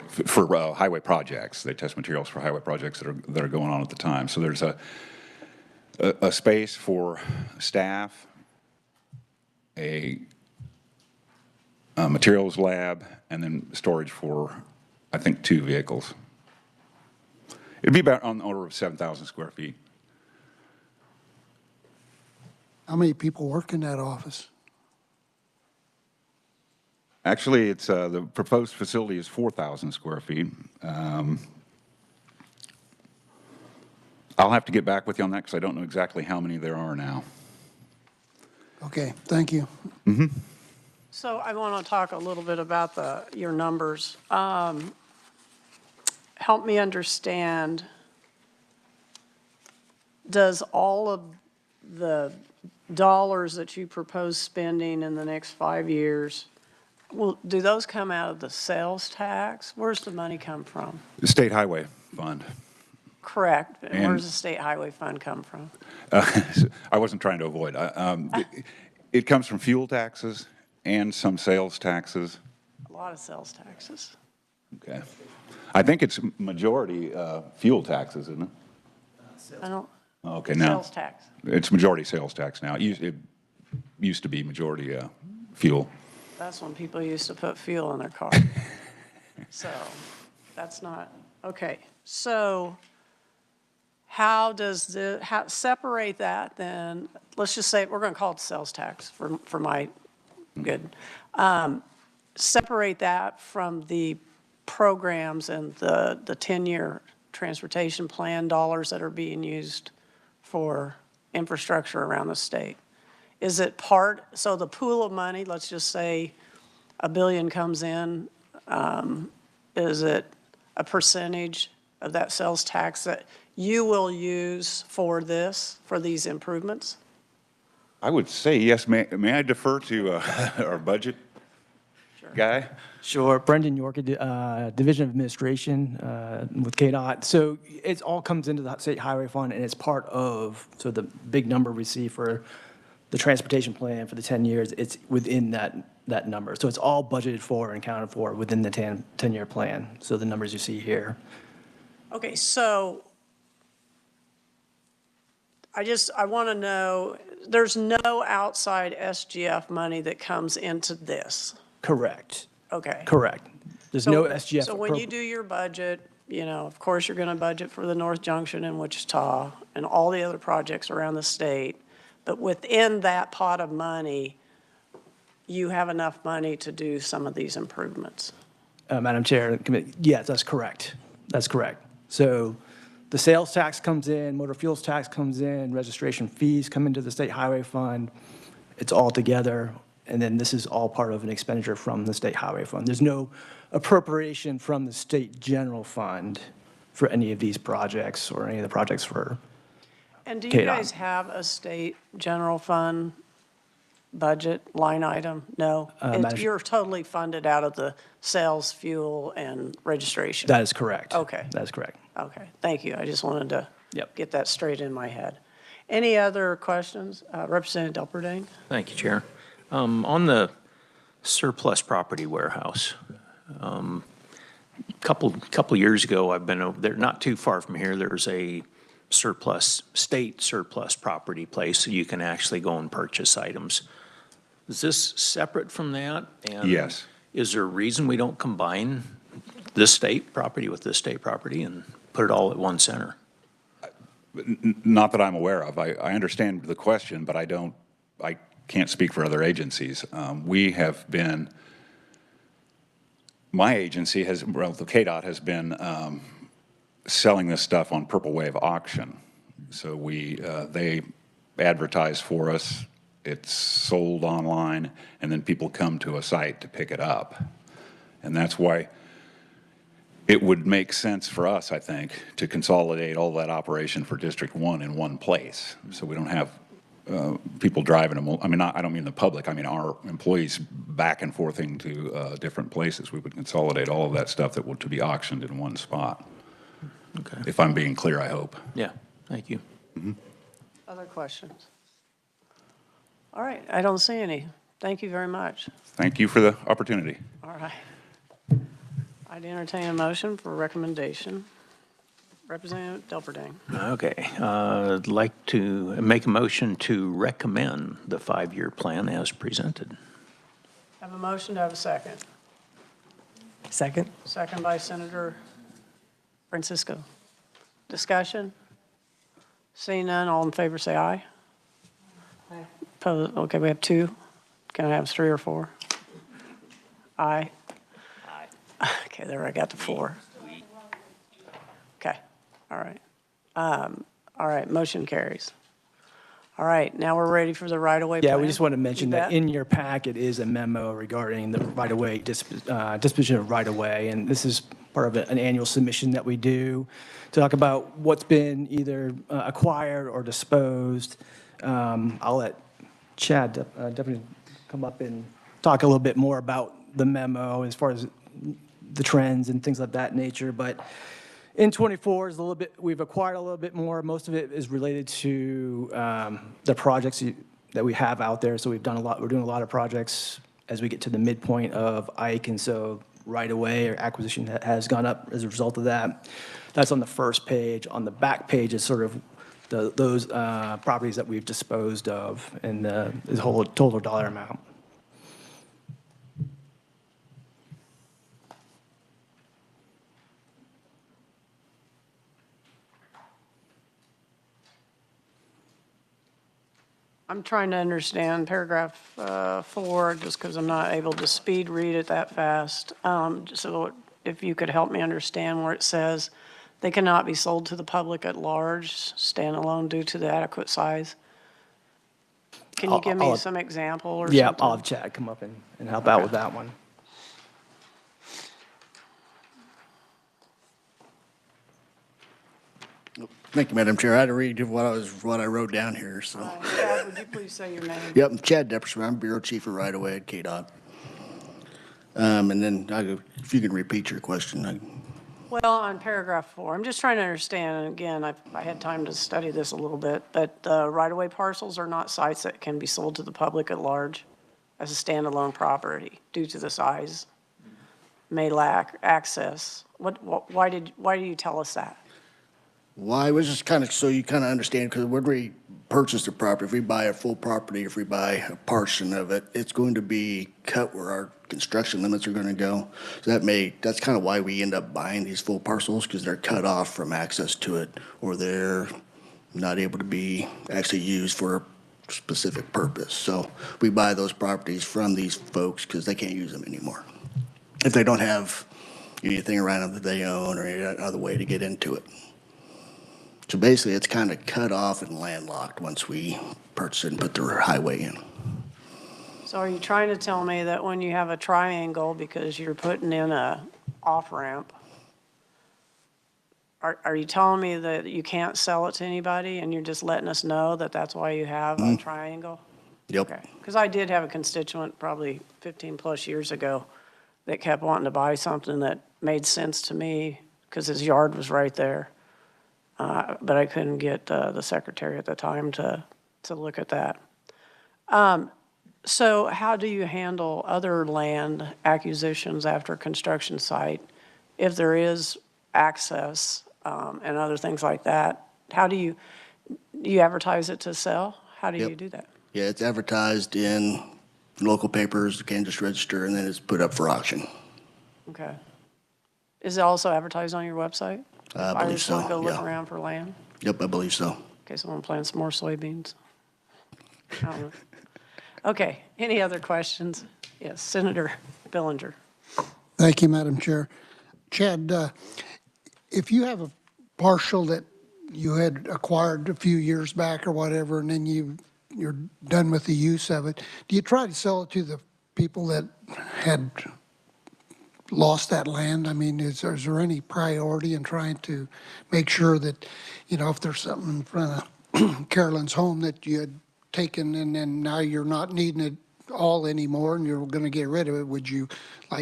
for highway projects. They test materials for highway projects that are going on at the time. So there's a space for staff, a materials lab, and then storage for, I think, 2 vehicles. It'd be about on the order of 7,000 square feet. How many people work in that office? Actually, it's, the proposed facility is 4,000 square feet. I'll have to get back with you on that because I don't know exactly how many there are now. Okay, thank you. So I want to talk a little bit about your numbers. Help me understand, does all of the dollars that you propose spending in the next 5 years, do those come out of the sales tax? Where's the money come from? The State Highway Fund. Correct. And And- where's the state highway fund come from? I wasn't trying to avoid. It comes from fuel taxes and some sales taxes. A lot of sales taxes. Okay. I think it's majority fuel taxes, isn't it? I don't, Okay, now. sales tax. It's majority sales tax now. It used to be majority fuel. That's when people used to put fuel in their car. So that's not, okay. So how does separate that then? Let's just say, we're going to call it sales tax for my good. Separate that from the programs and the 10-year transportation plan dollars that are being used for infrastructure around the state. Is it part, so the pool of money, let's just say $1 billion comes in, is it a percentage of that sales tax that you will use for these improvements? I would say yes. May I defer to our budget guy? Sure, Brendan York, Division of Administration with KDOT. So it all comes into the State Highway Fund, and it's part of, so the big number we see for the transportation plan for the 10 years, it's within that number. So it's all budgeted for and accounted for within the 10-year plan. So the numbers you see here. Okay, so I want to know, there's no outside SGF money that comes into this? Correct. Okay. Correct. There's no SGF. So when you do your budget, of course, you're going to budget for the North Junction in Wichita and all the other projects around the state. But within that pot of money, you have enough money to do some of these improvements. Madam Chair, yes, that's correct. That's correct. So the sales tax comes in, motor fuels tax comes in, registration fees come into the State Highway Fund. It's all together. And then this is all part of an expenditure from the State Highway Fund. There's no appropriation from the State General Fund for any of these projects or any of the projects for And do you KDOT. guys have a state general fund budget line item? No? Madam- You're totally funded out of the sales, fuel, and registration? That is correct. Okay. That is correct. Okay, thank you. I just wanted to Yep. get that straight in my head. Any other questions? Representative Delperdane? Thank you, Chair. On the surplus property warehouse, couple years ago, I've been over there, not too far from here, there's a state surplus property place, so you can actually go and purchase items. Is this separate from that? And Yes. is there a reason we don't combine this state property with this state property and put it all at one center? Not that I'm aware of. I understand the question, but I can't speak for other agencies. We have been, my agency the KDOT has been selling this stuff on Purple Wave auction. So they advertise for us, it's sold online, and then people come to a site to pick it up. And that's why it would make sense for us, I think, to consolidate all that operation for District 1 in one place. So we don't have people driving them. I mean, I don't mean the public. I mean our employees back and forthing to different places. We would consolidate all of that stuff that would to be auctioned in one spot. Okay. If I'm being clear, I hope. Yeah, thank you. Other questions? All right, I don't see any. Thank you very much. Thank you for the opportunity. All right. I'd entertain a motion for recommendation. Representative Delperdane. Okay, I'd like to make a motion to recommend the 5-year plan as presented. Have a motion to have a second. Second? Second by Senator Francisco. Discussion? Seeing none, all in favor say aye. Aye. Okay, we have 2. Can I have 3 or 4? Aye. Okay, there, I got the 4. Okay, all right. All right, motion carries. All right, now we're ready for the right-of-way plan. Yeah, we just want to mention You that bet. in your packet is a memo regarding the right-of-way, disposition of right-of-way, and this is part of an annual submission that we do to talk about what's been either acquired or disposed. I'll let Chad definitely come up and talk a little bit more about the memo as far as the trends and things of that nature, but in '24 is a little bit, we've acquired a little bit more. Most of it is related to the projects that we have out there. So we're doing a lot of projects as we get to the midpoint of Ike, and so right away or acquisition has gone up as a result of that. That's on the first page. On the back page is sort of those properties that we've disposed of and the whole total dollar amount. I'm trying to understand paragraph 4, just because I'm not able to speed read it that fast. So if you could help me understand where it says, they cannot be sold to the public at large, standalone due to the adequate size. Can you give me I'll- some example or Yeah, something? I'll have Chad come up and help out with that one. Thank you, Madam Chair. I had to read what I wrote down here, so. Chad, would you please say your name? Yep, I'm Chad Depperson. I'm Bureau Chief of Right Away at KDOT. And then if you can repeat your question. Well, on paragraph 4, I'm just trying to understand, and again, I had time to study this a little bit, but right-of-way parcels are not sites that can be sold to the public at large as a standalone property due to the size, may lack access. Why do you tell us that? Why, it was just kind of, so you kind of understand, because when we purchase the property, if we buy a full property, if we buy a portion of it, it's going to be cut where our construction limits are going to go. So that's kind of why we end up buying these full parcels, because they're cut off from access to it, or they're not able to be actually used for a specific purpose. So we buy those properties from these folks because they can't use them anymore. If they don't have anything around them that they own or any other way to get into it. So basically, it's kind of cut off and landlocked once we purchase it and put the highway in. So are you trying to tell me that when you have a triangle because you're putting in a off-ramp, are you telling me that you can't sell it to anybody and you're just letting us know that that's why you have a triangle? Yep. Okay. Because I did have a constituent probably 15-plus years ago that kept wanting to buy something that made sense to me because his yard was right there. But I couldn't get the secretary at the time to look at that. So how do you handle other land acquisitions after a construction site if there is access and other things like that? How do you advertise it to sell? How do you do that? Yeah, it's advertised in local papers, the Kansas Register, and then it's put up for auction. Okay. Is it also advertised on your website? I believe so, I just want to go look yeah. around for land? Yep, I believe so. Okay, so I'm planting some more soybeans. I don't know. Okay, any other questions? Yes, Senator Billinger. Thank you, Madam Chair. Chad, if you have a parcel that you had acquired a few years back or whatever, and then you're done with the use of it, do you try to sell it to the people that had lost that land? I mean, is there any priority in trying to make sure that, if there's something in front of Carolyn's home that you had taken and then now you're not needing it all anymore and you're going to get rid of it, would you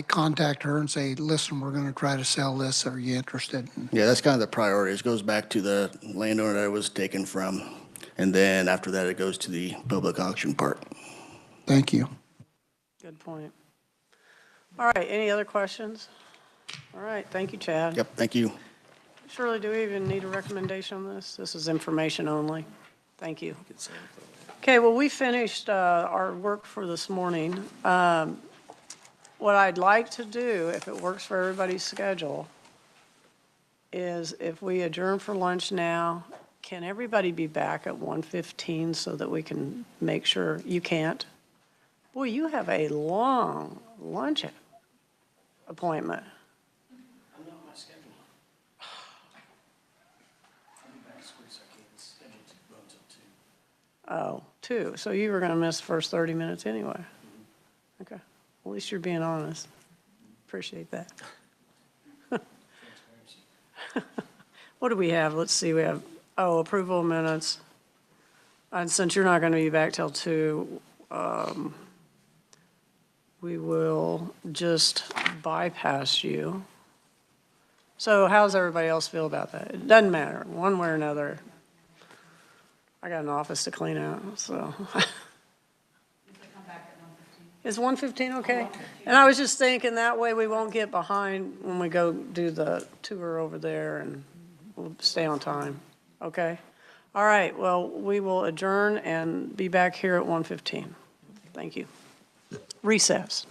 contact her and say, listen, we're going to try to sell this, are you interested? Yeah, that's kind of the priority. It goes back to the landowner that it was taken from, and then after that, it goes to the public auction part. Thank you. Good point. All right, any other questions? All right, thank you, Chad. Yep, thank you. Shirley, do we even need a recommendation on this? This is information only. Thank you. Okay, well, we finished our work for this morning. What I'd like to do, if it works for everybody's schedule, is if we adjourn for lunch now can everybody be back at 1:15 so that we can make sure you can't? Boy, you have a long lunch appointment. I'm not on my schedule. I'll be back as quick as I can. It's scheduled to run till 2. Oh, 2. So you were going to miss the first 30 minutes anyway. Okay. At least you're being honest. Appreciate that. What do we have? Let's see. We have, approval of minutes. And since you're not going to be back till 2, we will just bypass you. So how's everybody else feel about that? It doesn't matter, one way or another. I got an office to clean out, so. Is 1:15 okay? And I was just thinking that way we won't get behind when we go do the tour over there, and we'll stay on time, okay? All right, well, we will adjourn and be back here at 1:15. Thank you. Recess.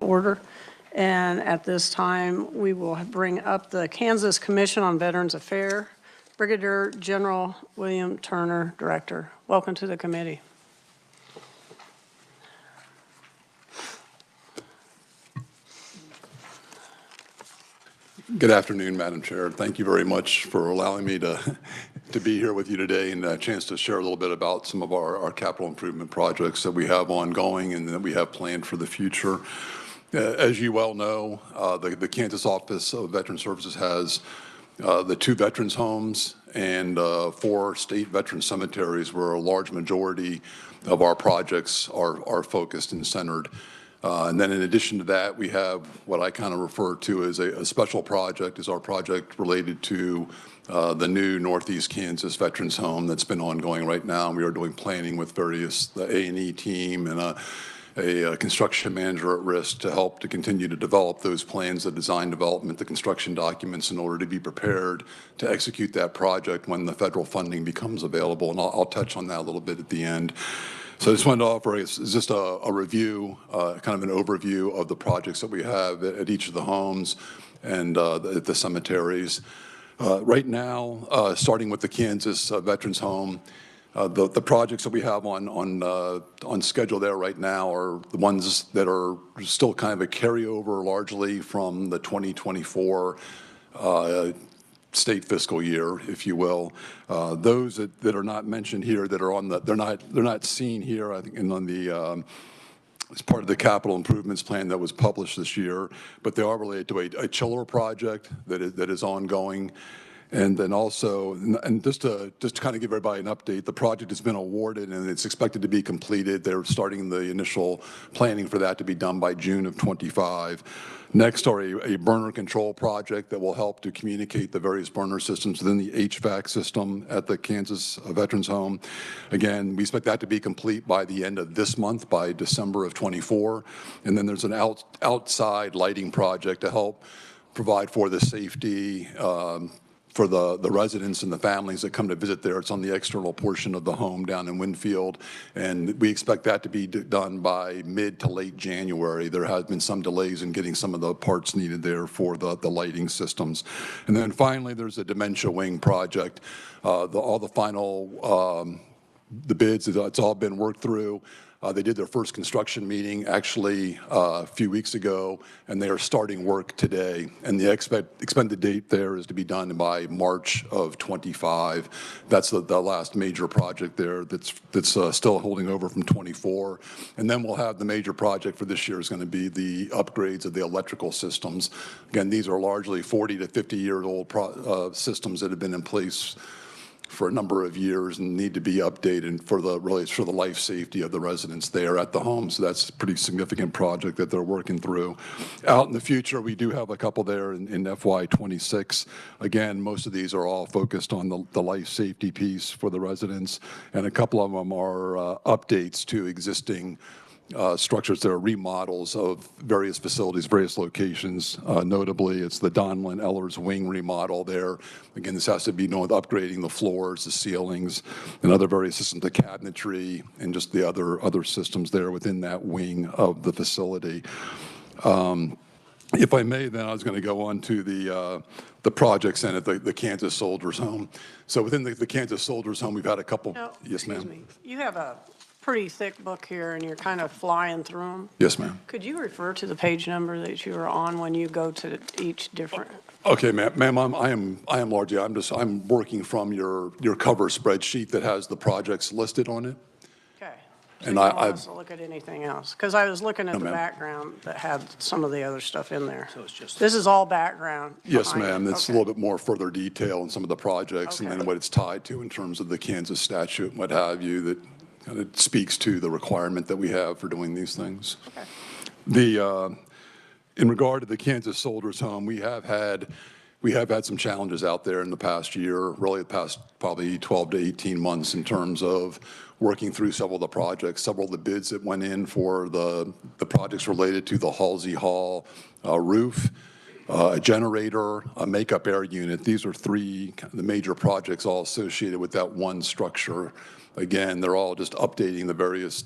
order. And at this time, we will bring up the Kansas Commission on Veterans Affairs, Brigadier General William Turner, Director. Welcome to the committee. Good afternoon, Madam Chair. Thank you very much for allowing me to be here with you today and a chance to share a little bit about some of our capital improvement projects that we have ongoing and that we have planned for the future. As you well know, the Kansas Office of Veteran Services has the 2 veterans homes and 4 state veteran cemeteries where a large majority of our projects are focused and centered. And then in addition to that, we have what I kind of refer to as a special project, is our project related to the new Northeast Kansas Veterans Home that's been ongoing right now. And we are doing planning with the A&E team and a construction manager at risk to help to continue to develop those plans, the design development, the construction documents in order to be prepared to execute that project when the federal funding becomes available. And I'll touch on that a little bit at the end. So I just wanted to offer just a review, kind of an overview of the projects that we have at each of the homes and the cemeteries. Right now, starting with the Kansas Veterans Home, the projects that we have on schedule there right now are the ones that are still kind of a carryover largely from the 2024 state fiscal year, if you will. Those that are not mentioned here, that are on they're not seen here, I think, on the as part of the capital improvements plan that was published this year, but they are related to a chiller project that is ongoing. And then also, and just to kind of give everybody an update, the project has been awarded and it's expected to be completed. They're starting the initial planning for that to be done by June of 25. Next are a burner control project that will help to communicate the various burner systems within the HVAC system at the Kansas Veterans Home. Again, we expect that to be complete by the end of this month, by December of 24. And then there's an outside lighting project to help provide for the safety for the residents and the families that come to visit there. It's on the external portion of the home down in Winfield, and we expect that to be done by mid to late January. There has been some delays in getting some of the parts needed there for the lighting systems. And then finally, there's a dementia wing project. All the final, the bids, it's all been worked through. They did their first construction meeting actually a few weeks ago, and they are starting work today. And the expected date there is to be done by March of 25. That's the last major project there that's still holding over from 24. And then we'll have the major project for this year is going to be the upgrades of the electrical systems. Again, these are largely 40 to 50-year-old systems that have been in place for a number of years and need to be updated for the life safety of the residents there at the home. So that's a pretty significant project that they're working through. Out in the future, we do have a couple there in FY26. Again, most of these are all focused on the life safety piece for the residents, and a couple of them are updates to existing structures that are remodels of various facilities, various locations. Notably, it's the Donlin Ellers wing remodel there. Again, this has to be done with upgrading the floors, the ceilings, and other various systems, the cabinetry, and just the other systems there within that wing of the facility. If I may, then I was going to go on to the projects and at the Kansas Soldiers Home. So within the Kansas Soldiers Home, we've had a couple. No, yes, ma'am. excuse me. You have a pretty thick book here, and you're kind of flying through them. Yes, ma'am. Could you refer to the page number that you are on when you go to each different? Okay, ma'am, I am largely, I'm working from your cover spreadsheet that has the projects listed on it. Okay. So And you don't want I us to look at anything else? Because I was looking at the background that had some of the other stuff in there. So it's just. This is all background? Yes, behind it? ma'am. It's a little bit more further detail in some of the projects and Okay. then what it's tied to in terms of the Kansas statute and what have you that kind of speaks to the requirement that we have for doing these things. Okay. In regard to the Kansas Soldiers Home, we have had some challenges out there in the past year, really the past probably 12 to 18 months in terms of working through several of the projects, several of the bids that went in for the projects related to the Halsey Hall roof, a generator, a makeup air unit. These are three the major projects all associated with that one structure Again, they're all just updating the various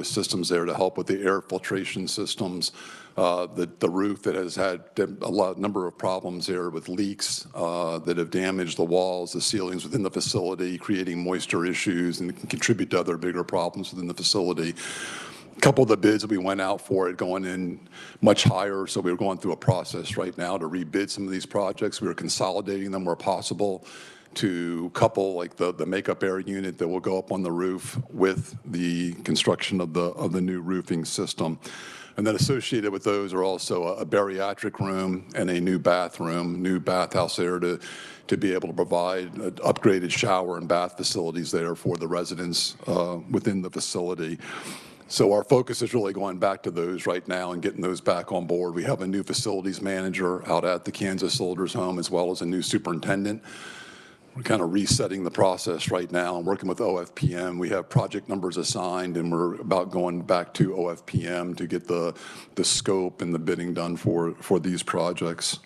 systems there to help with the air filtration systems. The roof that has had a number of problems there with leaks that have damaged the walls, the ceilings within the facility, creating moisture issues and can contribute to other bigger problems within the facility. A couple of the bids that we went out for it going in much higher, so we were going through a process right now to rebid some of these projects. We were consolidating them where possible to couple like the makeup air unit that will go up on the roof with the construction of the new roofing system. And then associated with those are also a bariatric room and a new bathroom, new bathhouse there to be able to provide upgraded shower and bath facilities there for the residents within the facility. So our focus is really going back to those right now and getting those back on board. We have a new facilities manager out at the Kansas Soldiers Home as well as a new superintendent. We're kind of resetting the process right now and working with OFPM. We have project numbers assigned, and we're about going back to OFPM to get the scope and the bidding done for these projects.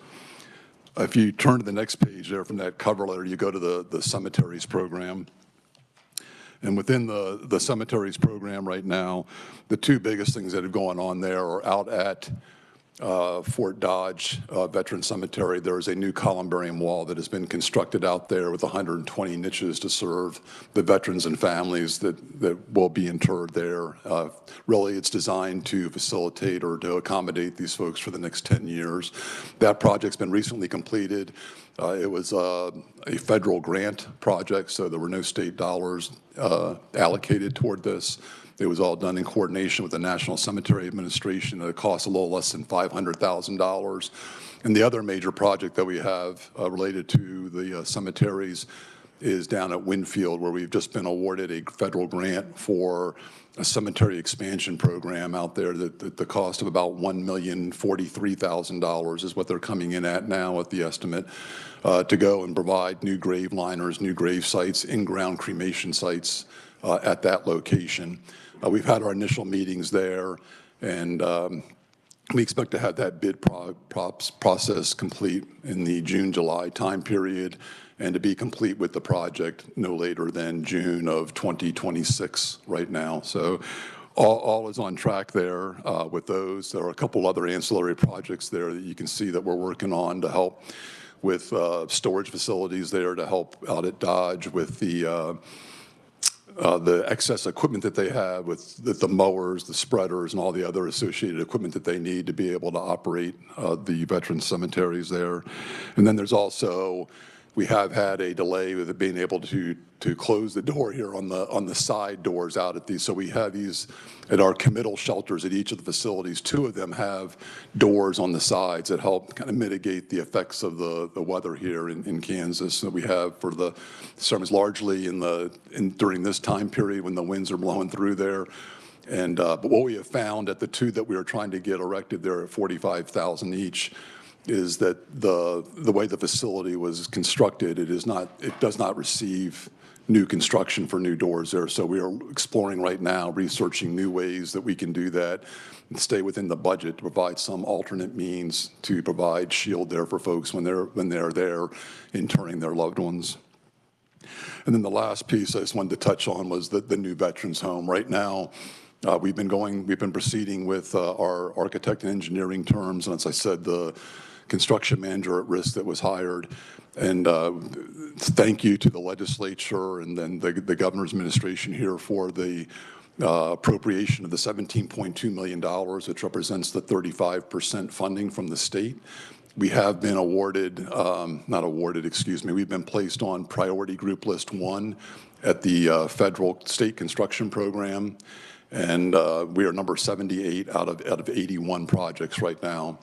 If you turn to the next page there from that cover letter, you go to the cemeteries program. And within the cemeteries program right now, the two biggest things that are going on there are out at Fort Dodge Veteran Cemetery. There is a new columbarium wall that has been constructed out there with 120 niches to serve the veterans and families that will be interred there. Really, it's designed to facilitate or to accommodate these folks for the next 10 years. That project's been recently completed. It was a federal grant project, so there were no state dollars allocated toward this. It was all done in coordination with the National Cemetery Administration at a cost a little less than $500,000. And the other major project that we have related to the cemeteries is down at Winfield, where we've just been awarded a federal grant for a cemetery expansion program out there that the cost of about $1,043,000 is what they're coming in at now at the estimate to go and provide new grave liners, new grave sites, in-ground cremation sites at that location. We've had our initial meetings there, and we expect to have that bid process complete in the June-July time period and to be complete with the project no later than June of 2026 right now. So all is on track there with those. There are a couple other ancillary projects there that you can see that we're working on to help with storage facilities there to help out at Dodge with the excess equipment that they have with the mowers, the spreaders, and all the other associated equipment that they need to be able to operate the veteran cemeteries there. And then there's also, we have had a delay with it being able to close the door here on the side doors out at these. So we have these at our committal shelters at each of the facilities. Two of them have doors on the sides that help kind of mitigate the effects of the weather here in Kansas that we have for the summers, largely during this time period when the winds are blowing through there. And but what we have found at the two that we are trying to get erected there at $45,000 each is that the way the facility was constructed, it does not receive new construction for new doors there. So we are exploring right now, researching new ways that we can do that and stay within the budget to provide some alternate means to provide shield there for folks when they're there interring their loved ones. And then the last piece I just wanted to touch on was the new veterans home. Right now, we've been proceeding with our architect and engineering terms, and as I said, the construction manager at risk that was hired. And thank you to the legislature and then the governor's administration here for the appropriation of the $17.2 million, which represents the 35% funding from the state. We have been we've been placed on priority group list 1 at the federal state construction program. And we are number 78 out of 81 projects right now.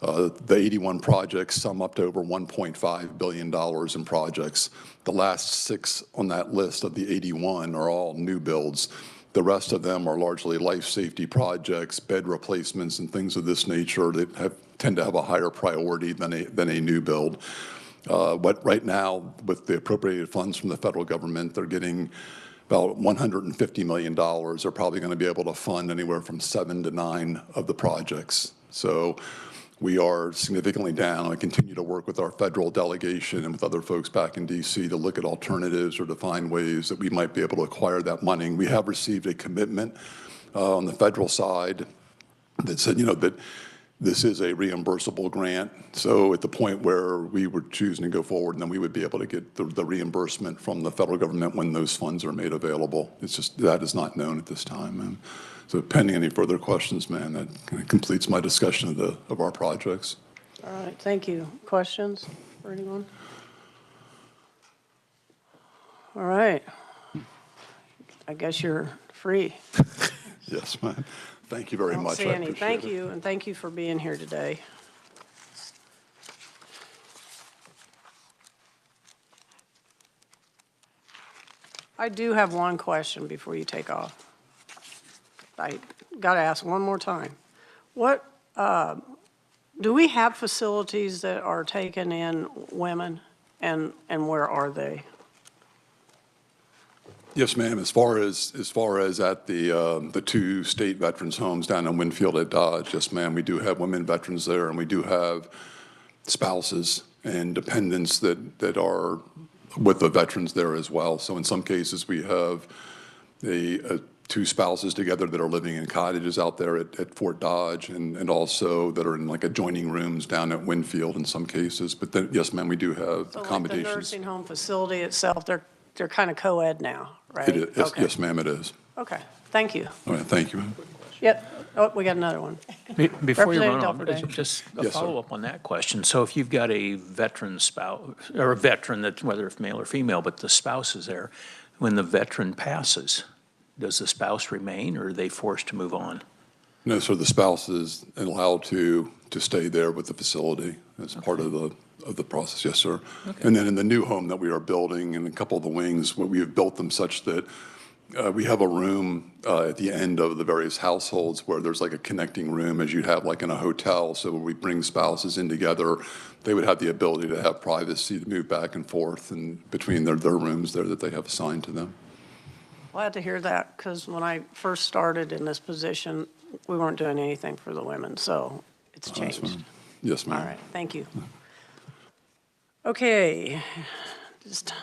The 81 projects sum up to over $1.5 billion in projects. The last 6 on that list of the 81 are all new builds. The rest of them are largely life safety projects, bed replacements, and things of this nature that tend to have a higher priority than a new build. But right now, with the appropriated funds from the federal government, they're getting about $150 million. They're probably going to be able to fund anywhere from 7 to 9 of the projects. So We are significantly down. I continue to work with our federal delegation and with other folks back in D.C. to look at alternatives or to find ways that we might be able to acquire that money. We have received a commitment on the federal side that said, that this is a reimbursable grant. So at the point where we were choosing to go forward, then we would be able to get the reimbursement from the federal government when those funds are made available. It's just that is not known at this time. And so pending any further questions, man, that kind of completes my discussion of our projects. All right, thank you. Questions for anyone? All right. I guess you're free. Yes, ma'am. Thank you very much. I don't see any. appreciate Thank it. you, and thank you for being here today. I do have one question before you take off. I got to ask one more time. What, do we have facilities that are taking in women, and where are they? Yes, ma'am. As far as at the two state veterans homes down in Winfield at Dodge, yes, ma'am, we do have women veterans there, and we do have spouses and dependents that are with the veterans there as well. So in some cases, we have two spouses together that are living in cottages out there at Fort Dodge, and also that are in like adjoining rooms down at Winfield in some cases. But then, yes, ma'am, we do have So like accommodations. the nursing home facility itself, they're kind of co-ed now, right? It is, yes, Okay. yes, ma'am, it is. Okay, thank you. All right, thank you, ma'am. Yep, oh, we got another one. Before you run Representative on, Delphine. just a Yes, sir. follow-up on that question. So if you've got a veteran spouse, or a veteran that, whether it's male or female, but the spouse is there, when the veteran passes, does the spouse remain, or are they forced to move on? No, sir, the spouse is allowed to stay there with the facility as part of the process, yes, sir. Okay. And then in the new home that we are building, in a couple of the wings, we have built them such that we have a room at the end of the various households where there's like a connecting room as you'd have like in a hotel. So when we bring spouses in together, they would have the ability to have privacy to move back and forth and between their rooms there that they have assigned to them. Glad to hear that, because when I first started in this position, we weren't doing anything for the women, so it's Yes, changed. ma'am. Yes, ma'am. All right, thank you. Okay. Just-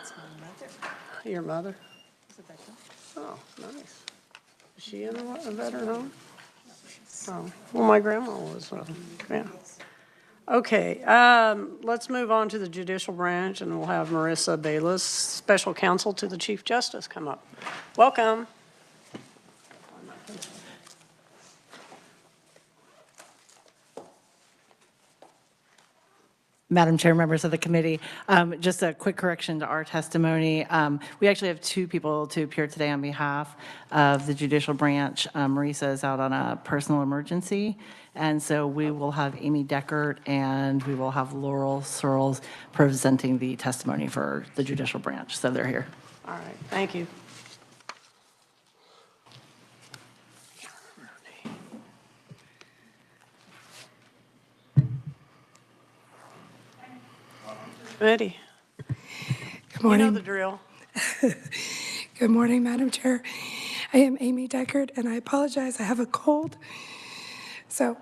Your mother? Oh, nice. Is she in a veteran home? Oh, well, my grandma was, yeah. Okay, let's move on to the judicial branch, and we'll have Marissa Bayless, Special Counsel to the Chief Justice, come up. Welcome. Madam Chair, members of the committee, just a quick correction to our testimony. We actually have two people to appear today on behalf of the judicial branch. Marisa is out on a personal emergency, and so we will have Amy Deckert and we will have Laurel Searles presenting the testimony for the judicial branch. So they're here. All right, thank you. Ready? Good You know morning. the drill. Good morning, Madam Chair. I am Amy Deckard, and I apologize, I have a cold. So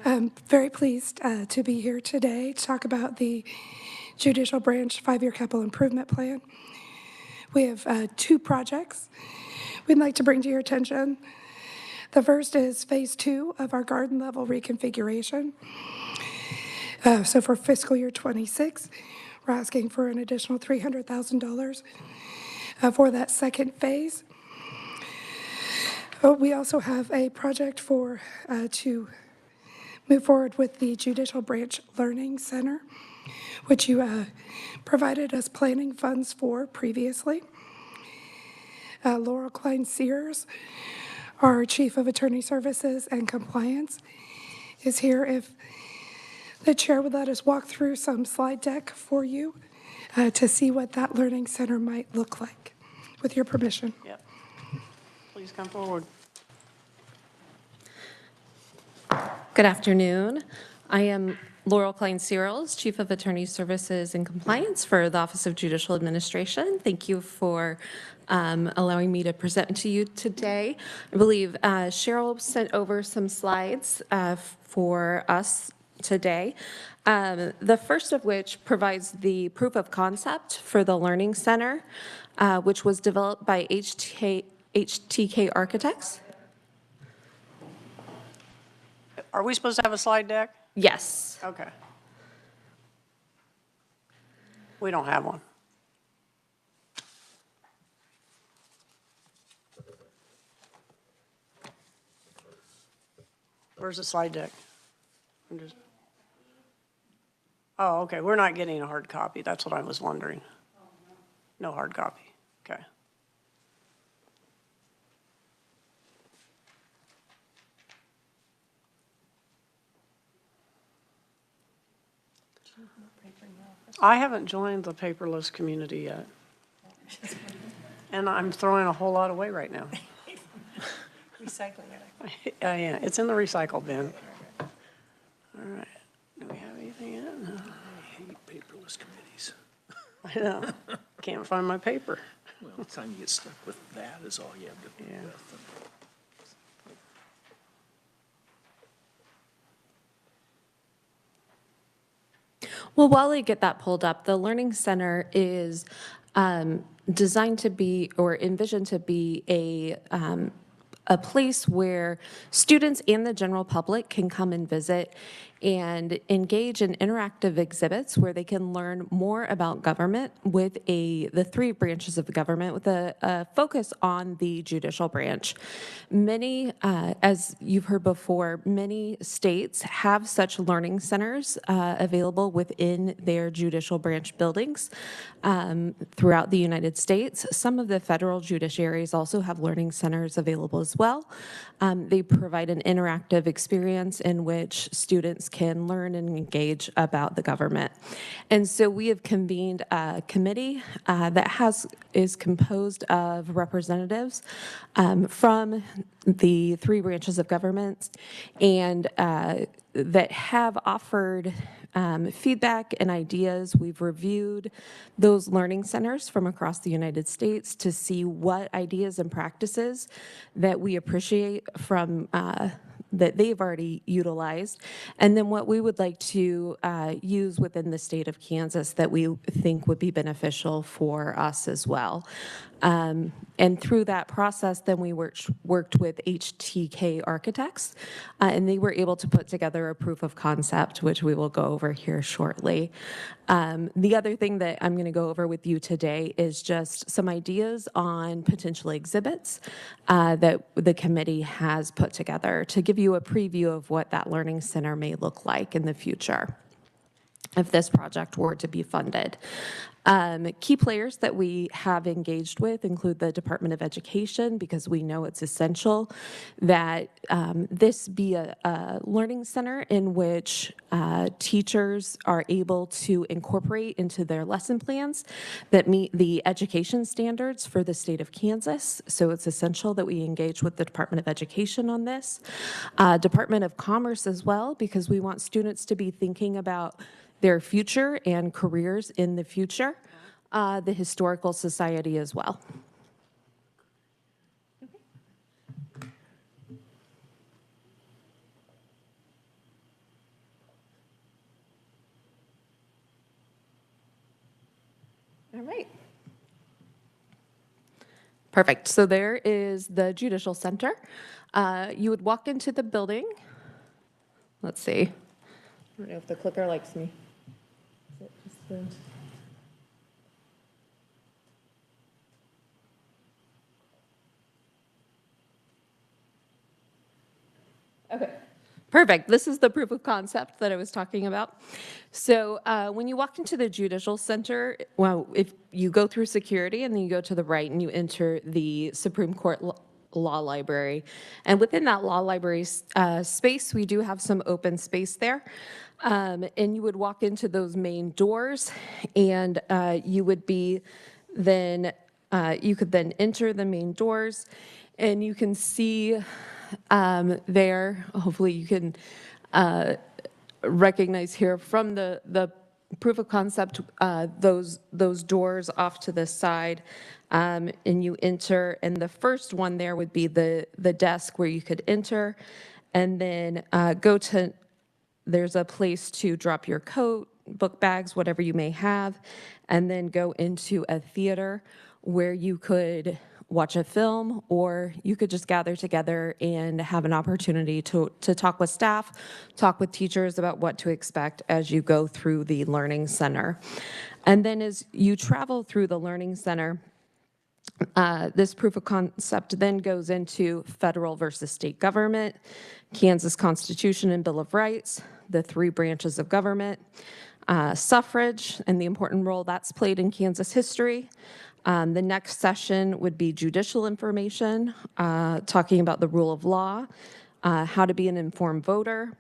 I'm very pleased to be here today to talk about the Judicial Branch 5-Year Capital Improvement Plan. We have two projects we'd like to bring to your attention. The first is Phase 2 of our garden level reconfiguration. So for fiscal year '26, we're asking for an additional $300,000 for that second phase. We also have a project to move forward with the Judicial Branch Learning Center, which you provided us planning funds for previously. Laurel Klein Sears, our Chief of Attorney Services and Compliance, is here if the chair would let us walk through some slide deck for you to see what that learning center might look like, with your permission. Yep. Please come forward. Good afternoon. I am Laurel Klein-Searles, Chief of Attorney Services and Compliance for the Office of Judicial Administration. Thank you for allowing me to present to you today. I believe Cheryl sent over some slides for us today. The first of which provides the proof of concept for the Learning Center, which was developed by HTK Architects. Are we supposed to have a slide deck? Yes. Okay. We don't have one. Where's the slide deck? Oh, okay, we're not getting a hard copy. That's what I was wondering. No hard copy, okay. I haven't joined the paperless community yet. And I'm throwing a whole lot away right now. Recycling it. Yeah, it's in the recycle bin. All right, do we have anything yet? No. I hate paperless committees. I know, can't find my paper. Well, the time you get stuck with that is all you have to deal with. Well, while I get that pulled up, the Learning Center is designed to be or envisioned to be a place where students and the general public can come and visit and engage in interactive exhibits where they can learn more about government with the three branches of the government with a focus on the judicial branch. Many, as you've heard before, many states have such learning centers available within their judicial branch buildings throughout the United States. Some of the federal judiciaries also have learning centers available as well. They provide an interactive experience in which students can learn and engage about the government. And so we have convened a committee that is composed of representatives from the three branches of government and that have offered feedback and ideas. We've reviewed those learning centers from across the United States to see what ideas and practices that we appreciate from that they've already utilized, and then what we would like to use within the state of Kansas that we think would be beneficial for us as well. And through that process, then we worked with HTK Architects, and they were able to put together a proof of concept, which we will go over here shortly. The other thing that I'm going to go over with you today is just some ideas on potential exhibits that the committee has put together to give you a preview of what that learning center may look like in the future if this project were to be funded. Key players that we have engaged with include the Department of Education, because we know it's essential that this be a learning center in which teachers are able to incorporate into their lesson plans that meet the education standards for the state of Kansas. So it's essential that we engage with the Department of Education on this. Department of Commerce as well, because we want students to be thinking about their future and careers in the future, the Historical Society as well. All right. Perfect. So there is the Judicial Center. You would walk into the building. Let's see. I don't know if the clicker likes me. Is it just the... Okay, perfect. This is the proof of concept that I was talking about. So when you walk into the Judicial Center, well, if you go through security and then you go to the right and you enter the Supreme Court Law Library. And within that law library space, we do have some open space there. And you would walk into those main doors and you would be then, you could then enter the main doors and you can see there, hopefully you can recognize here from the proof of concept, those doors off to the side, and you enter, and the first one there would be the desk where you could enter, and then there's a place to drop your coat, book bags, whatever you may have, and then go into a theater where you could watch a film, or you could just gather together and have an opportunity to talk with staff, talk with teachers about what to expect as you go through the Learning Center. And then as you travel through the Learning Center, this proof of concept then goes into federal versus state government, Kansas Constitution and Bill of Rights, the 3 branches of government, suffrage and the important role that's played in Kansas history. The next session would be judicial information, talking about the rule of law, how to be an informed voter,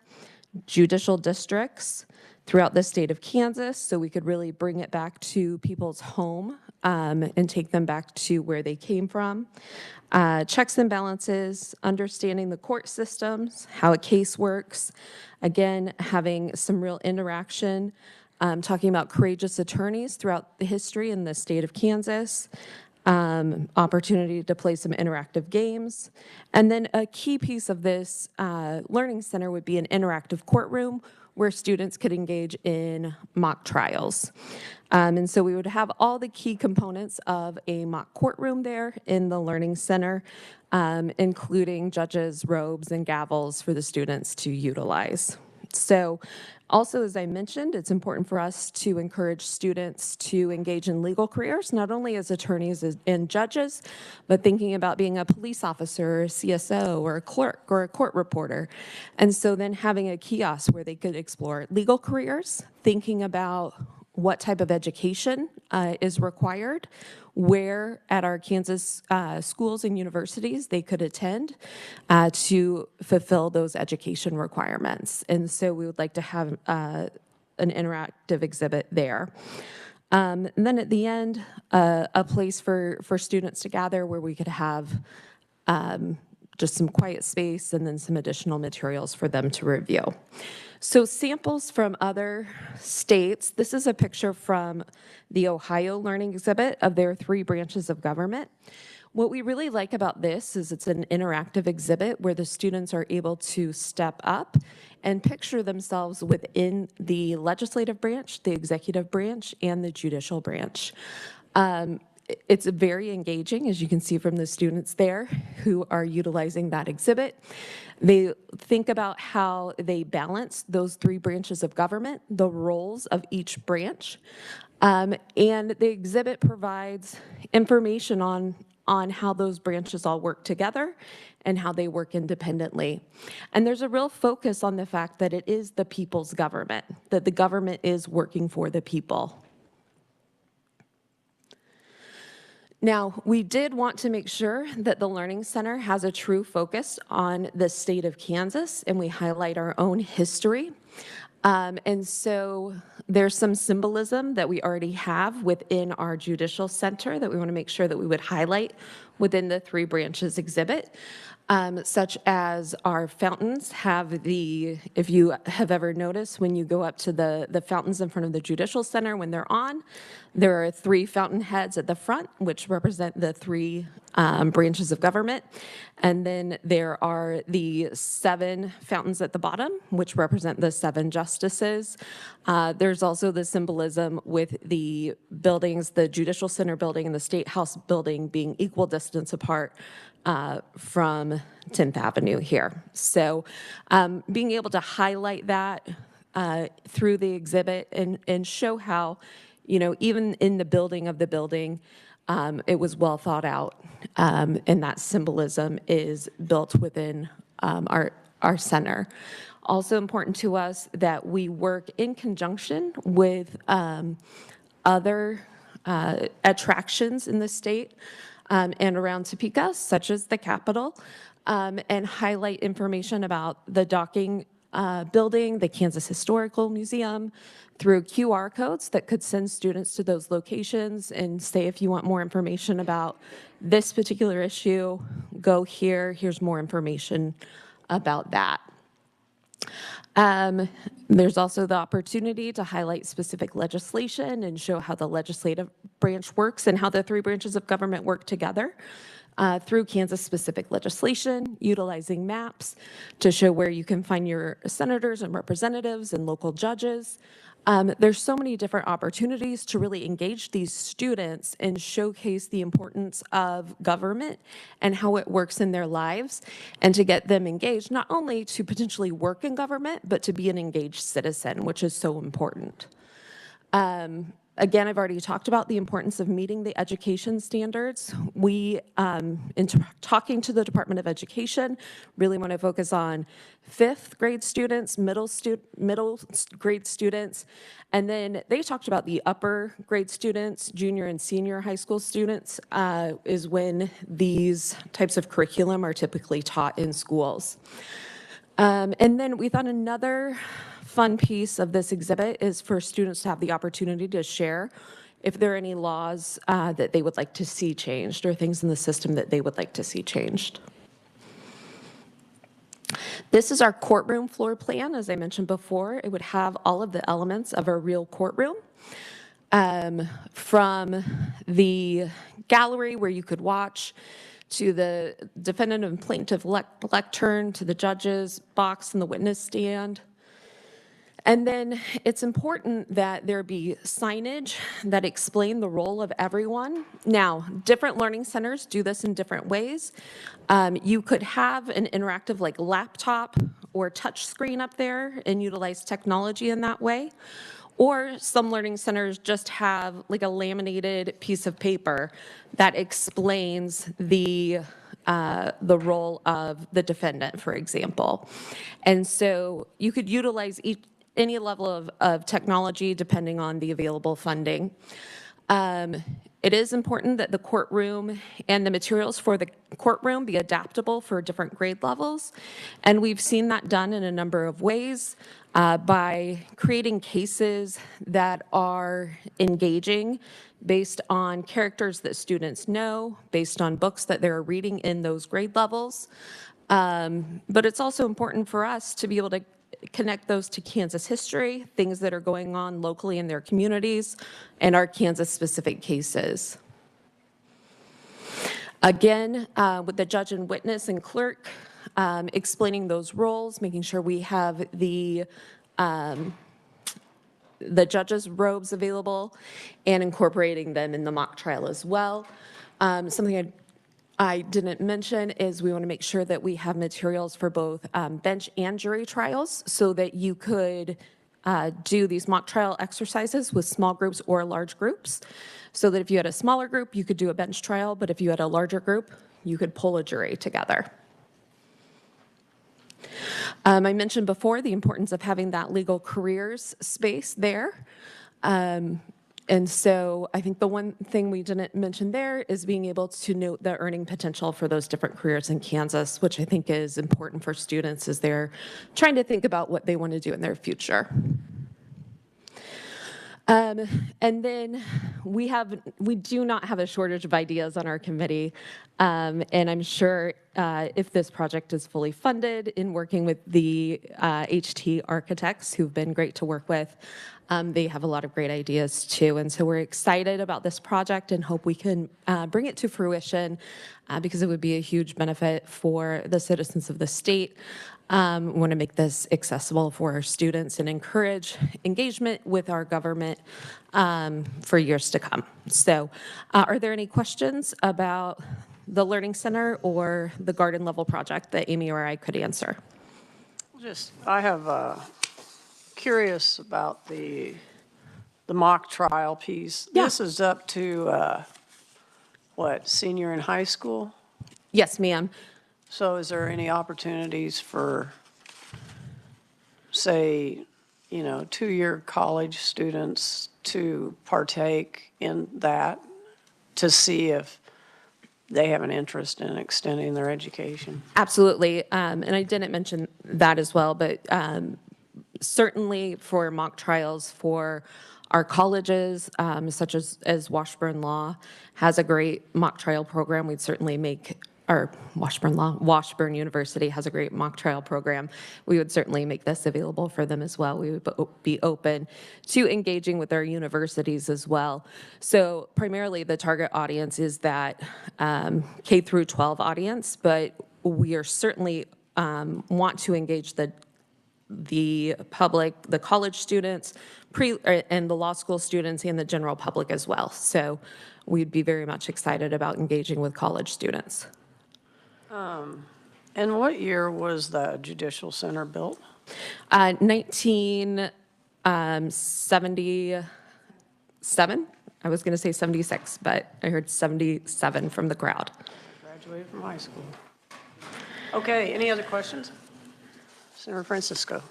judicial districts throughout the state of Kansas, so we could really bring it back to people's home and take them back to where they came from. Checks and balances, understanding the court systems, how a case works, again, having some real interaction, talking about courageous attorneys throughout the history in the state of Kansas, opportunity to play some interactive games. And then a key piece of this Learning Center would be an interactive courtroom where students could engage in mock trials. And so we would have all the key components of a mock courtroom there in the Learning Center, including judges' robes and gavels for the students to utilize. So also, as I mentioned, it's important for us to encourage students to engage in legal careers, not only as attorneys and judges, but thinking about being a police officer, or a CSO, or a clerk, or a court reporter. And so then having a kiosk where they could explore legal careers, thinking about what type of education is required, where at our Kansas schools and universities they could attend to fulfill those education requirements. And so we would like to have an interactive exhibit there. And then at the end, a place for students to gather where we could have just some quiet space and then some additional materials for them to review. So samples from other states. This is a picture from the Ohio Learning Exhibit of their 3 branches of government. What we really like about this is it's an interactive exhibit where the students are able to step up and picture themselves within the legislative branch, the executive branch, and the judicial branch. It's very engaging, as you can see from the students there who are utilizing that exhibit. They think about how they balance those 3 branches of government, the roles of each branch, and the exhibit provides information on how those branches all work together and how they work independently. And there's a real focus on the fact that it is the people's government, that the government is working for the people. Now, we did want to make sure that the Learning Center has a true focus on the state of Kansas, and we highlight our own history. And so there's some symbolism that we already have within our judicial center that we want to make sure that we would highlight within the 3 branches exhibit, such as our fountains have if you have ever noticed, when you go up to the fountains in front of the judicial center, when they're on, there are 3 fountain heads at the front, which represent the 3 branches of government. And then there are the 7 fountains at the bottom, which represent the 7 justices. There's also the symbolism with the buildings, the Judicial Center building and the State House building being equal distance apart from 10th Avenue here. So being able to highlight that through the exhibit and show how, even in the building of the building, it was well thought out, and that symbolism is built within our center. Also important to us that we work in conjunction with other attractions in the state and around Topeka, such as the Capitol, and highlight information about the docking building, the Kansas Historical Museum, through QR codes that could send students to those locations and say, if you want more information about this particular issue, go here, here's more information about that. There's also the opportunity to highlight specific legislation and show how the legislative branch works and how the three branches of government work together through Kansas-specific legislation, utilizing maps to show where you can find your senators and representatives and local judges. There's so many different opportunities to really engage these students and showcase the importance of government and how it works in their lives, and to get them engaged, not only to potentially work in government, but to be an engaged citizen, which is so important. Again, I've already talked about the importance of meeting the education standards. We, in talking to the Department of Education, really want to focus on 5th grade students, middle grade students, and then they talked about the upper grade students, junior and senior high school students, is when these types of curriculum are typically taught in schools. And then we thought another fun piece of this exhibit is for students to have the opportunity to share if there are any laws that they would like to see changed or things in the system that they would like to see changed. This is our courtroom floor plan. As I mentioned before, it would have all of the elements of a real courtroom. From the gallery where you could watch, to the defendant and plaintiff lectern, to the judge's box and the witness stand. And then it's important that there be signage that explain the role of everyone. Now, different learning centers do this in different ways. You could have an interactive like laptop or touch screen up there and utilize technology in that way. Or some learning centers just have like a laminated piece of paper that explains the role of the defendant, for example. And so you could utilize any level of technology depending on the available funding. It is important that the courtroom and the materials for the courtroom be adaptable for different grade levels. And we've seen that done in a number of ways by creating cases that are engaging based on characters that students know, based on books that they're reading in those grade levels. But it's also important for us to be able to connect those to Kansas history, things that are going on locally in their communities, and our Kansas-specific cases. Again, with the judge and witness and clerk, explaining those roles, making sure we have the judge's robes available, and incorporating them in the mock trial as well. Something I didn't mention is we want to make sure that we have materials for both bench and jury trials so that you could do these mock trial exercises with small groups or large groups. So that if you had a smaller group, you could do a bench trial, but if you had a larger group, you could pull a jury together. I mentioned before the importance of having that legal careers space there. And so I think the one thing we didn't mention there is being able to note the earning potential for those different careers in Kansas, which I think is important for students as they're trying to think about what they want to do in their future. And then we do not have a shortage of ideas on our committee. And I'm sure if this project is fully funded in working with the HT architects who've been great to work with, they have a lot of great ideas too. And so we're excited about this project and hope we can bring it to fruition because it would be a huge benefit for the citizens of the state. We want to make this accessible for our students and encourage engagement with our government for years to come. So are there any questions about the Learning Center or the garden level project that Amy or I could answer? I have curious about the mock trial piece. Yeah. This is up to, what, senior in high school? Yes, ma'am. So is there any opportunities for, say, 2-year college students to partake in that to see if they have an interest in extending their education? Absolutely. And I didn't mention that as well, but certainly for mock trials for our colleges, such as Washburn Law has a great mock trial program. We'd certainly make or Washburn University has a great mock trial program. We would certainly make this available for them as well. We would be open to engaging with our universities as well. So primarily the target audience is that K through 12 audience, but we are certainly want to engage the public, the college students, and the law school students and the general public as well. So we'd be very much excited about engaging with college students. And what year was the Judicial Center built? 1977. I was going to say 76, but I heard 77 from the crowd. Graduated from high school. Okay, any other questions? Senator Francisco.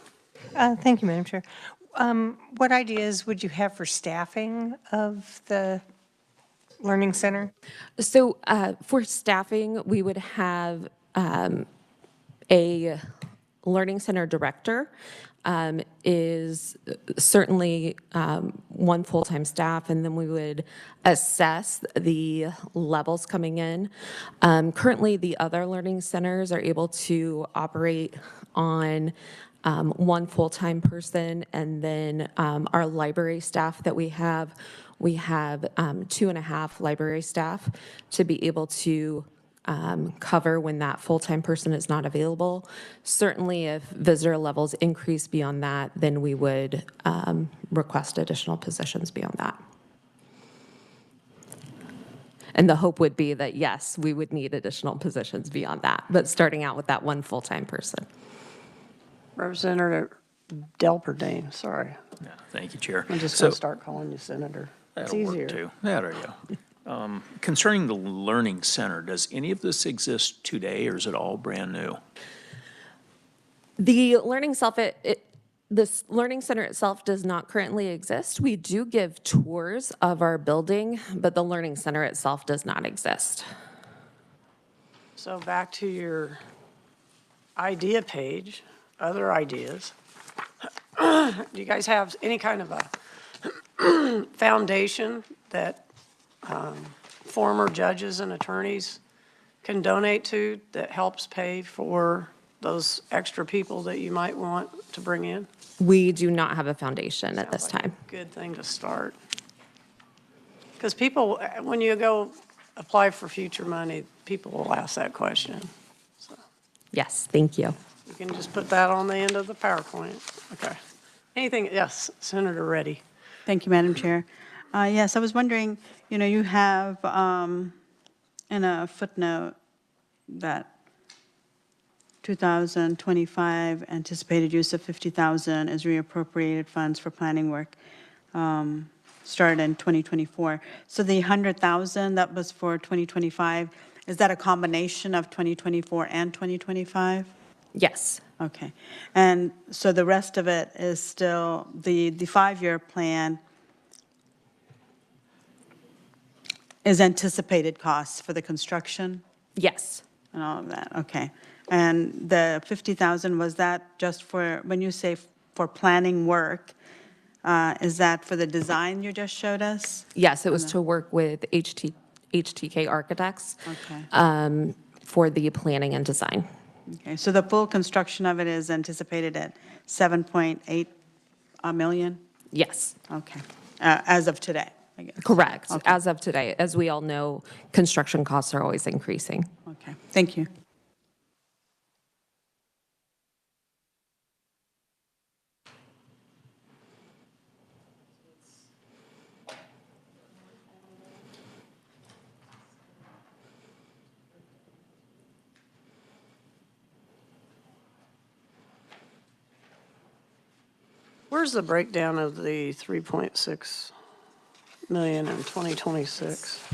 Thank you, Madam Chair. What ideas would you have for staffing of the Learning Center? So for staffing, we would have a Learning Center director is certainly one full-time staff, and then we would assess the levels coming in. Currently, the other learning centers are able to operate on one full-time person, and then our library staff that we have 2.5 library staff to be able to cover when that full-time person is not available. Certainly, if visitor levels increase beyond that, then we would request additional positions beyond that. And the hope would be that, yes, we would need additional positions beyond that, but starting out with that one full-time person. Representative Delperdane, sorry. Yeah, thank you, Chair. I'm just going to start calling you Senator. It's That'll easier. work too. There you go. Concerning the Learning Center, does any of this exist today, or is it all brand new? The Learning this Learning Center itself does not currently exist. We do give tours of our building, but the Learning Center itself does not exist. So back to your idea page, other ideas. Do you guys have any kind of a foundation that former judges and attorneys can donate to that helps pay for those extra people that you might want to bring in? We do not have a foundation at this time. Good thing to start. Because people, when you go apply for future money, people will ask that question. So Yes, thank you. you can just put that on the end of the PowerPoint. Okay. Anything, yes, Senator Reddy. Thank you, Madam Chair. Yes, I was wondering, you have in a footnote that 2025 anticipated use of 50,000 is reappropriated funds for planning work started in 2024. So the 100,000 that was for 2025, is that a combination of 2024 and 2025? Yes. Okay. And so the rest of it is still, the 5-year plan is anticipated costs for the construction Yes. and all of that? Okay. And the 50,000, was that just for, when you say for planning work, is that for the design you just showed us? Yes, it was to work with HTK Architects Okay. for the planning and design. Okay, so the full construction of it is anticipated at 7.8 million? Yes. Okay, as of today, I guess. Correct. Okay. As of today, as we all know, construction costs are always increasing. Okay, thank you. Where's the breakdown of the 3.6 million in 2026?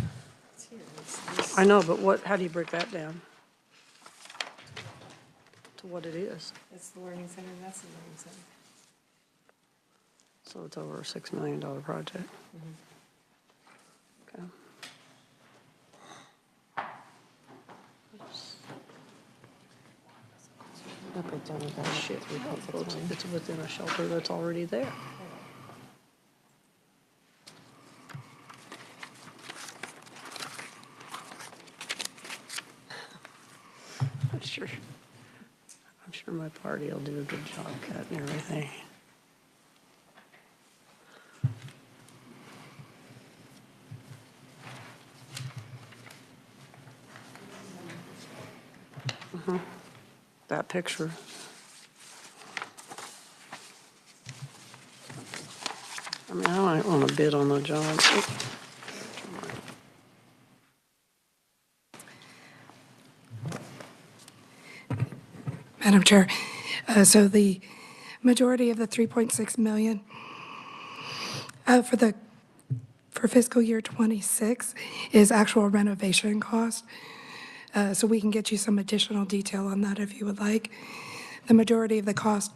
I know, but how do you break that down? To what it is? It's the Learning Center, that's the Learning Center. So it's over a $6 million project. Okay. Shit, it's within a shelter that's already there. Hardy will do a good job cutting everything. That picture. I mean, I might want to bid on the job. Madam Chair, so the majority of the 3.6 million for fiscal year '26 is actual renovation cost. So we can get you some additional detail on that if you would like. The majority of the cost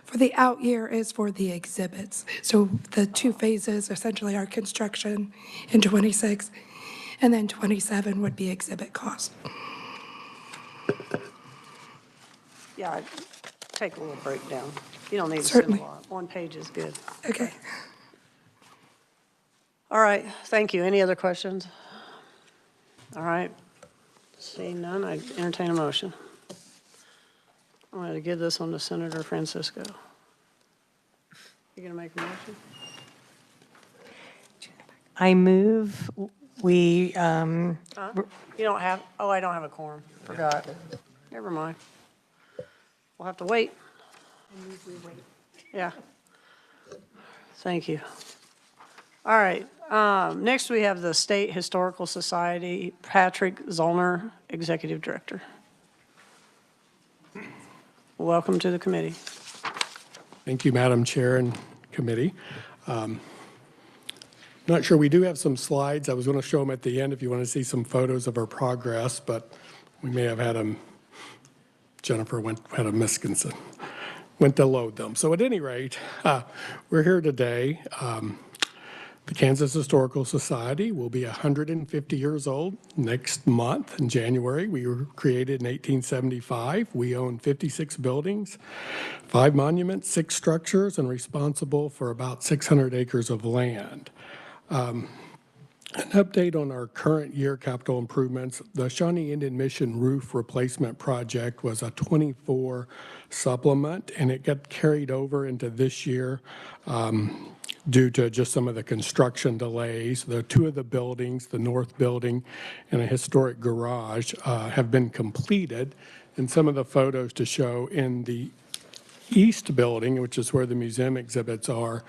for the out year is for the exhibits. So the two phases essentially are construction in '26, and then '27 would be exhibit cost. Yeah, I'd take a little breakdown. You don't need to Certainly. send a lot. One page is good. Okay. All right, thank you. Any other questions? All right. Seeing none, I entertain a motion. I'm going to give this one to Senator Francisco. You going to make a motion? I move we, You don't have, oh, I don't have a quorum. Forgot. Never mind. We'll have to wait. Yeah. Thank you. All right. Next, we have the State Historical Society, Patrick Zollner, Executive Director. Welcome to the committee. Thank you, Madam Chair and committee. Not sure, we do have some slides. I was going to show them at the end if you want to see some photos of our progress, but we may have had them, Jennifer had a misconception, went to load them. So at any rate, we're here today. The Kansas Historical Society will be 150 years old next month in January. We were created in 1875. We own 56 buildings, 5 monuments, 6 structures, and responsible for about 600 acres of land. An update on our current year capital improvements. The Shawnee Indian Mission roof replacement project was a 24 supplement, and it got carried over into this year due to just some of the construction delays. The 2 of the buildings, the north building and a historic garage, have been completed, and some of the photos to show in the east building, which is where the museum exhibits are.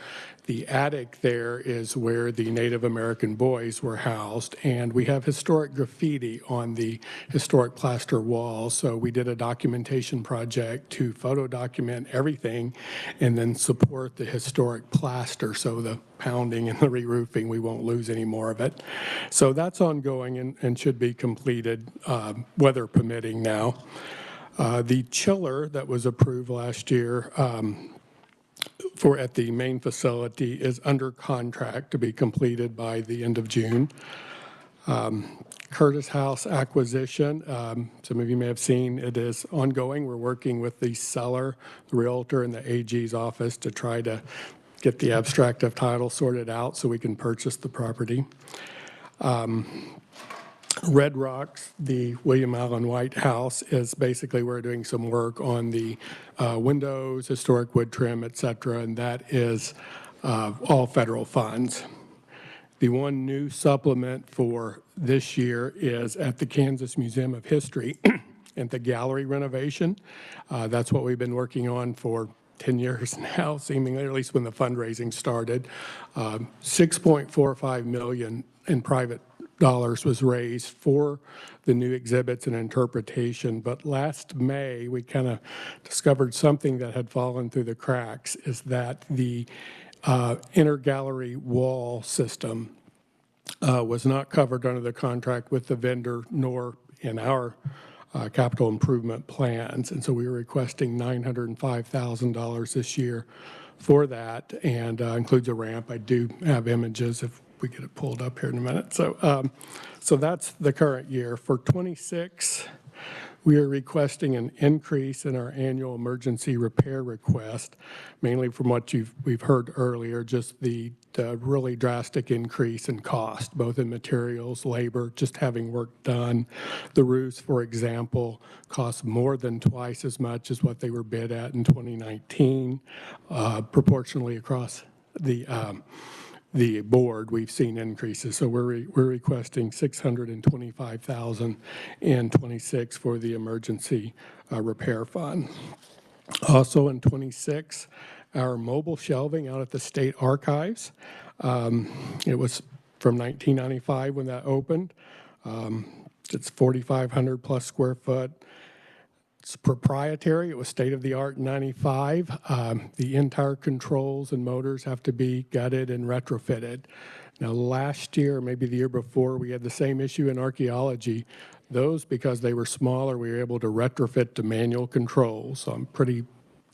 The attic there is where the Native American boys were housed, and we have historic graffiti on the historic plaster walls. So we did a documentation project to photo document everything and then support the historic plaster. So the pounding and the re-roofing, we won't lose any more of it. So that's ongoing and should be completed, weather permitting now. The chiller that was approved last year for at the main facility is under contract to be completed by the end of June. Curtis House acquisition, some of you may have seen it is ongoing. We're working with the seller, the realtor, and the AG's office to try to get the abstract of title sorted out so we can purchase the property. Red Rocks, the William Allen White House, is basically we're doing some work on the windows, historic wood trim, et cetera, and that is all federal funds. The one new supplement for this year is at the Kansas Museum of History and the gallery renovation. That's what we've been working on for 10 years now, seemingly, or at least when the fundraising started. $6.45 million in private dollars was raised for the new exhibits and interpretation. But last May, we kind of discovered something that had fallen through the cracks, is that the inter-gallery wall system was not covered under the contract with the vendor nor in our capital improvement plans. And so we were requesting $905,000 this year for that, and includes a ramp. I do have images if we get it pulled up here in a minute. So, so that's the current year. For '26, We are requesting an increase in our annual emergency repair request, mainly from what we've heard earlier, just the really drastic increase in cost, both in materials, labor, just having work done. The roofs, for example, cost more than twice as much as what they were bid at in 2019. Proportionally across the board, we've seen increases. So we're requesting $625,026 for the emergency repair fund. Also in 26, our mobile shelving out at the state archives. It was from 1995 when that opened. It's 4,500 plus square foot. It's proprietary. It was state-of-the-art in 95. The entire controls and motors have to be gutted and retrofitted. Now, last year, maybe the year before, we had the same issue in archaeology. Those, because they were smaller, we were able to retrofit to manual controls. So I'm pretty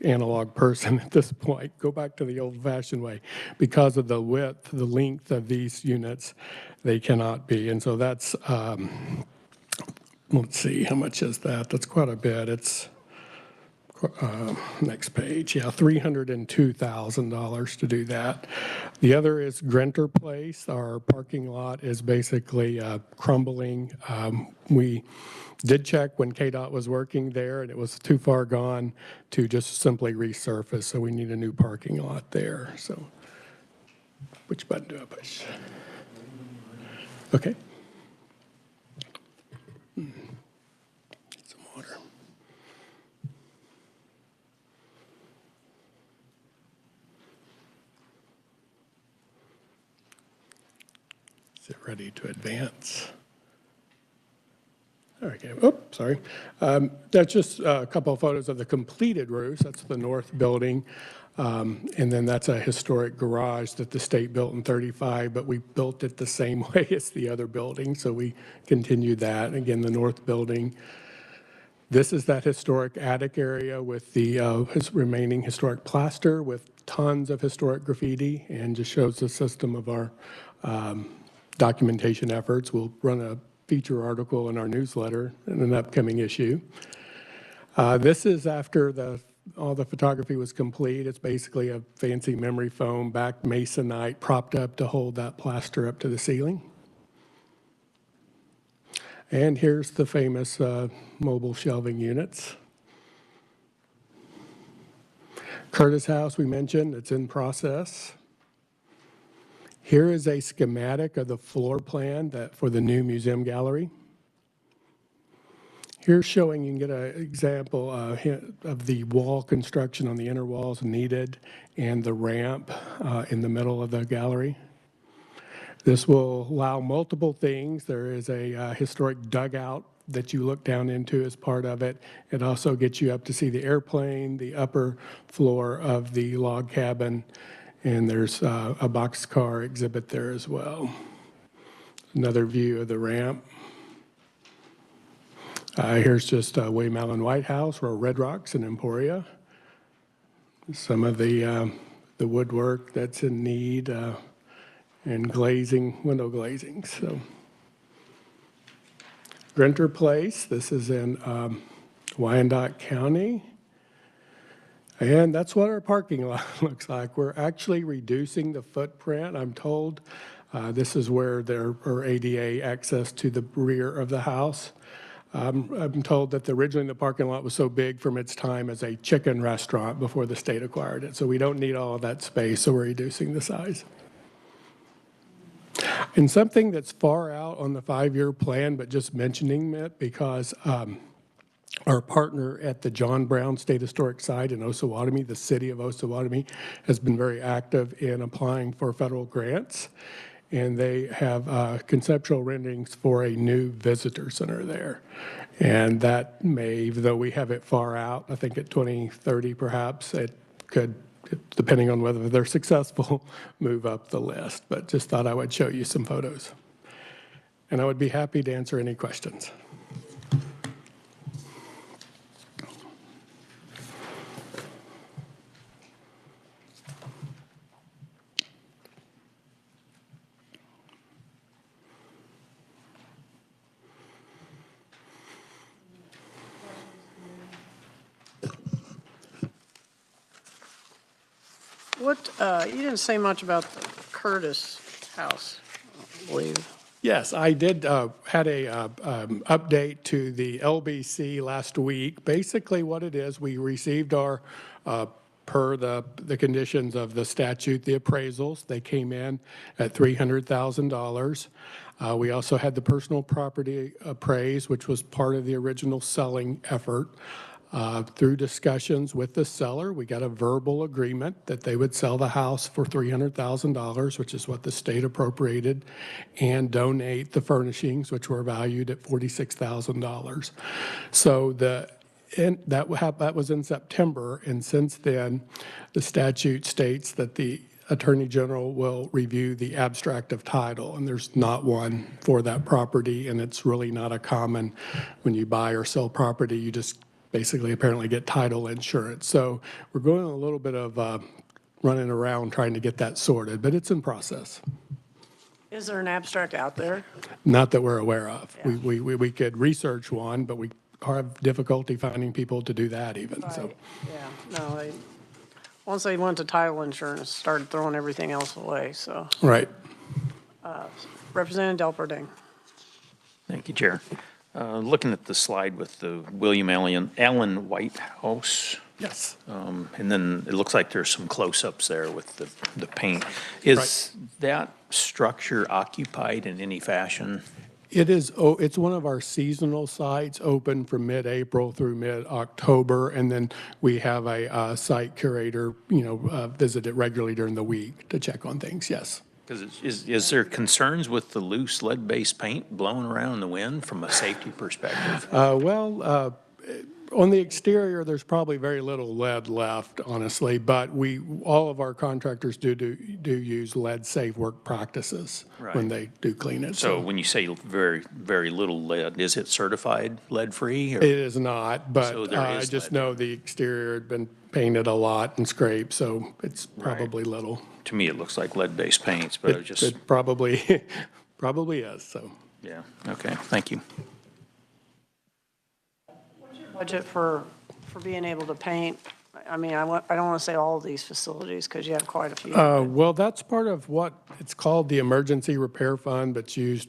analog person at this point. Go back to the old-fashioned way. Because of the width, the length of these units, they cannot be. And so that's let's see, how much is that? That's quite a bit. It's, next page, yeah, $302,000 to do that. The other is Grinter Place. Our parking lot is basically crumbling. We did check when KDOT was working there, and it was too far gone to just simply resurface, so we need a new parking lot there. So, which button do I push? Okay. Some water. Is it ready to advance? Okay. Oh, sorry. That's just a couple of photos of the completed roofs. That's the north building. And then that's a historic garage that the state built in 35, but we built it the same way as the other building, so we continued that. Again, the north building. This is that historic attic area with the remaining historic plaster with tons of historic graffiti, and just shows the system of our documentation efforts. We'll run a feature article in our newsletter in an upcoming issue. This is after all the photography was complete. It's basically a fancy memory foam back masonite propped up to hold that plaster up to the ceiling. And here's the famous mobile shelving units. Curtis House, we mentioned, it's in process. Here is a schematic of the floor plan for the new museum gallery. Here's showing, you can get an example of the wall construction on the inner walls needed and the ramp in the middle of the gallery. This will allow multiple things. There is a historic dugout that you look down into as part of it. It also gets you up to see the airplane, the upper floor of the log cabin, and there's a boxcar exhibit there as well. Another view of the ramp. Here's just Waymallon White House or Red Rocks in Emporia. Some of the woodwork that's in need and glazing, window glazing. So, Grinter Place, this is in Wyandotte County. And that's what our parking lot looks like. We're actually reducing the footprint, I'm told. This is where there are ADA access to the rear of the house. I'm told that originally the parking lot was so big from its time as a chicken restaurant before the state acquired it. So we don't need all of that space, so we're reducing the size. And something that's far out on the 5-year plan, but just mentioning it because our partner at the John Brown State Historic Site in Osawatomie, the city of Osawatomie, has been very active in applying for federal grants. And they have conceptual renderings for a new visitor center there. And that may, even though we have it far out, I think at 2030 perhaps, it could, depending on whether they're successful, move up the list. But just thought I would show you some photos. And I would be happy to answer any questions. What, you didn't say much about the Curtis house, I believe. Yes, I did, had a update to the LBC last week. Basically what it is, we received our, per the conditions of the statute, the appraisals. They came in at $300,000. We also had the personal property appraised, which was part of the original selling effort. Through discussions with the seller, we got a verbal agreement that they would sell the house for $300,000, which is what the state appropriated, and donate the furnishings, which were valued at $46,000. So that was in September, and since then, the statute states that the Attorney General will review the abstract of title, and there's not one for that property, and it's really not a common, when you buy or sell property, you just basically apparently get title insurance. So we're going a little bit of running around trying to get that sorted, but it's in process. Is there an abstract out there? Not that we're aware of. Yeah. We could research one, but we have difficulty finding people to do that even, so. Right. Yeah, no, once they went to title insurance, started throwing everything else away, so. Right. Representative Delperding. Thank you, Chair. Looking at the slide with the William Allen White House. Yes. And then it looks like there's some close-ups there with the paint. Is that structure occupied in any fashion? It is, it's one of our seasonal sites, open from mid-April through mid-October, and then we have a site curator, visit it regularly during the week to check on things, yes. Because is there concerns with the loose lead-based paint blowing around in the wind from a safety perspective? On the exterior, there's probably very little lead left, honestly, but all of our contractors do use lead-safe work practices when they do clean it. So when you say very, very little lead, is it certified lead-free? It is not, but So there I is just lead. know the exterior had been painted a lot and scraped, so it's probably little. To me, it looks like lead-based paints, but I just, It probably is, so. yeah, okay, thank you. Budget for being able to paint, I mean, I don't want to say all of these facilities because you have quite a few. Well, that's part of what it's called the emergency repair fund, but it's used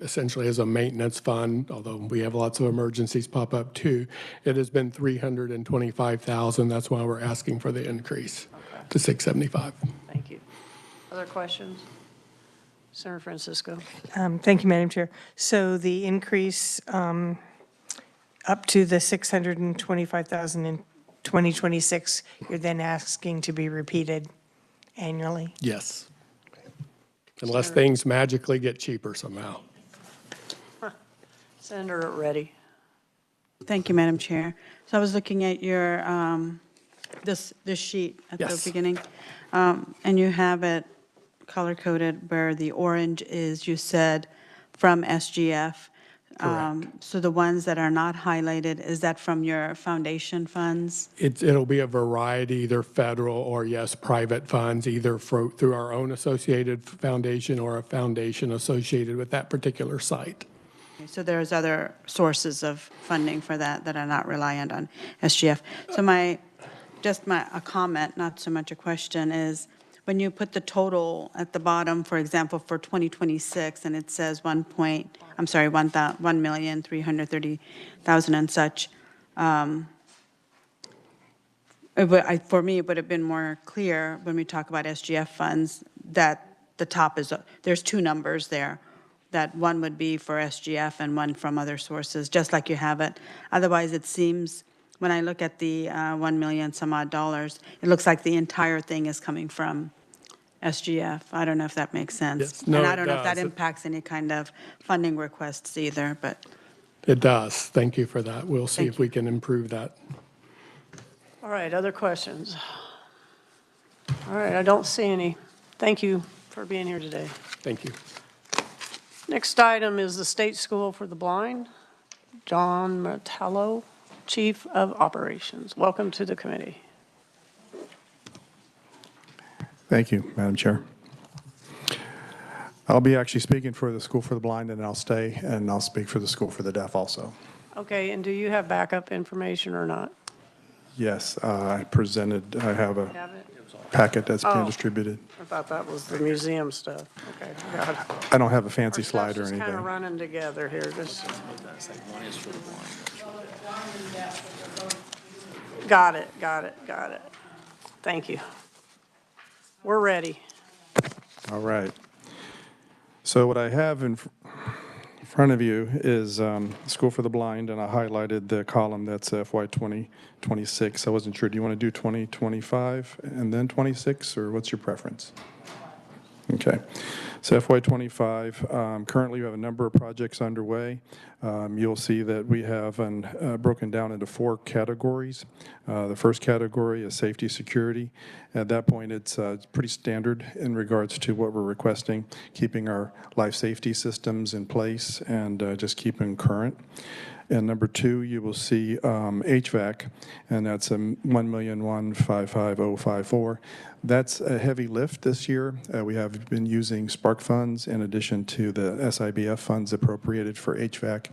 essentially as a maintenance fund, although we have lots of emergencies pop up too. It has been $325,000. That's why we're asking for the increase to $675,000. Thank you. Other questions? Senator Francisco. Thank you, Madam Chair. So the increase up to the $625,000 in 2026, you're then asking to be repeated annually? Yes. Unless things magically get cheaper somehow. Senator Reddy. Thank you, Madam Chair. So I was looking at your, this sheet at the beginning, and you have it color-coded where the orange is, you said, from SGF. So the ones that are not highlighted, is that from your foundation funds? It'll be a variety, either federal or, yes, private funds, either through our own associated foundation or a foundation associated with that particular site. So there's other sources of funding for that are not reliant on SGF. So a comment, not so much a question, is when you put the total at the bottom, for example, for 2026, and it says 1,330,000 and such, for me, it would have been more clear when we talk about SGF funds that the top is, there's two numbers there, that one would be for SGF and one from other sources, just like you have it. Otherwise, it seems, when I look at the 1 million some odd dollars, it looks like the entire thing is coming from SGF. I don't know if that makes sense. Yes. No, and I it don't know if that does. impacts any kind of funding requests either, but. It does. Thank you for that. We'll see Thank if we can improve that. All right, other questions? All right, I don't see any. Thank you for being here today. Thank you. Next item is the State School for the Blind. John Martello, Chief of Operations. Welcome to the committee. Thank you, Madam Chair. I'll be actually speaking for the School for the Blind, and I'll stay, and I'll speak for the School for the Deaf also. Okay, and do you have backup information or not? Yes, I presented, I have a Have it? packet that's being Oh. distributed. I thought that was the museum stuff. Okay, got it. I don't have a fancy slide or Just kind of anything. running together here, just. Got it, got it, got it. Thank you. We're ready. All right. So what I have in front of you is School for the Blind, and I highlighted the column that's FY 2026. I wasn't sure, do you want to do 2025 and then 26, or what's your preference? Okay. So FY '25, currently we have a number of projects underway. You'll see that we have broken down into 4 categories. The first category is safety security. At that point, it's pretty standard in regards to what we're requesting, keeping our life safety systems in place and just keeping current. And number 2, you will see HVAC, and that's a $1,155,054. That's a heavy lift this year. We have been using Spark funds in addition to the SIBF funds appropriated for HVAC,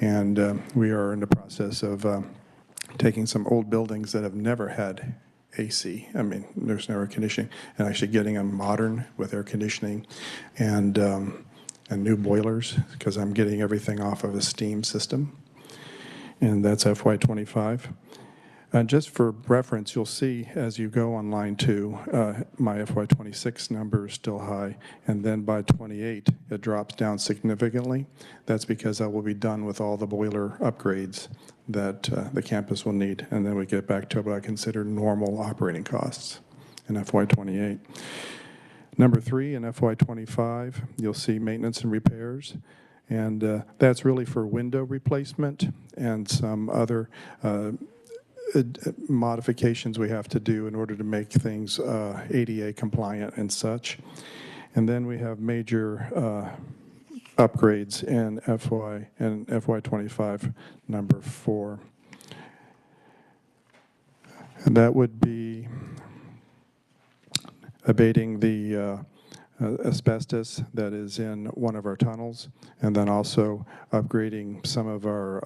and we are in the process of taking some old buildings that have never had AC. I mean, there's no air conditioning, and actually getting them modern with air conditioning and new boilers, because I'm getting everything off of a steam system. And that's FY '25. Just for reference, you'll see as you go on line 2, my FY '26 number is still high, and then by '28 it drops down significantly. That's because I will be done with all the boiler upgrades that the campus will need, and then we get back to what I consider normal operating costs in FY '28. Number 3, in FY '25, you'll see maintenance and repairs. And that's really for window replacement and some other modifications we have to do in order to make things ADA compliant and such. And then we have major upgrades in FY '25, number 4. And that would be abating the asbestos that is in one of our tunnels, and then also upgrading some of our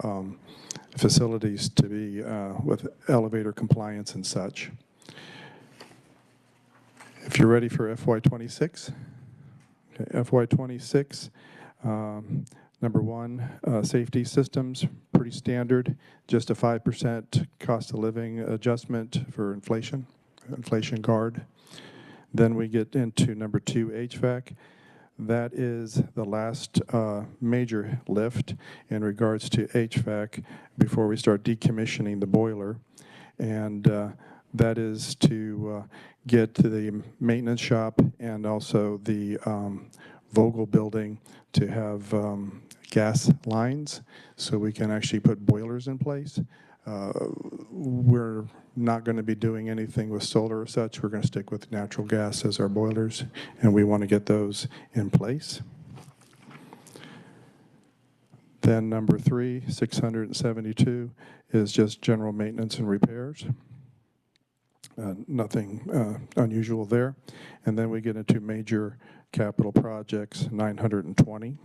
facilities to be with elevator compliance and such. If you're ready for FY '26, okay, FY '26, number 1, safety systems, pretty standard, just a 5% cost of living adjustment for inflation guard. Then we get into number 2, HVAC. That is the last major lift in regards to HVAC before we start decommissioning the boiler. And that is to get to the maintenance shop and also the Vogel building to have gas lines so we can actually put boilers in place. We're not going to be doing anything with solar or such. We're going to stick with natural gas as our boilers, and we want to get those in place. Then number 3, 672, is just general maintenance and repairs. Nothing unusual there. And then we get into major capital projects, 920.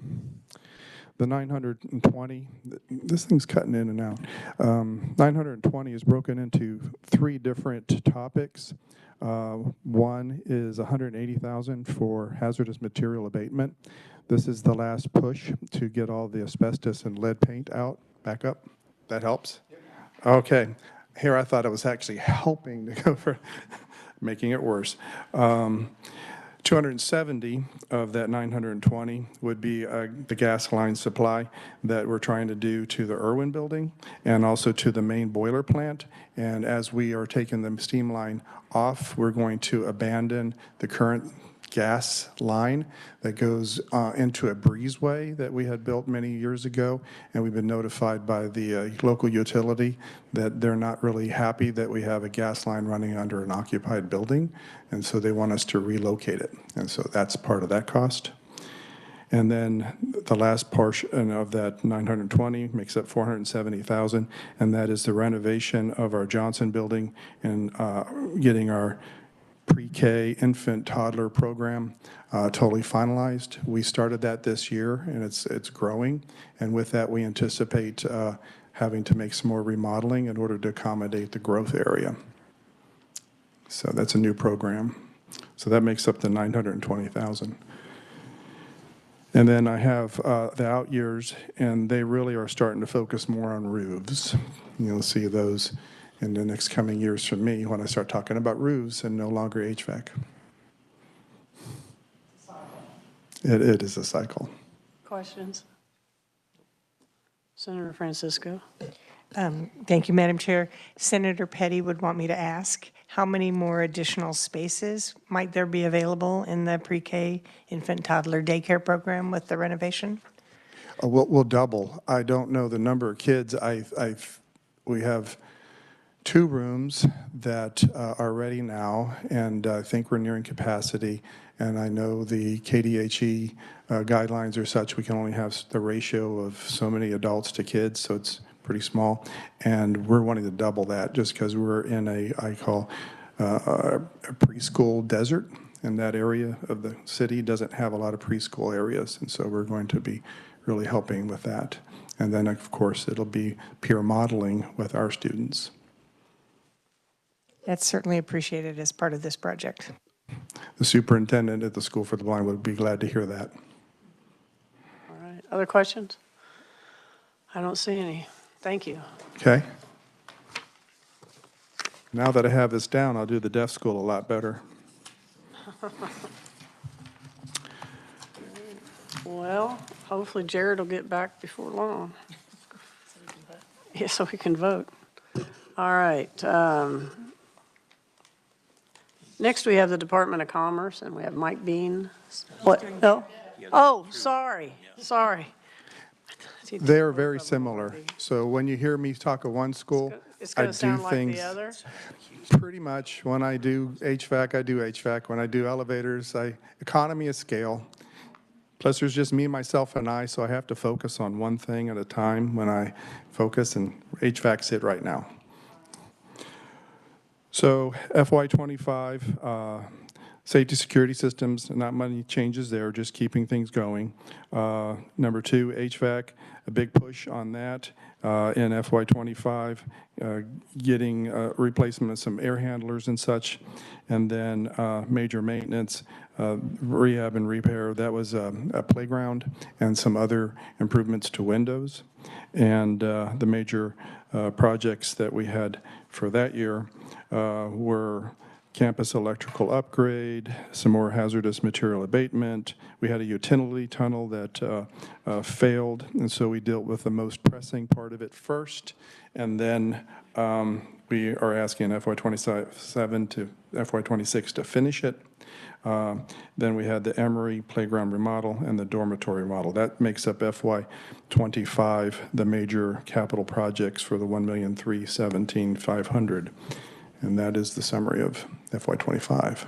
The 920, this thing's cutting in and out. 920 is broken into 3 different topics. One is $180,000 for hazardous material abatement. This is the last push to get all the asbestos and lead paint out. Back up. That helps? Okay. Here I thought it was actually helping to go for making it worse. 270 of that 920 would be the gas line supply that we're trying to do to the Irwin building and also to the main boiler plant. And as we are taking the steam line off, we're going to abandon the current gas line that goes into a breezeway that we had built many years ago, and we've been notified by the local utility that they're not really happy that we have a gas line running under an occupied building, and so they want us to relocate it, and so that's part of that cost. And then the last portion of that 920 makes up 470,000, and that is the renovation of our Johnson building and getting our pre-K infant toddler program totally finalized. We started that this year, and it's growing, and with that we anticipate having to make some more remodeling in order to accommodate the growth area. So that's a new program. So that makes up the 920,000. And then I have the out years, and they really are starting to focus more on roofs. You'll see those in the next coming years from me when I start talking about roofs and no longer HVAC. It is a cycle. Questions? Senator Francisco. Thank you, Madam Chair. Senator Petty would want me to ask, how many more additional spaces might there be available in the pre-K infant toddler daycare program with the renovation? We'll double. I don't know the number of kids. We have 2 rooms that are ready now, and I think we're nearing capacity. And I know the KDHE guidelines are such we can only have the ratio of so many adults to kids, so it's pretty small. And we're wanting to double that just because we're in I call a preschool desert, and that area of the city doesn't have a lot of preschool areas. And so we're going to be really helping with that. And then, of course, it'll be peer modeling with our students. That's certainly appreciated as part of this project. The superintendent at the School for the Blind would be glad to hear that. All right. Other questions? I don't see any. Thank you. Okay. Now that I have this down, I'll do the deaf school a lot better. Well, hopefully Jared will get back before long. Yeah, so we can vote. All right. Next, we have the Department of Commerce, and we have Mike Bean. What? No? Oh, sorry. Sorry. They are very similar. So when you hear me talk of one school, It's I going to do sound like things the other? pretty much. When I do HVAC, I do HVAC. When I do elevators, economy of scale. Plus, there's just me, myself, and I, so I have to focus on one thing at a time when I focus, and HVAC's it right now. So FY25, safety security systems, not many changes there, just keeping things going. Number 2, HVAC, a big push on that in FY25, getting replacement of some air handlers and such, and then major maintenance, rehab and repair. That was a playground and some other improvements to windows. And the major projects that we had for that year were campus electrical upgrade, some more hazardous material abatement. We had a utility tunnel that failed, and so we dealt with the most pressing part of it first, and then we are asking FY27 to FY26 to finish it. Then we had the Emory playground remodel and the dormitory remodel. That makes up FY25, the major capital projects for the $1,317,500. And that is the summary of FY25.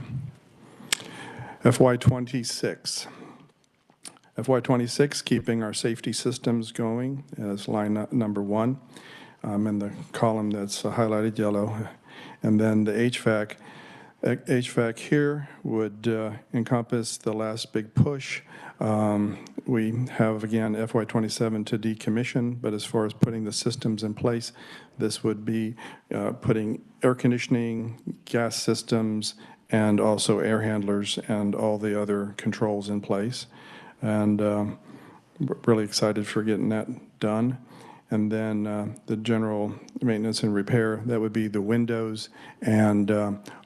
FY26. FY26, keeping our safety systems going as line number 1 in the column that's highlighted yellow. And then the HVAC. HVAC here would encompass the last big push. We have, again, FY27 to decommission, but as far as putting the systems in place, this would be putting air conditioning, gas systems, and also air handlers and all the other controls in place. And really excited for getting that done. And then the general maintenance and repair, that would be the windows and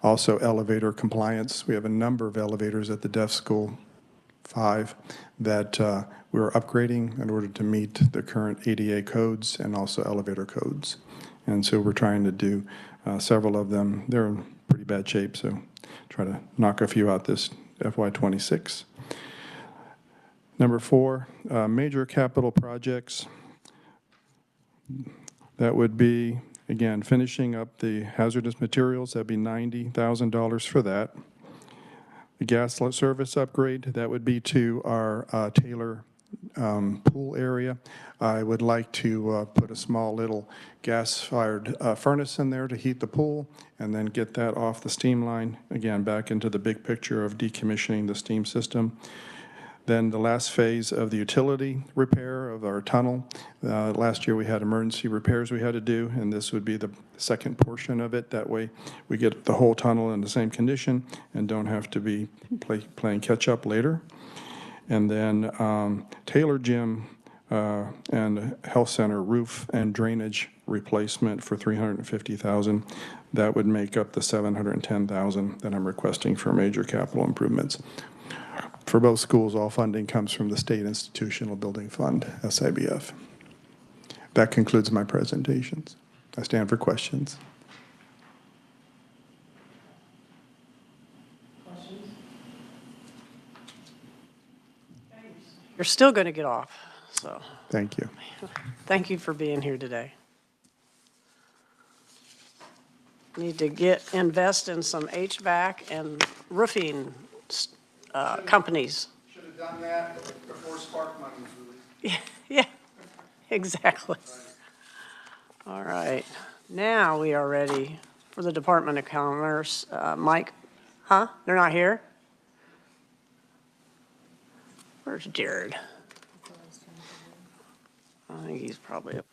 also elevator compliance. We have a number of elevators at the deaf school, 5, that we're upgrading in order to meet the current ADA codes and also elevator codes. And so we're trying to do several of them. They're in pretty bad shape, so try to knock a few out this FY26. Number 4, major capital projects. That would be, again, finishing up the hazardous materials. That'd be $90,000 for that. The gas service upgrade, that would be to our Taylor pool area. I would like to put a small little gas-fired furnace in there to heat the pool and then get that off the steam line, again, back into the big picture of decommissioning the steam system. Then the last phase of the utility repair of our tunnel. Last year we had emergency repairs we had to do, and this would be the second portion of it. That way we get the whole tunnel in the same condition and don't have to be playing catch up later. And then Taylor Gym and Health Center roof and drainage replacement for $350,000. That would make up the $710,000 that I'm requesting for major capital improvements. For both schools, all funding comes from the State Institutional Building Fund, SIBF. That concludes my presentations. I stand for questions. You're still going to get off, so Thank you. thank you for being here today. Need to invest in some HVAC and roofing companies. Should have done that before spark money was released. Yeah, exactly. All right, now we are ready for the Department of Commerce. Mike, huh? They're not here? Where's Jared? I think he's probably up.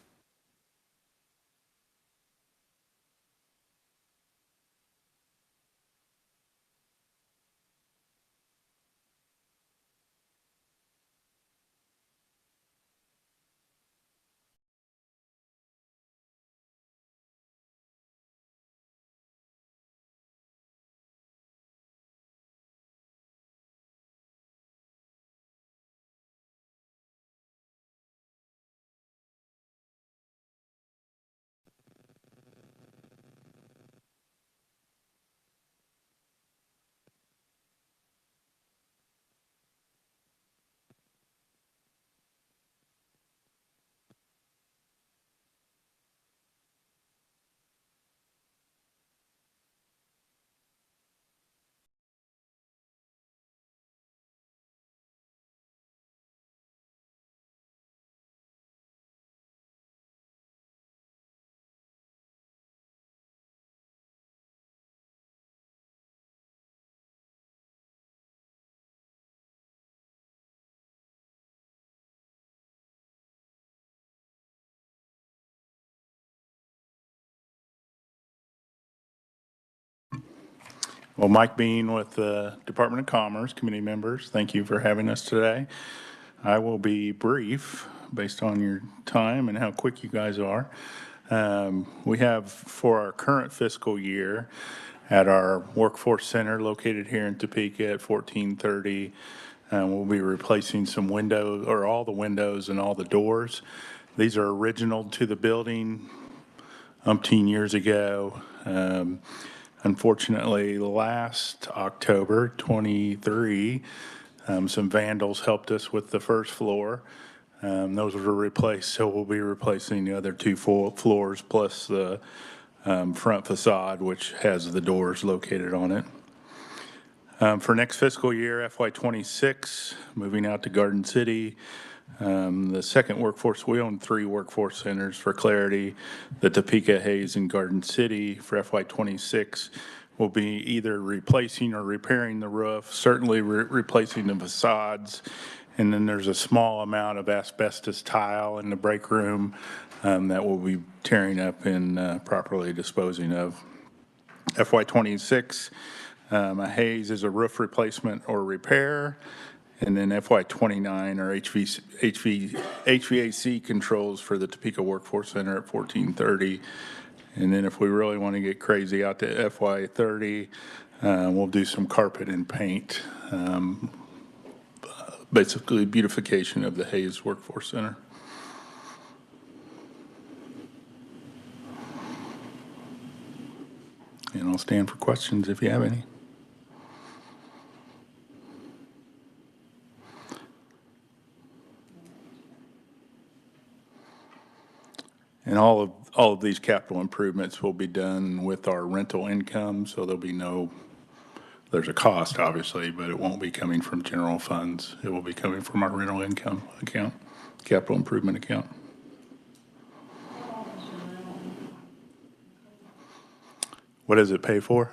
Well, Mike Bean with the Department of Commerce, committee members, thank you for having us today. I will be brief based on your time and how quick you guys are. We have for our current fiscal year at our workforce center located here in Topeka at 1430, we'll be replacing some windows, or all the windows and all the doors. These are original to the building umpteen years ago. Unfortunately, last October 23, some vandals helped us with the first floor. Those were replaced, so we'll be replacing the other two floors plus the front facade, which has the doors located on it. For next fiscal year, FY26, moving out to Garden City, the second workforce, we own 3 workforce centers for clarity. The Topeka, Hayes, and Garden City for FY26 will be either replacing or repairing the roof, certainly replacing the facades. And then there's a small amount of asbestos tile in the break room that we'll be tearing up and properly disposing of. FY26, a Hayes is a roof replacement or repair. And then FY29 are HVAC controls for the Topeka Workforce Center at 1430. And then if we really want to get crazy out to FY30, we'll do some carpet and paint, basically beautification of the Hayes Workforce Center. And I'll stand for questions if you have any. And all of these capital improvements will be done with our rental income, so there'll be there's a cost, obviously, but it won't be coming from general funds. It will be coming from our rental income account, capital improvement account. What does it pay for?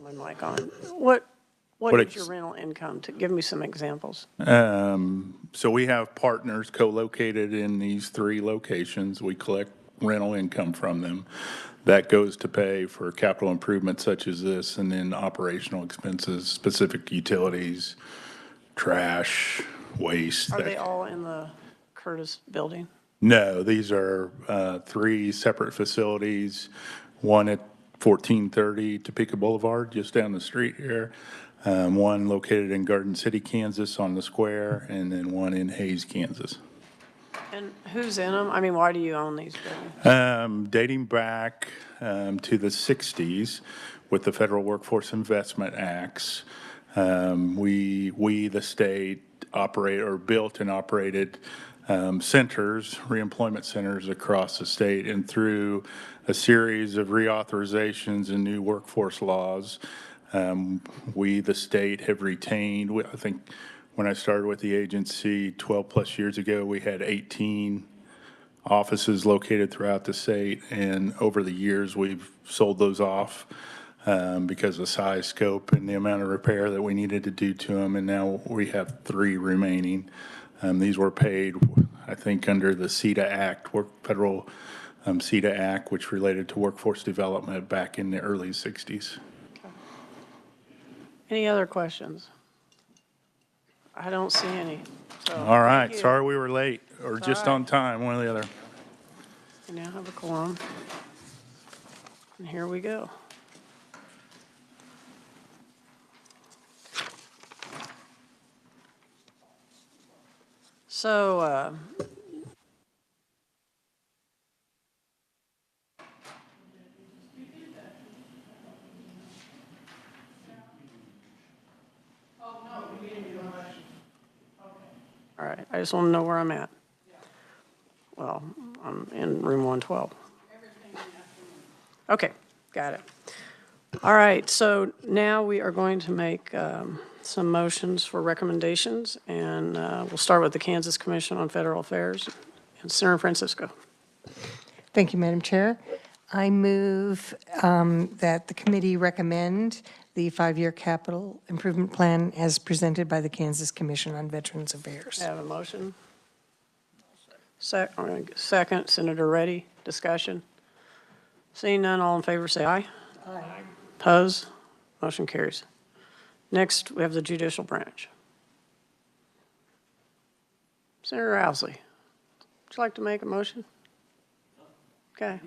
My mic on. What What is your rental income? Give me some examples. So we have partners co-located in these 3 locations. We collect rental income from them. That goes to pay for capital improvements such as this, and then operational expenses, specific utilities, trash, waste. Are they all in the Curtis building? No, these are 3 separate facilities, one at 1430 Topeka Boulevard, just down the street here, one located in Garden City, Kansas on the square, and then one in Hayes, Kansas. And who's in them? I mean, why do you own these buildings? Dating back to the 60s with the Federal Workforce Investment Acts, we, the state, operate or built and operated centers, reemployment centers across the state, and through a series of reauthorizations and new workforce laws, we, the state, have retained, I think when I started with the agency 12 plus years ago, we had 18 offices located throughout the state, and over the years we've sold those off because of size, scope, and the amount of repair that we needed to do to them, and now we have 3 remaining. These were paid, I think, under the CETA Act, federal CETA Act, which related to workforce development back in the early 60s. Any other questions? I don't see any. So, All right, thank you. sorry we were late, or It's just all right. on time, one or the other. We now have a quorum. And here we go. So, all right, I just want to know where I'm at. Well, I'm in room 112. Okay, got it. All right, so now we are going to make some motions for recommendations, and we'll start with the Kansas Commission on Federal Affairs and Senator Francisco. Thank you, Madam Chair. I move that the committee recommend the 5-year capital improvement plan as presented by the Kansas Commission on Veterans Affairs. I have a motion. Second, Senator Reddy, discussion. Seeing none, all in favor say aye. Aye. Oppose? Motion carries. Next, we have the judicial branch. Senator Ousley, would you like to make a motion? Okay.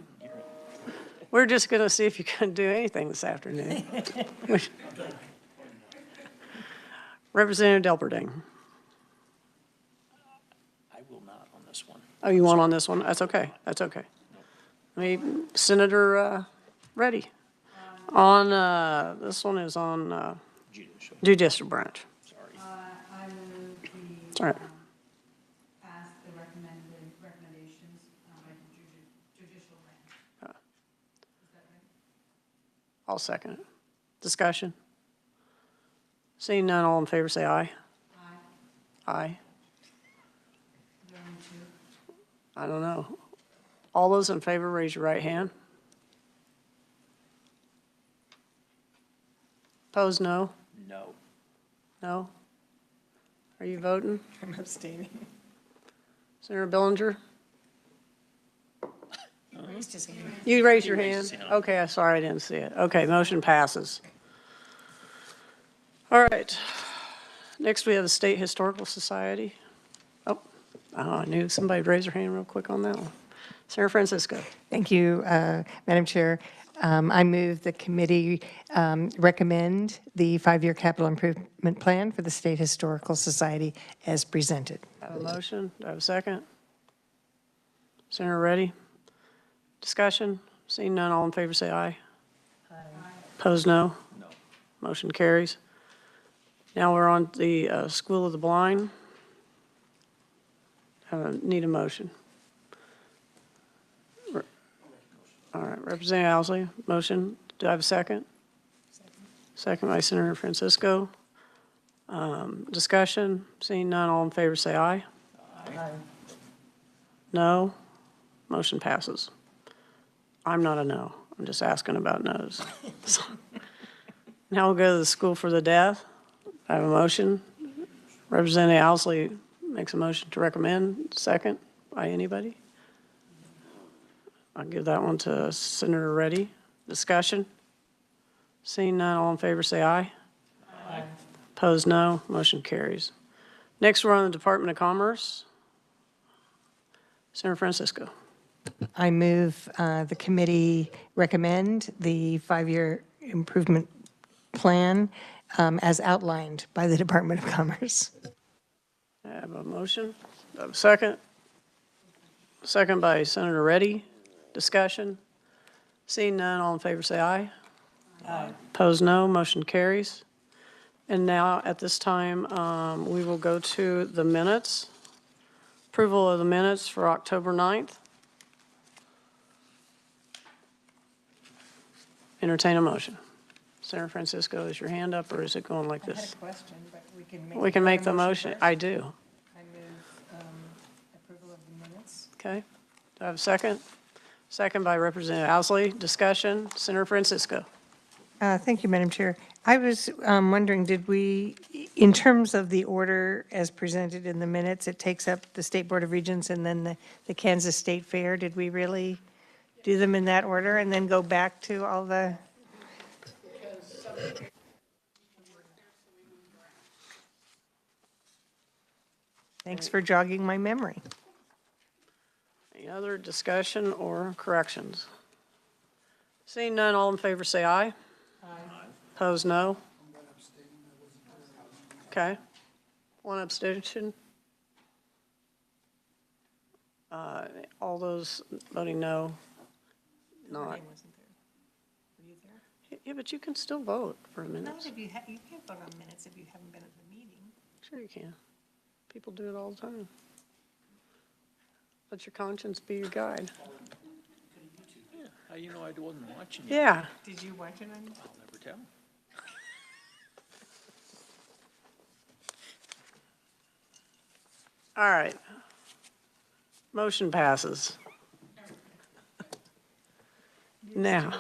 We're just going to see if you can do anything this afternoon. Representative Delperding. I will not on this one. Oh, you want on this one? That's okay. That's okay. Senator Reddy. On, this one is on judicial branch. I move the. It's all right. Pass the recommended recommendations by the judicial branch. Is that right? I'll second it. Discussion? Seeing none, all in favor say aye. Aye. Aye. Is there only 2? I don't know. All those in favor, raise your right hand. Opposed, no? No. No? Are you voting? I'm abstaining. Senator Billinger? Raised his hand. You raised your hand? Okay, I'm sorry, I didn't see it. Okay, motion passes. All right. Next, we have the State Historical Society. Oh, I knew somebody would raise their hand real quick on that one. Senator Francisco. Thank you, Madam Chair. I move the committee recommend the 5-year capital improvement plan for the State Historical Society as presented. I have a motion. Do I have a second? Senator Reddy? Discussion? Seeing none, all in favor say aye. Aye. Opposed, no? No. Motion carries. Now we're on the School of the Blind. Need a motion. All right, Representative Ousley, motion. Do I have a second? Second by Senator Francisco. Discussion? Seeing none, all in favor say aye. Aye. No? Motion passes. I'm not a no. I'm just asking about no's. Now we'll go to the School for the Deaf. I have a motion. Representative Owsley makes a motion to recommend. Second by anybody? I'll give that one to Senator Reddy. Discussion? Seeing none, all in favor say aye. Aye. Opposed, no. Motion carries. Next, we're on the Department of Commerce. Senator Francisco. I move the committee recommend the 5-year improvement plan as outlined by the Department of Commerce. I have a motion. I have a second. Second by Senator Reddy. Discussion? Seeing none, all in favor say aye. Aye. Opposed, no. Motion carries. And now, at this time, we will go to the minutes. Approval of the minutes for October 9th. Entertain a motion. Senator Francisco, is your hand up, or is it going like I had this? a question, but We can make the motion. I do. I move approval of the minutes. Okay. Do I have a second? Second by Representative Owsley. Discussion. Senator Francisco. Thank you, Madam Chair. I was wondering, did we, in terms of the order as presented in the minutes, it takes up the State Board of Regents and then the Kansas State Fair. Did we really do them in that order and then go back to all the? Thanks for jogging my memory. Any other discussion or corrections? Seeing none, all in favor say aye. Aye. Opposed, no. Okay. One abstention. All those voting no, not. Yeah, but you can still vote for a minute. Not if you can't vote on minutes if you haven't been at the meeting. Sure you can. People do it all the time. Let your conscience be your guide. Yeah, you know, I wasn't watching it. Yeah. Did you watch it on? I'll never tell. All right. Motion passes. Now,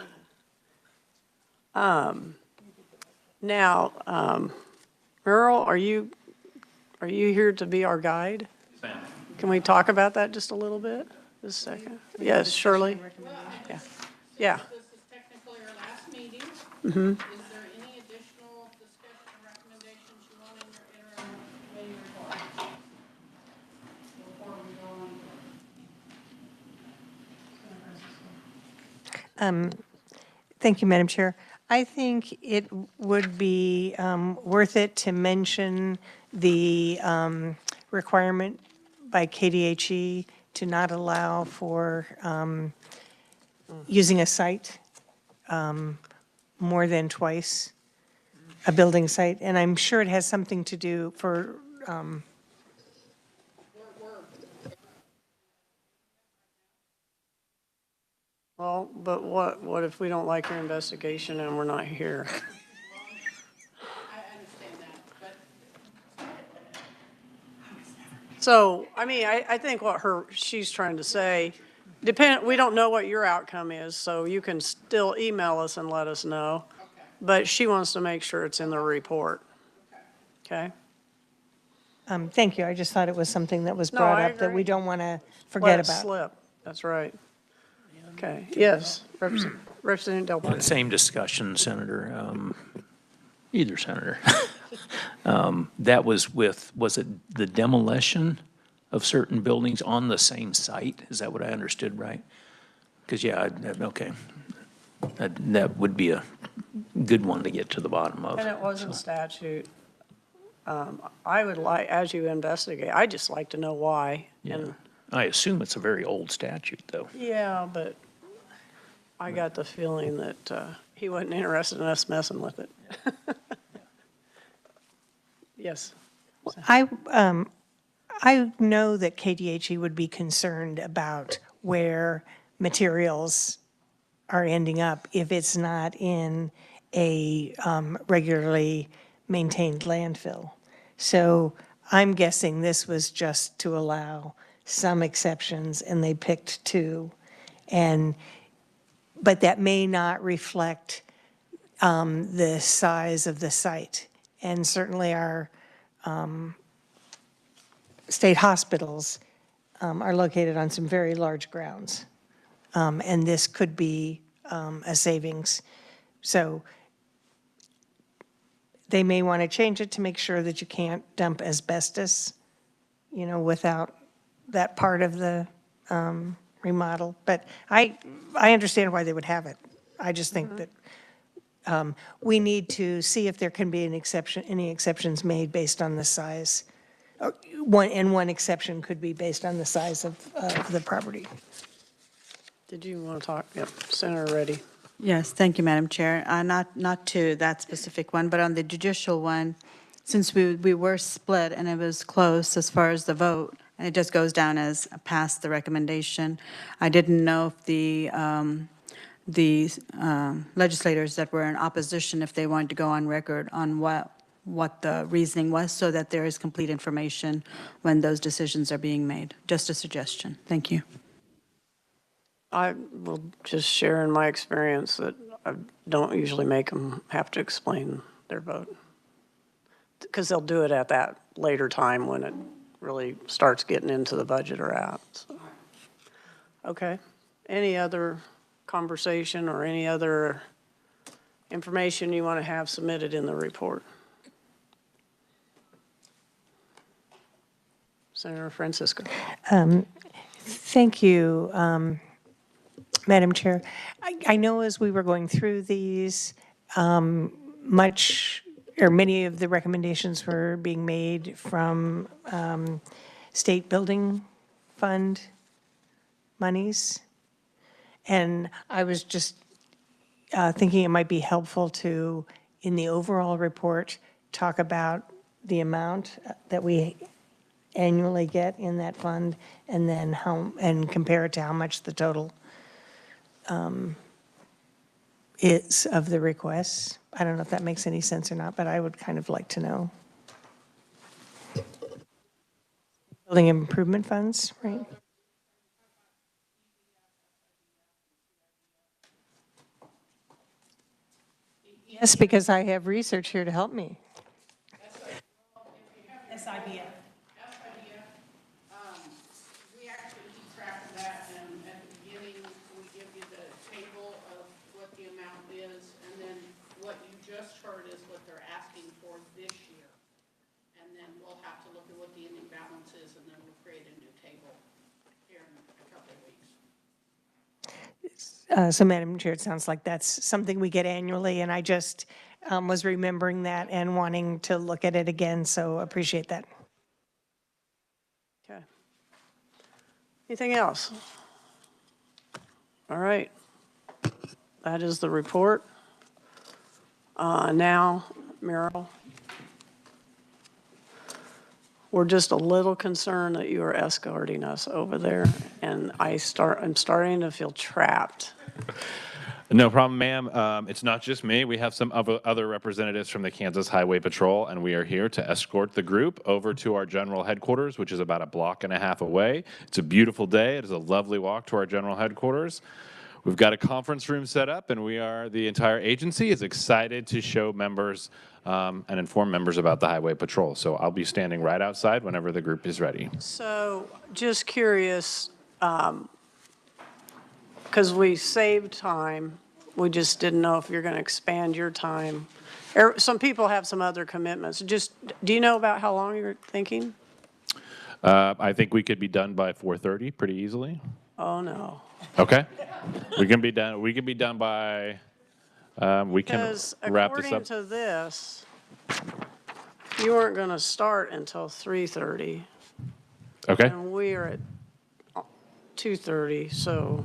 Merle, are you here to be our guide? Can we talk about that just a little bit, just a second? Yes, Shirley? Yeah. Yeah. This is technically our last meeting. Mm-hmm. Is there any additional discussion or recommendations you want in your interim committee report? Before we go on. Thank you, Madam Chair. I think it would be worth it to mention the requirement by KDHE to not allow for using a site more than twice, a building site. And I'm sure it has something to do for Well, but what if we don't like your investigation and we're not here? I understand that, but So, I mean, I think what she's trying to say, we don't know what your outcome is, so you can still email us and let us know. But she wants to make sure it's in the report. Okay? thank you. I just thought it was something that was No, brought I up that we agree. don't want to forget Let it about. slip. That's right. Okay, yes, Representative Del Prete. Same discussion, Senator, either senator. That was it the demolition of certain buildings on the same site? Is that what I understood right? Because, yeah, okay. That would be a good one to get to the bottom of. And it wasn't statute. I would like, as you investigate, I'd just like to know why. Yeah. And I assume it's a very old statute, though. yeah, but I got the feeling that he wasn't interested in us messing with it. Yes. I know that KDHE would be concerned about where materials are ending up if it's not in a regularly maintained landfill. So I'm guessing this was just to allow some exceptions, and they picked two. But that may not reflect the size of the site and certainly our state hospitals are located on some very large grounds. And this could be a savings. So they may want to change it to make sure that you can't dump asbestos, without that part of the remodel. But I understand why they would have it. I just think that we need to see if there can be any exceptions made based on the size. One exception could be based on the size of the property. Did you want to talk? Yep, Senator Reddy. Yes, thank you, Madam Chair. Not to that specific one, but on the judicial one, since we were split and it was close as far as the vote, and it just goes down as past the recommendation, I didn't know if the legislators that were in opposition, if they wanted to go on record on what the reasoning was, so that there is complete information when those decisions are being made. Just a suggestion. Thank you. I will just share in my experience that I don't usually make them have to explain their vote, because they'll do it at that later time when it really starts getting into the budget or out. So. Okay. Any other conversation or any other information you want to have submitted in the report? Senator Francisco. Thank you, Madam Chair. I know as we were going through these, many of the recommendations were being made from state building fund monies. And I was just thinking it might be helpful to, in the overall report, talk about the amount that we annually get in that fund, and then compare it to how much the total is of the requests. I don't know if that makes any sense or not, but I would kind of like to know. Building improvement funds, right? Yes, because I have research here to help me. SIBF. We actually keep track of that, and at the beginning, we give you the table of what the amount is, and then what you just heard is what they're asking for this year. And then we'll have to look at what the ending balance is, and then we'll create a new table here in a couple of weeks. So, Madam Chair, it sounds like that's something we get annually, and I just was remembering that and wanting to look at it again, so appreciate that. Okay. Anything else? All right. That is the report. Now, Merrill, we're just a little concerned that you are escorting us over there, and I'm starting to feel trapped. No problem, ma'am. It's not just me. We have some other representatives from the Kansas Highway Patrol, and we are here to escort the group over to our general headquarters, which is about a block and a half away. It's a beautiful day. It is a lovely walk to our general headquarters. We've got a conference room set up, and the entire agency is excited to show members and inform members about the Highway Patrol. So I'll be standing right outside whenever the group is ready. So just curious, because we saved time, we just didn't know if you're going to expand your time. Some people have some other commitments. Just, do you know about how long you're thinking? I think we could be done by 4:30 pretty easily. Oh, no. Okay. We can be done. We can be done by, we can Because wrap this according up. to this, you weren't going to start until 3:30. Okay. And we are at 2:30, so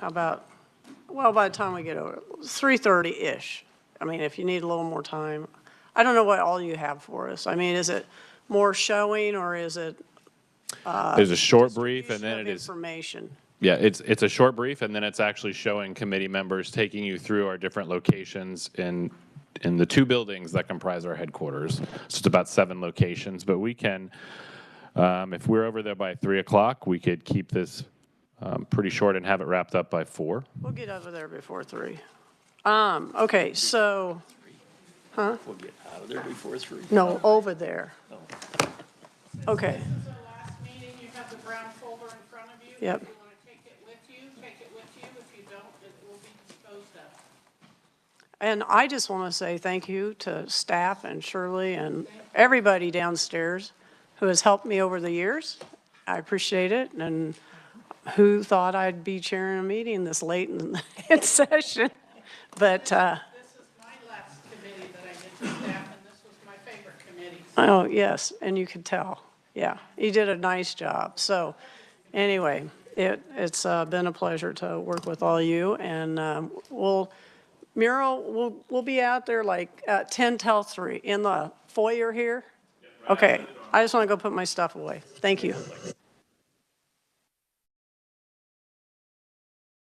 how about, well, by the time we get over, 3:30-ish. I mean, if you need a little more time. I don't know what all you have for us. I mean, is it more showing, or is it? There's a short brief, and then it is. Information. Yeah, it's a short brief, and then it's actually showing committee members, taking you through our different locations in the two buildings that comprise our headquarters. So it's about 7 locations, but we can, if we're over there by 3 o'clock, we could keep this pretty short and have it wrapped up by 4. We'll get over there before 3. Okay, so Huh? We'll get out of there before 3. No, over there. Okay. This is the last meeting. You have the brown folder in front of you. Yep. If you want to take it with you, take it with you. If you don't, it will be disposed of. And I just want to say thank you to staff and Shirley and everybody downstairs who has helped me over the years. I appreciate it. And who thought I'd be chairing a meeting this late in session? But, This is my last committee that I did for staff, and this was my favorite committee. oh, yes, and you could tell. Yeah, you did a nice job. So anyway, it's been a pleasure to work with all you. And Muriel, we'll be out there like 10 till 3 in the foyer here. Okay, I just want to go put my stuff away. Thank you.